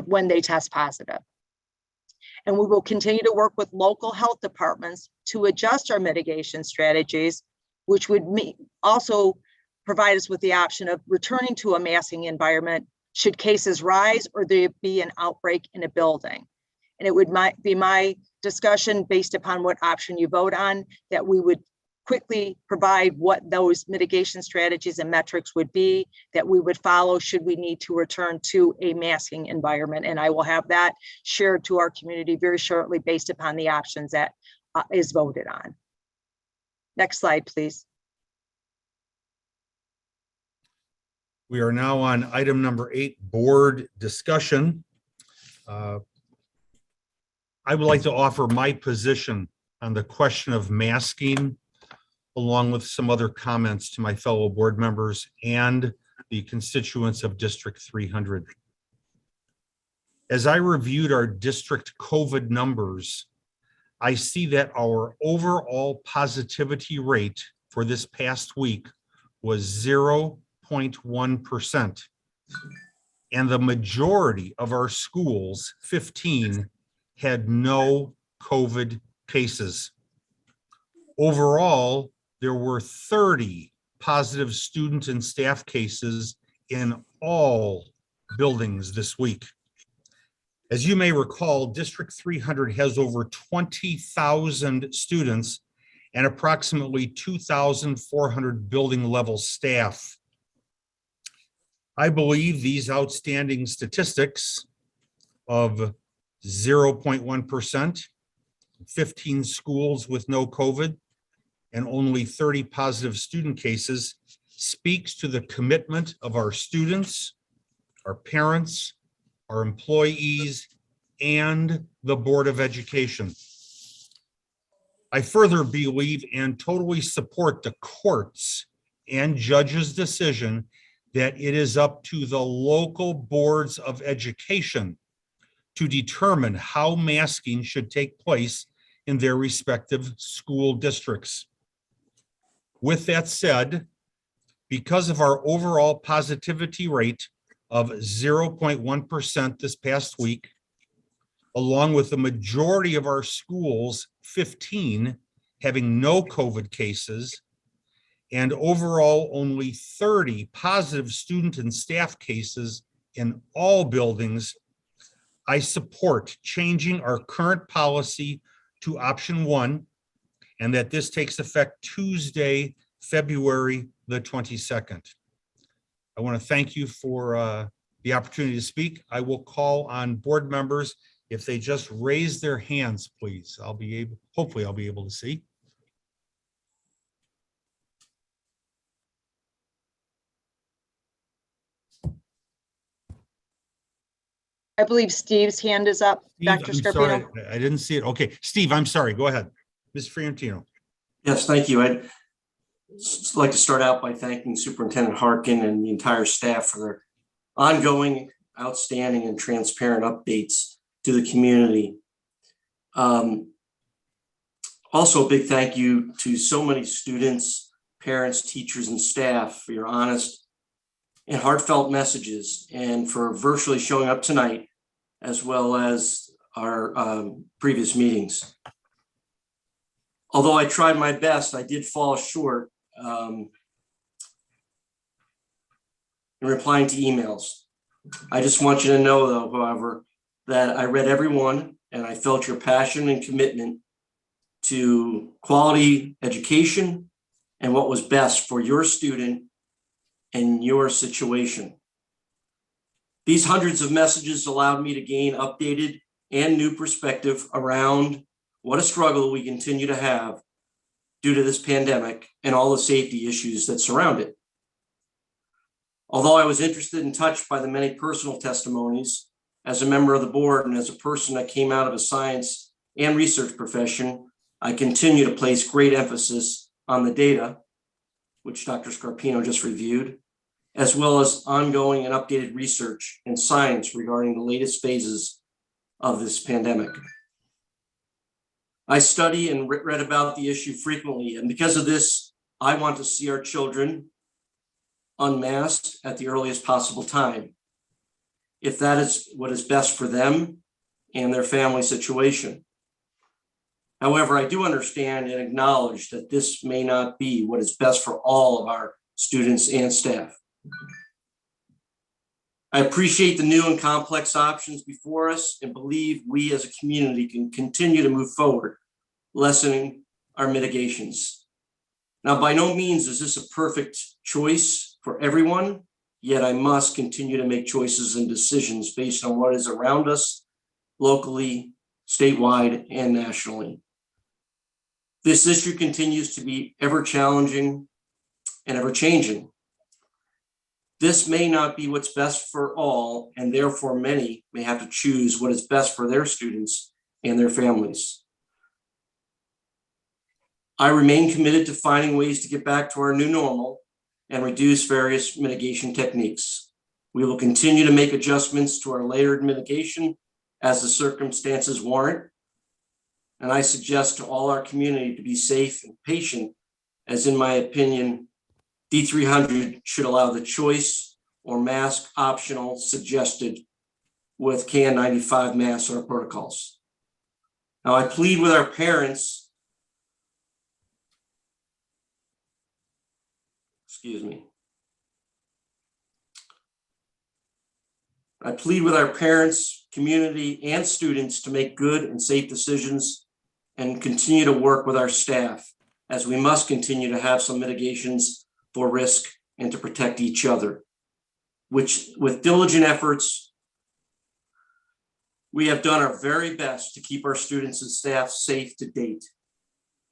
when they test positive. And we will continue to work with local health departments to adjust our mitigation strategies, which would also provide us with the option of returning to a masking environment should cases rise or there be an outbreak in a building. And it would be my discussion based upon what option you vote on that we would quickly provide what those mitigation strategies and metrics would be that we would follow should we need to return to a masking environment. And I will have that shared to our community very shortly based upon the options that is voted on. Next slide, please. We are now on item number 8, board discussion. I would like to offer my position on the question of masking, along with some other comments to my fellow board members and the constituents of District 300. As I reviewed our district COVID numbers, I see that our overall positivity rate for this past week was 0.1%. And the majority of our schools, 15, had no COVID cases. Overall, there were 30 positive student and staff cases in all buildings this week. As you may recall, District 300 has over 20,000 students and approximately 2,400 building level staff. I believe these outstanding statistics of 0.1%, 15 schools with no COVID, and only 30 positive student cases speaks to the commitment of our students, our parents, our employees, and the Board of Education. I further believe and totally support the courts and judges' decision that it is up to the local boards of education to determine how masking should take place in their respective school districts. With that said, because of our overall positivity rate of 0.1% this past week, along with the majority of our schools, 15, having no COVID cases, and overall only 30 positive student and staff cases in all buildings, I support changing our current policy to option 1, and that this takes effect Tuesday, February the 22nd. I want to thank you for the opportunity to speak. I will call on board members if they just raise their hands, please. Hopefully I'll be able to see. I believe Steve's hand is up. Steve, Dr. I'm sorry, Scarpino. I didn't see it. Okay, Steve, I'm sorry. Go ahead. Ms. Fiorentino. Yes, thank you. I'd like to start out by thanking Superintendent Harkin and the entire staff for their ongoing, outstanding, and transparent updates to the community. Also, a big thank you to so many students, parents, teachers, and staff for your honest and heartfelt messages, and for virtually showing up tonight, as well as our previous meetings. Although I tried my best, I did fall short in replying to emails. I just want you to know, though, however, that I read every one, and I felt your passion and commitment to quality education and what was best for your student and your situation. These hundreds of messages allowed me to gain updated and new perspective around what a struggle we continue to have due to this pandemic and all the safety issues that surround it. Although I was interested and touched by the many personal testimonies as a member of the board and as a person that came out of a science and research profession, I continue to place great emphasis on the data, which Dr. Scarpino just reviewed, as well as ongoing and updated research and science regarding the latest phases of this pandemic. I study and read about the issue frequently, and because of this, I want to see our children unmasked at the earliest possible time, if that is what is best for them and their family situation. However, I do understand and acknowledge that this may not be what is best for all of our students and staff. I appreciate the new and complex options before us and believe we as a community can continue to move forward, lessening our mitigations. Now, by no means is this a perfect choice for everyone, yet I must continue to make choices and decisions based on what is around us locally, statewide, and nationally. This issue continues to be ever challenging and ever changing. This may not be what's best for all, and therefore many may have to choose what is best for their students and their families. I remain committed to finding ways to get back to our new normal and reduce various mitigation techniques. We will continue to make adjustments to our layered mitigation as the circumstances warrant. And I suggest to all our community to be safe and patient, as in my opinion, D300 should allow the choice or mask optional suggested with KN95 masks or protocols. Now I plead with our parents, I plead with our parents, community, and students to make good and safe decisions and continue to work with our staff as we must continue to have some mitigations for risk and to protect each other, which with diligent efforts, we have done our very best to keep our students and staff safe to date.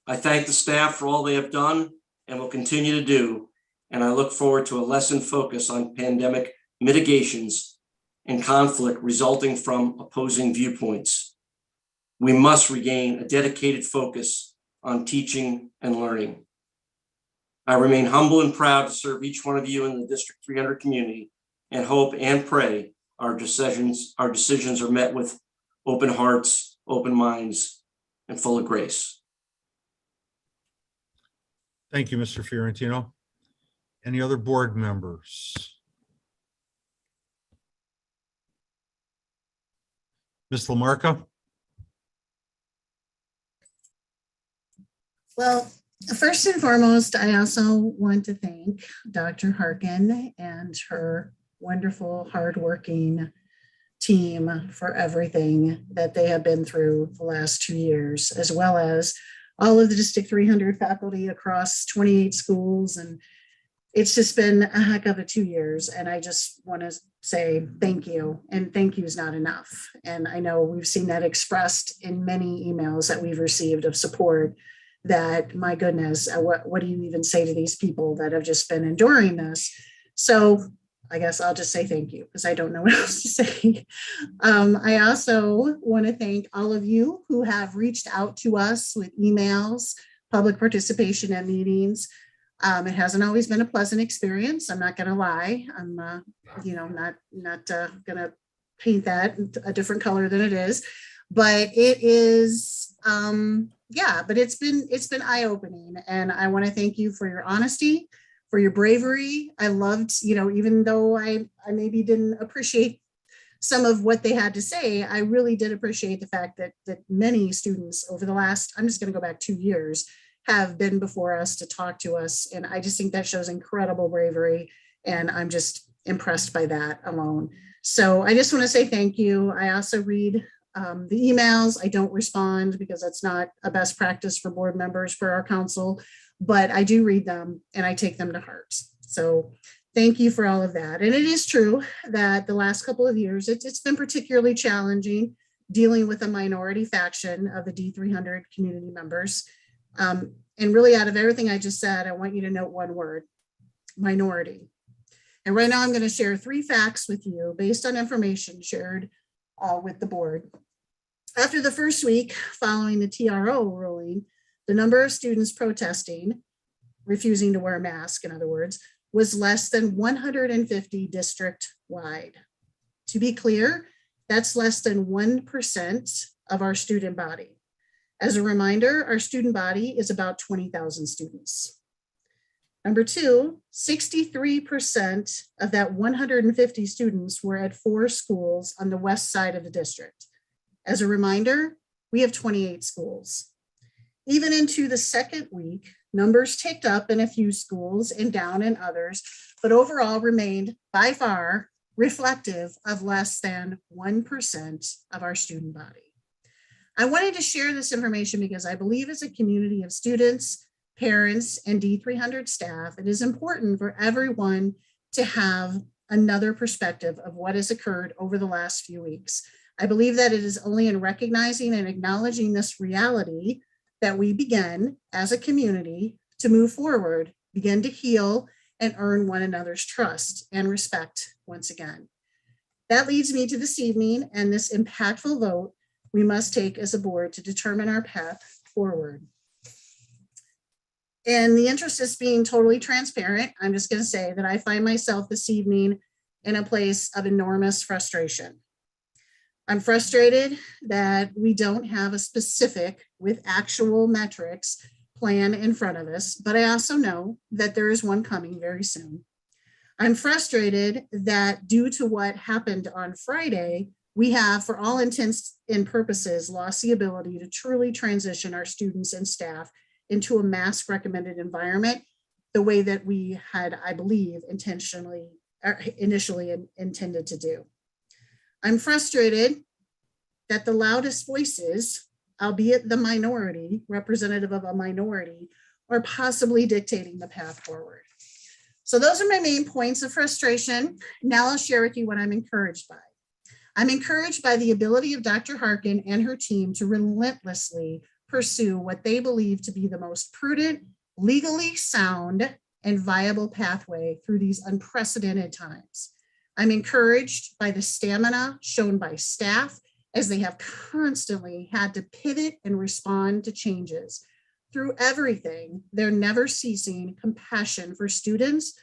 I thank the staff for all they have done and will continue to do, and I look forward to a lesson focus on pandemic mitigations and conflict resulting from opposing viewpoints. We must regain a dedicated focus on teaching and learning. I remain humble and proud to serve each one of you in the District 300 community and hope and pray our decisions are met with open hearts, open minds, and full of grace. Thank you, Mr. Fiorentino. Any other board members? Ms. Lamarca? Well, first and foremost, I also want to thank Dr. Harkin and her wonderful, hardworking team for everything that they have been through the last 2 years, as well as all of the District 300 faculty across 28 schools. And it's just been a heck of a 2 years. And I just want to say thank you. And thank you is not enough. And I know we've seen that expressed in many emails that we've received of support that, my goodness, what do you even say to these people that have just been enduring this? So I guess I'll just say thank you because I don't know what else to say. I also want to thank all of you who have reached out to us with emails, public participation at meetings. It hasn't always been a pleasant experience. I'm not going to lie. I'm, not going to paint that a different color than it is, but it is, but it's been eye-opening, and I want to thank you for your honesty, for your bravery. I loved, even though I maybe didn't appreciate some of what they had to say, I really did appreciate the fact that many students over the last, I'm just going to go back 2 years, have been before us to talk to us. And I just think that shows incredible bravery. And I'm just impressed by that alone. So I just want to say thank you. I also read the emails. I don't respond because that's not a best practice for board members for our council, but I do read them and I take them to heart. So thank you for all of that. And it is true that the last couple of years, it's been particularly challenging dealing with a minority faction of the D300 community members. And really, out of everything I just said, I want you to note one word: minority. And right now I'm going to share 3 facts with you based on information shared with the board. After the first week following the TRO ruling, the number of students protesting, refusing to wear a mask, in other words, was less than 150 district-wide. To be clear, that's less than 1% of our student body. As a reminder, our student body is about 20,000 students. Number 2, 63% of that 150 students were at 4 schools on the west side of the district. As a reminder, we have 28 schools. Even into the second week, numbers ticked up in a few schools and down in others, but overall remained by far reflective of less than 1% of our student body. I wanted to share this information because I believe as a community of students, parents, and D300 staff, it is important for everyone to have another perspective of what has occurred over the last few weeks. I believe that it is only in recognizing and acknowledging this reality that we begin as a community to move forward, begin to heal, and earn one another's trust and respect once again. That leads me to this evening and this impactful vote we must take as a board to determine our path forward. In the interest of being totally transparent, I'm just going to say that I find myself this evening in a place of enormous frustration. I'm frustrated that we don't have a specific with actual metrics plan in front of us, but I also know that there is one coming very soon. I'm frustrated that due to what happened on Friday, we have, for all intents and purposes, lost the ability to truly transition our students and staff into a mask recommended environment the way that we had, I believe, initially intended to do. I'm frustrated that the loudest voices, albeit the minority, representative of a minority, or possibly dictating the path forward. So those are my main points of frustration. Now I'll share with you what I'm encouraged by. I'm encouraged by the ability of Dr. Harkin and her team to relentlessly pursue what they believe to be the most prudent, legally sound, and viable pathway through these unprecedented times. I'm encouraged by the stamina shown by staff as they have constantly had to pivot and respond to changes. Through everything, they're never ceasing compassion for students,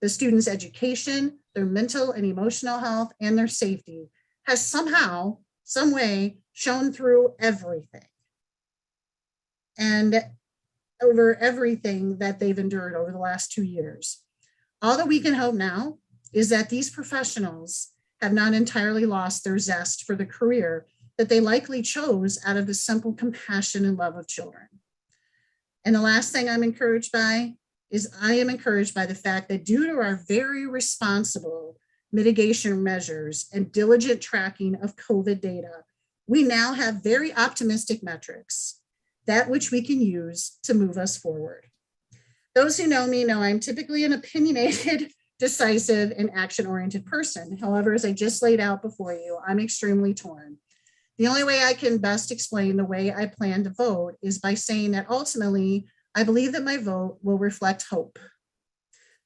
the students' education, their mental and emotional health, and their safety has somehow, some way shown through everything. And over everything that they've endured over the last 2 years. All that we can hope now is that these professionals have not entirely lost their zest for the career that they likely chose out of the simple compassion and love of children. And the last thing I'm encouraged by is I am encouraged by the fact that due to our very responsible mitigation measures and diligent tracking of COVID data, we now have very optimistic metrics, that which we can use to move us forward. Those who know me know I'm typically an opinionated, decisive, and action-oriented person. However, as I just laid out before you, I'm extremely torn. The only way I can best explain the way I plan to vote is by saying that ultimately, I believe that my vote will reflect hope.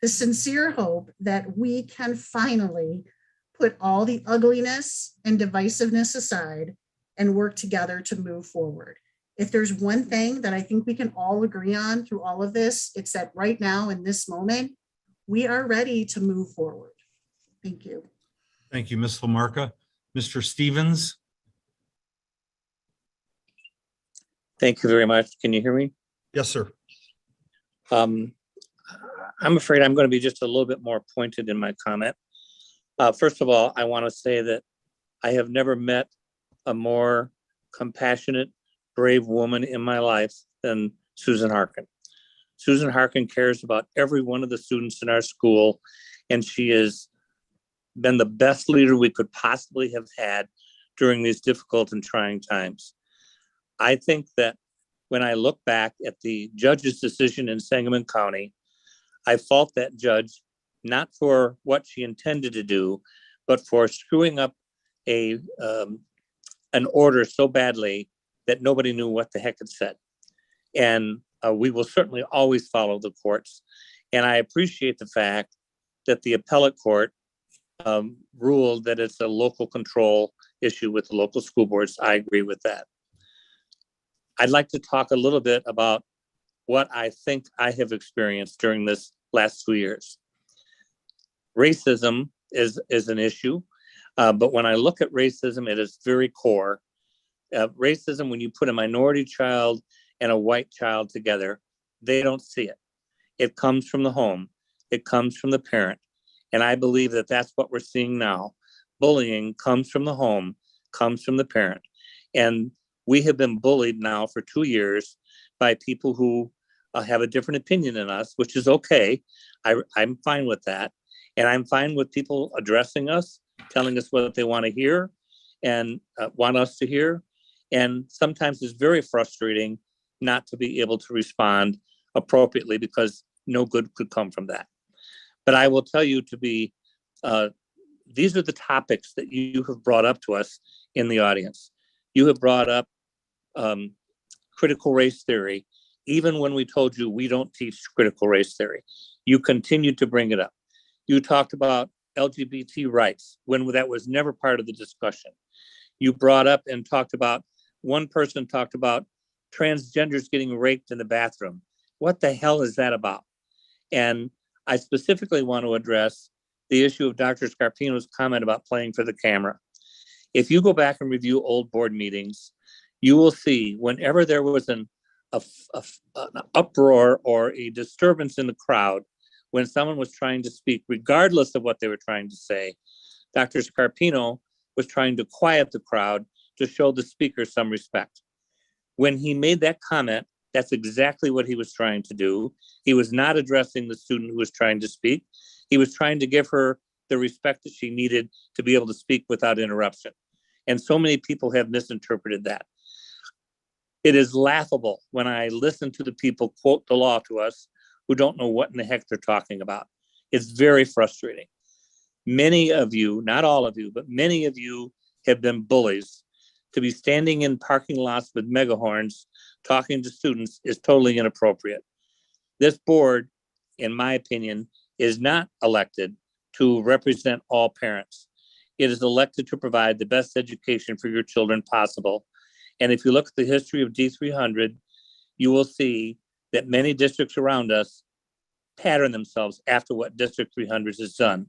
The sincere hope that we can finally put all the ugliness and divisiveness aside and work together to move forward. If there's one thing that I think we can all agree on through all of this, it's that right now in this moment, we are ready to move forward. Thank you. Thank you, Ms. Lamarca. Mr. Stevens? Thank you very much. Can you hear me? Yes, sir. I'm afraid I'm going to be just a little bit more pointed in my comment. First of all, I want to say that I have never met a more compassionate, brave woman in my life than Susan Harkin. Susan Harkin cares about every one of the students in our school, and she has been the best leader we could possibly have had during these difficult and trying times. I think that when I look back at the judge's decision in Sangamon County, I fault that judge not for what she intended to do, but for screwing up an order so badly that nobody knew what the heck it said. And we will certainly always follow the courts. And I appreciate the fact that the appellate court ruled that it's a local control issue with the local school boards. I agree with that. I'd like to talk a little bit about what I think I have experienced during this last 2 years. Racism is an issue, but when I look at racism, it is very core. Racism, when you put a minority child and a white child together, they don't see it. It comes from the home. It comes from the parent. And I believe that that's what we're seeing now. Bullying comes from the home, comes from the parent. And we have been bullied now for 2 years by people who have a different opinion than us, which is okay. I'm fine with that. And I'm fine with people addressing us, telling us what they want to hear and want us to hear. And sometimes it's very frustrating not to be able to respond appropriately because no good could come from that. But I will tell you these are the topics that you have brought up to us in the audience. You have brought up critical race theory, even when we told you we don't teach critical race theory. You continued to bring it up. You talked about LGBT rights when that was never part of the discussion. You brought up and talked about, one person talked about transgenders getting raped in the bathroom. What the hell is that about? And I specifically want to address the issue of Dr. Scarpino's comment about playing for the camera. If you go back and review old board meetings, you will see whenever there was an uproar or a disturbance in the crowd, when someone was trying to speak, regardless of what they were trying to say, Dr. Scarpino was trying to quiet the crowd to show the speaker some respect. When he made that comment, that's exactly what he was trying to do. He was not addressing the student who was trying to speak. He was trying to give her the respect that she needed to be able to speak without interruption. And so many people have misinterpreted that. It is laughable when I listen to the people quote the law to us who don't know what in the heck they're talking about. It's very frustrating. Many of you, not all of you, but many of you have been bullies. To be standing in parking lots with megahorns talking to students is totally inappropriate. This board, in my opinion, is not elected to represent all parents. It is elected to provide the best education for your children possible. And if you look at the history of D300, you will see that many districts around us pattern themselves after what District 300 has done.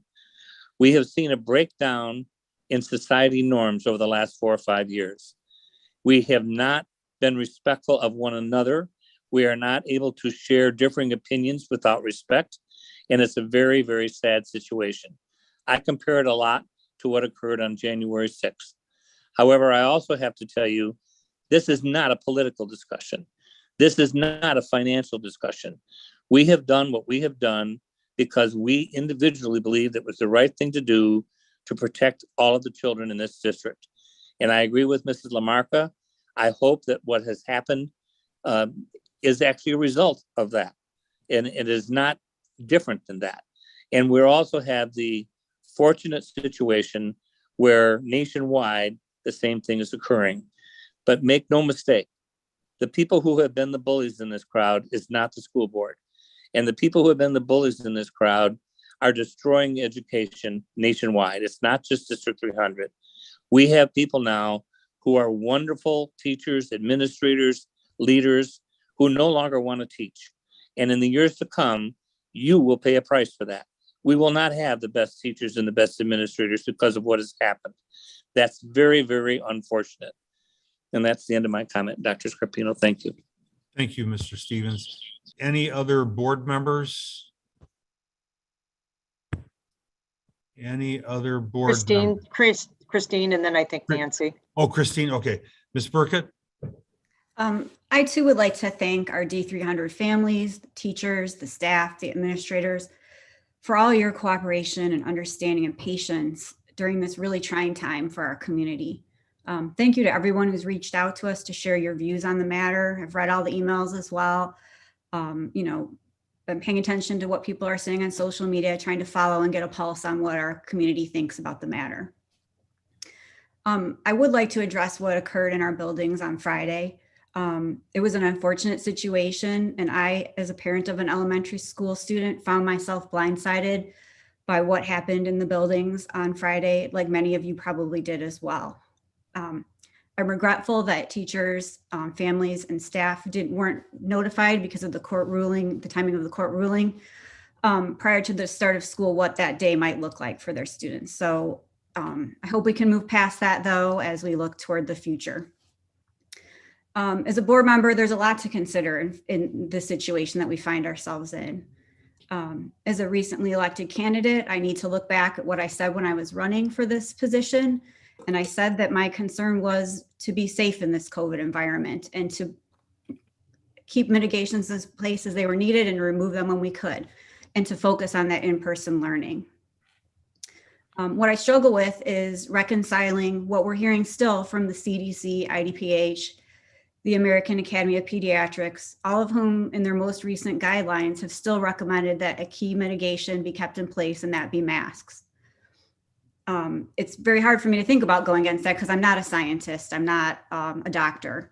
We have seen a breakdown in society norms over the last 4 or 5 years. We have not been respectful of one another. We are not able to share differing opinions without respect. And it's a very, very sad situation. I compare it a lot to what occurred on January 6th. However, I also have to tell you, this is not a political discussion. This is not a financial discussion. We have done what we have done because we individually believe that was the right thing to do to protect all of the children in this district. And I agree with Mrs. Lamarca. I hope that what has happened is actually a result of that. And it is not different than that. And we also have the fortunate situation where nationwide, the same thing is occurring. But make no mistake, the people who have been the bullies in this crowd is not the school board. And the people who have been the bullies in this crowd are destroying education nationwide. It's not just District 300. We have people now who are wonderful teachers, administrators, leaders who no longer want to teach. And in the years to come, you will pay a price for that. We will not have the best teachers and the best administrators because of what has happened. That's very, very unfortunate. And that's the end of my comment, Dr. Scarpino. Thank you. Thank you, Mr. Stevens. Any other board members? Any other board? Christine, and then I think Nancy. Oh, Christine. Okay. Ms. Burkett? I too would like to thank our D300 families, the teachers, the staff, the administrators for all your cooperation and understanding and patience during this really trying time for our community. Thank you to everyone who's reached out to us to share your views on the matter. I've read all the emails as well. Been paying attention to what people are saying on social media, trying to follow and get a pulse on what our community thinks about the matter. I would like to address what occurred in our buildings on Friday. It was an unfortunate situation, and I, as a parent of an elementary school student, found myself blindsided by what happened in the buildings on Friday, like many of you probably did as well. I'm regretful that teachers, families, and staff weren't notified because of the court ruling, the timing of the court ruling, prior to the start of school, what that day might look like for their students. So I hope we can move past that, though, as we look toward the future. As a board member, there's a lot to consider in the situation that we find ourselves in. As a recently elected candidate, I need to look back at what I said when I was running for this position. And I said that my concern was to be safe in this COVID environment and to keep mitigations in place as they were needed and remove them when we could, and to focus on that in-person learning. What I struggle with is reconciling what we're hearing still from the CDC, IDPH, the American Academy of Pediatrics, all of whom in their most recent guidelines have still recommended that a key mitigation be kept in place and that be masks. It's very hard for me to think about going against that because I'm not a scientist, I'm not a doctor.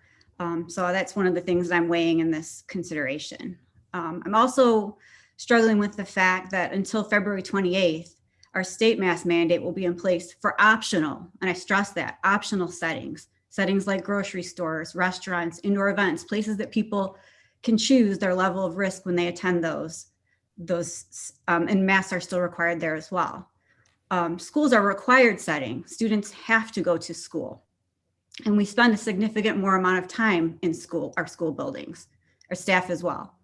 So that's one of the things that I'm weighing in this consideration. I'm also struggling with the fact that until February 28th, our state mask mandate will be in place for optional, and I stress that, optional settings like grocery stores, restaurants, indoor events, places that people can choose their level of risk when they attend those, and masks are still required there as well. Schools are required setting. Students have to go to school. And we spend a significant more amount of time in school, our school buildings, our staff as well.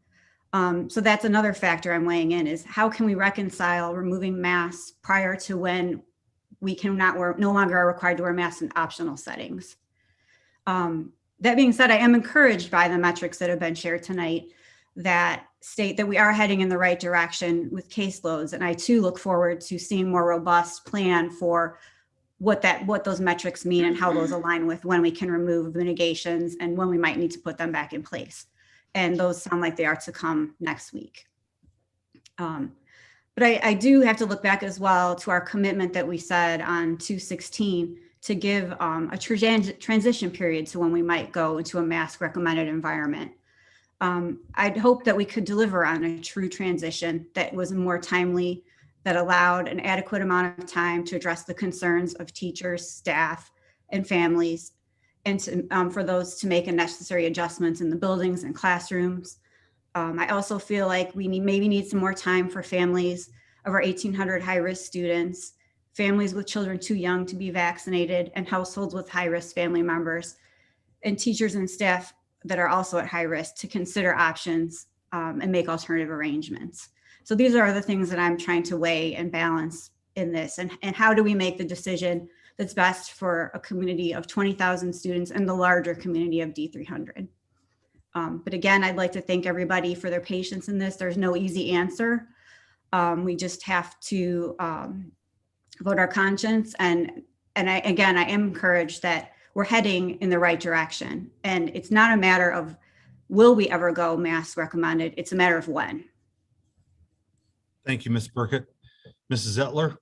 So that's another factor I'm weighing in is how can we reconcile removing masks prior to when we no longer are required to wear masks in optional settings. That being said, I am encouraged by the metrics that have been shared tonight that state that we are heading in the right direction with caseloads. And I too look forward to seeing more robust plan for what those metrics mean and how those align with when we can remove mitigations and when we might need to put them back in place. And those sound like they are to come next week. But I do have to look back as well to our commitment that we said on 2/16 to give a transition period to when we might go into a mask recommended environment. I'd hope that we could deliver on a true transition that was more timely, that allowed an adequate amount of time to address the concerns of teachers, staff, and families, and to, for those to make necessary adjustments in the buildings and classrooms. I also feel like we maybe need some more time for families of our 1,800 high-risk students, families with children too young to be vaccinated, and households with high-risk family members, and teachers and staff that are also at high risk to consider options and make alternative arrangements. So these are the things that I'm trying to weigh and balance in this. And how do we make the decision that's best for a community of 20,000 students and the larger community of D300? But again, I'd like to thank everybody for their patience in this. There's no easy answer. We just have to vote our conscience. And I am encouraged that we're heading in the right direction. And it's not a matter of will we ever go mask recommended, it's a matter of when. Thank you, Ms. Burkett. Mrs. Etler?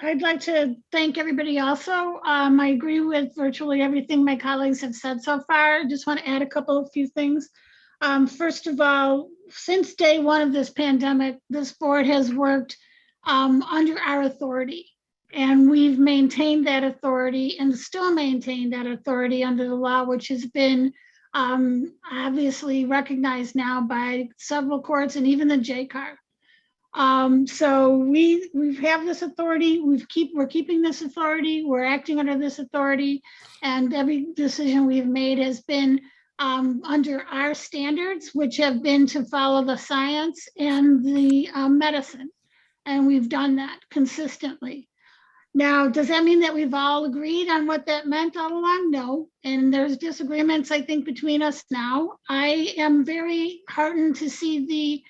I'd like to thank everybody also. I agree with virtually everything my colleagues have said so far. I just want to add a few things. First of all, since day one of this pandemic, this board has worked under our authority. And we've maintained that authority and still maintain that authority under the law, which has been obviously recognized now by several courts and even the JCAR. So we have this authority. We're keeping this authority. We're acting under this authority, and every decision we've made has been under our standards, which have been to follow the science and the medicine, and we've done that consistently. Now, does that mean that we've all agreed on what that meant all along? No, and there's disagreements, I think, between us now. I am very heartened to see the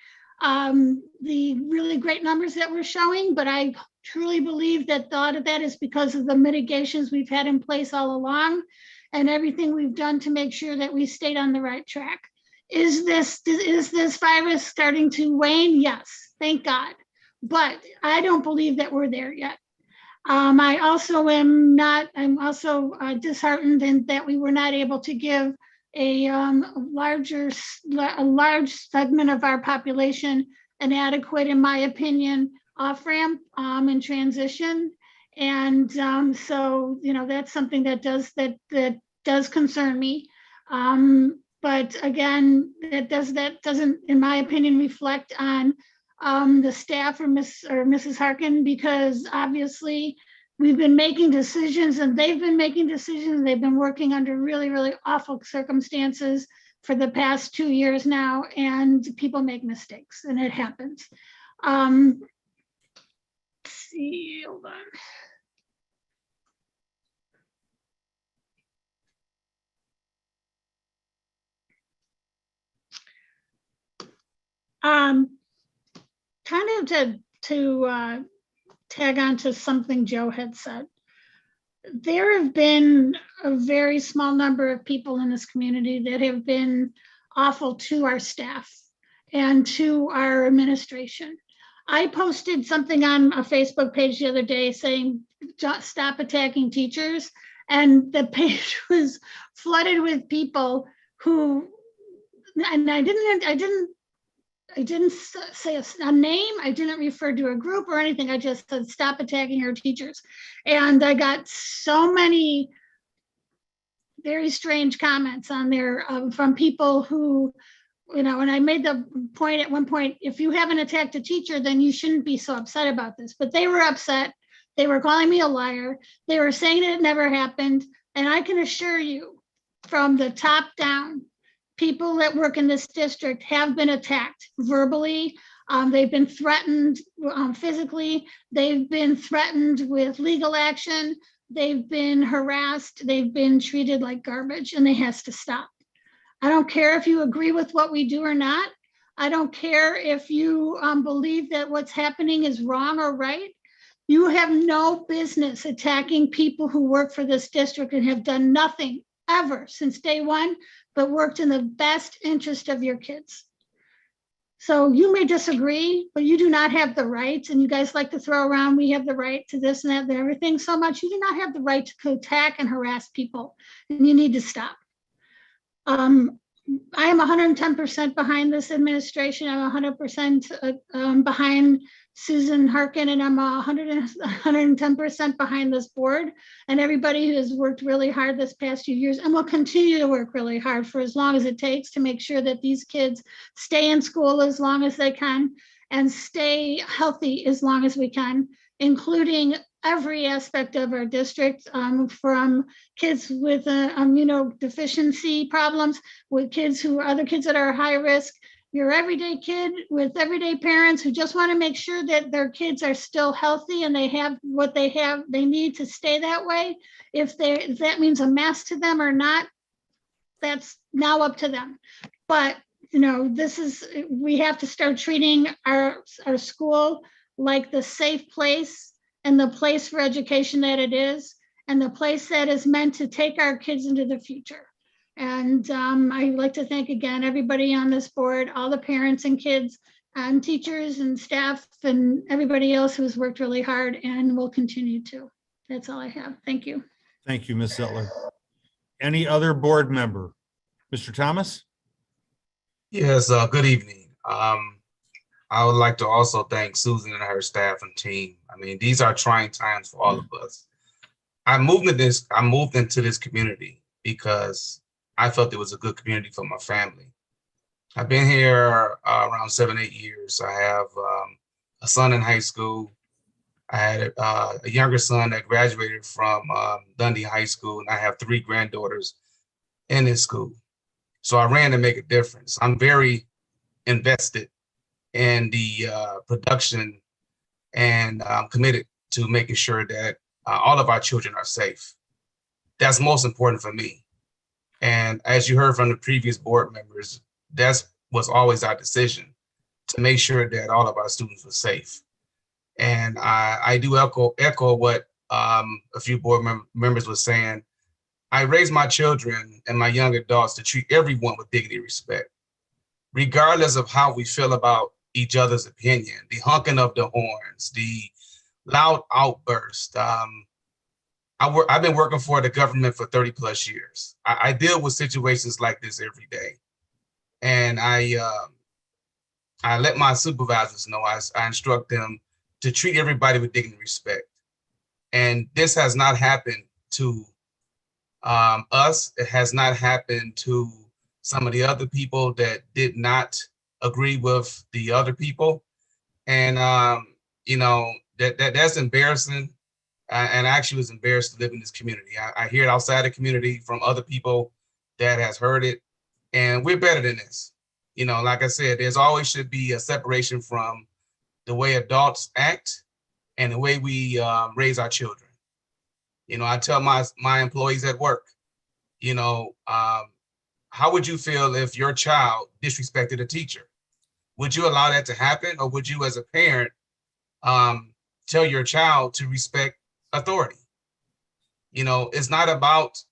really great numbers that we're showing, but I truly believe that a lot of that is because of the mitigations we've had in place all along and everything we've done to make sure that we stayed on the right track. Is this virus starting to wane? Yes, thank God. But I don't believe that we're there yet. I also am not, I'm also disheartened in that we were not able to give a large segment of our population an adequate, in my opinion, off-ramp and transition. And so, you know, that's something that does concern me. But again, that doesn't, in my opinion, reflect on the staff or Mrs. Harkin, because obviously we've been making decisions and they've been making decisions. They've been working under really, really awful circumstances for the past 2 years now, and people make mistakes and it happens. Let's see, hold on. Kind of to tag on to something Joe had said, there have been a very small number of people in this community that have been awful to our staff and to our administration. I posted something on a Facebook page the other day saying, stop attacking teachers. And the page was flooded with people who, and I didn't say a name. I didn't refer to a group or anything. I just said, stop attacking our teachers. And I got so many very strange comments on there from people who, you know, and I made the point at one point, if you haven't attacked a teacher, then you shouldn't be so upset about this. But they were upset. They were calling me a liar. They were saying that it never happened. And I can assure you, from the top down, people that work in this district have been attacked verbally. They've been threatened physically. They've been threatened with legal action. They've been harassed. They've been treated like garbage, and it has to stop. I don't care if you agree with what we do or not. I don't care if you believe that what's happening is wrong or right. You have no business attacking people who work for this district and have done nothing ever since day one, but worked in the best interest of your kids. So you may disagree, but you do not have the right, and you guys like to throw around, we have the right to this and that and everything so much. You do not have the right to attack and harass people, and you need to stop. I am 110% behind this administration. I'm 100% behind Susan Harkin, and I'm 110% behind this board and everybody who has worked really hard this past few years and will continue to work really hard for as long as it takes to make sure that these kids stay in school as long as they can and stay healthy as long as we can, including every aspect of our district, from kids with immunodeficiency problems, with kids who are other kids that are high risk, your everyday kid with everyday parents who just want to make sure that their kids are still healthy and they have what they need to stay that way. If that means a mask to them or not, that's now up to them. But we have to start treating our school like the safe place and the place for education that it is, and the place that is meant to take our kids into the future. And I'd like to thank again, everybody on this board, all the parents and kids and teachers and staff and everybody else who's worked really hard and will continue to. That's all I have. Thank you. Thank you, Ms. Zettler. Any other board member? Mr. Thomas? Yes, good evening. I would like to also thank Susan and her staff and team. I mean, these are trying times for all of us. I moved into this community because I felt it was a good community for my family. I've been here around 7-8 years. I have a son in high school. I had a younger son that graduated from Dundee High School, and I have 3 granddaughters in this school. So I ran to make a difference. I'm very invested in the production, and I'm committed to making sure that all of our children are safe. That's most important for me. And as you heard from the previous board members, that was always our decision, to make sure that all of our students were safe. And I do echo what a few board members were saying. I raised my children and my young adults to treat everyone with dignity and respect, regardless of how we feel about each other's opinion, the honking of the horns, the loud outbursts. I've been working for the government for 30+ years. I deal with situations like this every day. And I let my supervisors know, I instruct them to treat everybody with dignity and respect. And this has not happened to us. It has not happened to some of the other people that did not agree with the other people. And, that's embarrassing. And I actually was embarrassed to live in this community. I hear it outside the community from other people that has heard it. And we're better than this. Like I said, there's always should be a separation from the way adults act and the way we raise our children. I tell my employees at work, how would you feel if your child disrespected a teacher? Would you allow that to happen? Or would you as a parent tell your child to respect authority? It's not about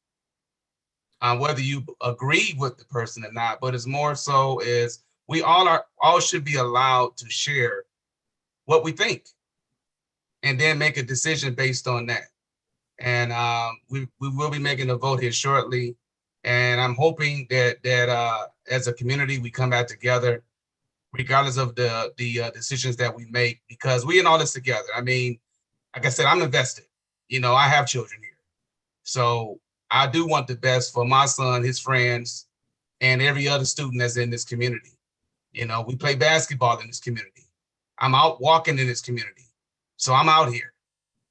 whether you agree with the person or not, but it's more so is we all should be allowed to share what we think and then make a decision based on that. And we will be making a vote here shortly. And I'm hoping that as a community, we come back together, regardless of the decisions that we make, because we in all this together. I mean, like I said, I'm invested. I have children here. So I do want the best for my son, his friends, and every other student that's in this community. We play basketball in this community. I'm out walking in this community. So I'm out here.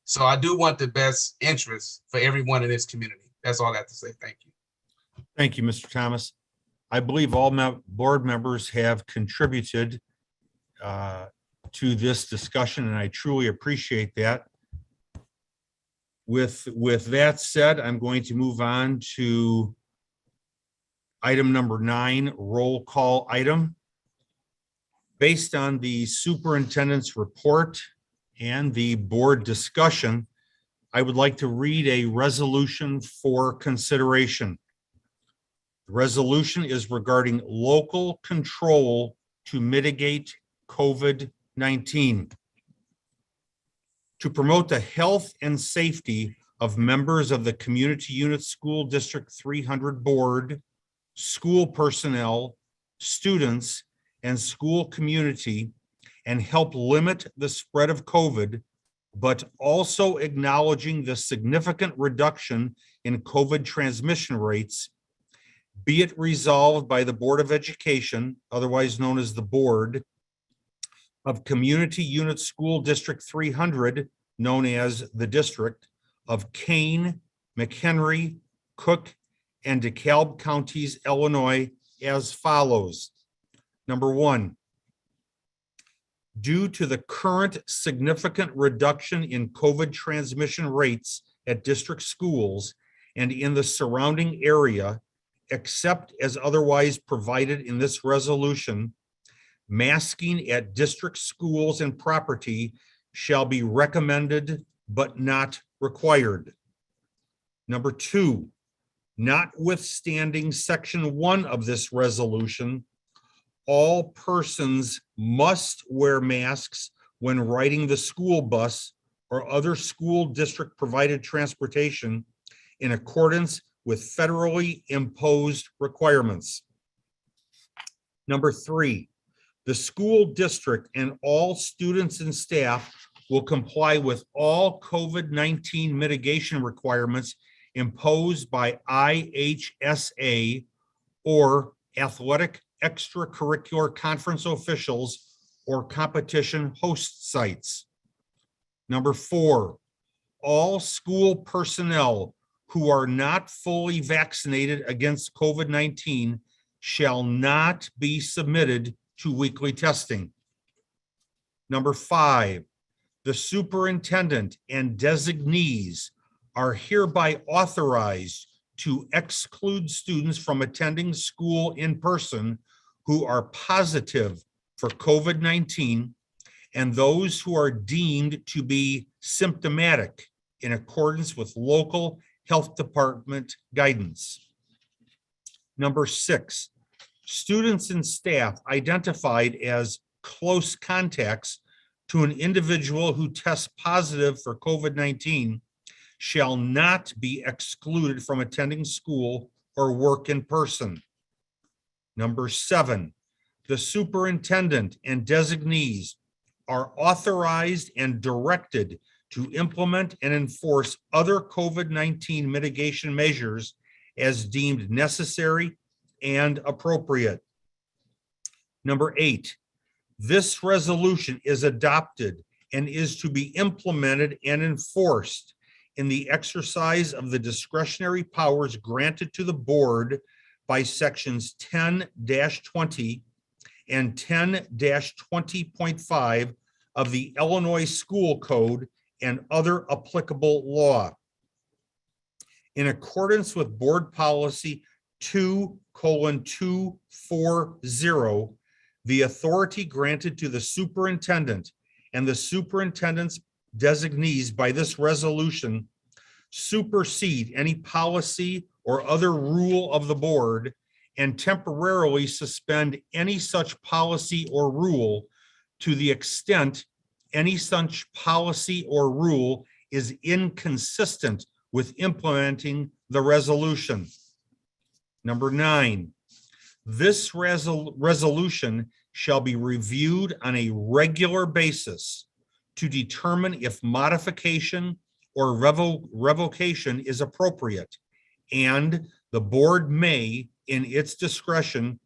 So I do want the best interests for everyone in this community. That's all I have to say. Thank you. Thank you, Mr. Thomas. I believe all board members have contributed to this discussion, and I truly appreciate that. With that said, I'm going to move on to item number 9, roll call item. Based on the superintendent's report, and the board discussion, I would like to read a resolution for consideration. The resolution is regarding local control to mitigate COVID-19. To promote the health and safety of members of the Community Unit School District 300 Board, school personnel, students, and school community, and help limit the spread of COVID, but also acknowledging the significant reduction in COVID transmission rates, be it resolved by the Board of Education, otherwise known as the Board of Community Unit School District 300, known as the District of Kane, McHenry, Cook, and DeKalb Counties, Illinois, as follows. Number one, due to the current significant reduction in COVID transmission rates at district schools and in the surrounding area, except as otherwise provided in this resolution, masking at district schools and property shall be recommended but not required. Number two, notwithstanding section 1 of this resolution, all persons must wear masks when riding the school bus or other school district provided transportation in accordance with federally imposed requirements. Number three, the school district and all students and staff will comply with all COVID-19 mitigation requirements imposed by IHSA or athletic extracurricular conference officials or competition host sites. Number four, all school personnel who are not fully vaccinated against COVID-19 shall not be submitted to weekly testing. Number five, the superintendent and designees are hereby authorized to exclude students from attending school in person who are positive for COVID-19 and those who are deemed to be symptomatic in accordance with local health department guidance. Number six, students and staff identified as close contacts to an individual who tests positive for COVID-19 shall not be excluded from attending school or work in person. Number seven, the superintendent and designees are authorized and directed to implement and enforce other COVID-19 mitigation measures as deemed necessary and appropriate. Number eight, this resolution is adopted and is to be implemented and enforced in the exercise of the discretionary powers granted to the board by sections 10-20 and 10-20.5 of the Illinois School Code and other applicable law. In accordance with board policy 2:240, the authority granted to the superintendent and the superintendent's designees by this resolution supersede any policy or other rule of the board and temporarily suspend any such policy or rule to the extent any such policy or rule is inconsistent with implementing the resolution. Number nine, this resolution shall be reviewed on a regular basis to determine if modification or revocation is appropriate, and the board may, in its discretion,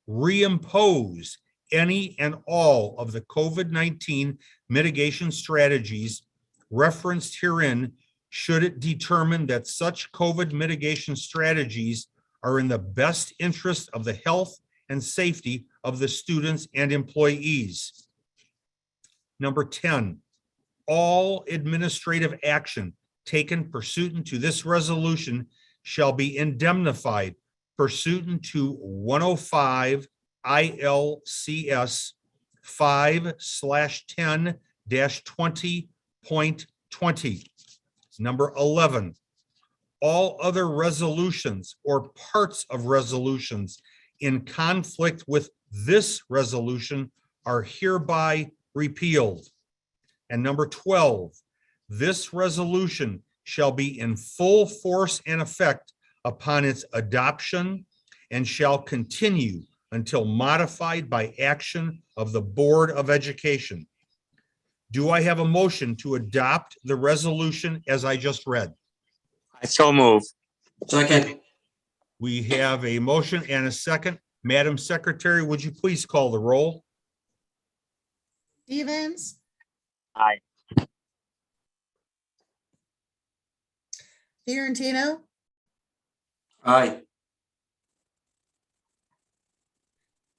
reimpose any and all of the COVID-19 mitigation strategies referenced herein should it determine that such COVID mitigation strategies are in the best interest of the health and safety of the students and employees. Number 10, all administrative action taken pursuant to this resolution shall be indemnified pursuant to 105 ILCS 5/10 20.20. Number 11, all other resolutions or parts of resolutions in conflict with this resolution are hereby repealed. And number 12, this resolution shall be in full force and effect upon its adoption and shall continue until modified by action of the Board of Education. Do I have a motion to adopt the resolution as I just read? I so move. Second, We have a motion and a second. Madam Secretary, would you please call the roll? Stevens, Aye. Fiorentino, aye.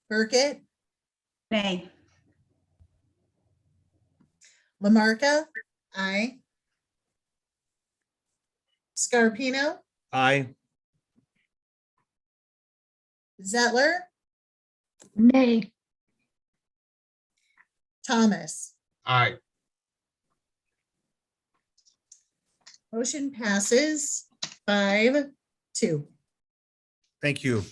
Burkett, Nay. Lamarca, aye. Scarpino, Aye. Zettler, Nay. Thomas. Aye. Motion passes 5-2. Thank you.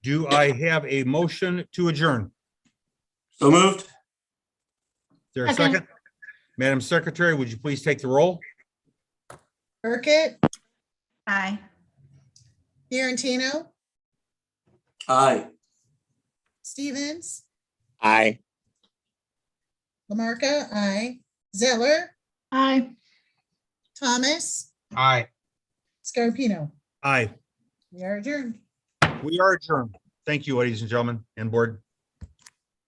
Do I have a motion to adjourn? So moved? Is there a Second. second? Madam Secretary, would you please take the roll? Burkett, Aye. Fiorentino, Aye. Stevens, Aye. Lamarca, aye. Zettler, Aye. Thomas, Aye. Scarpino. Aye. We are adjourned. We are adjourned. Thank you, ladies and gentlemen, and board.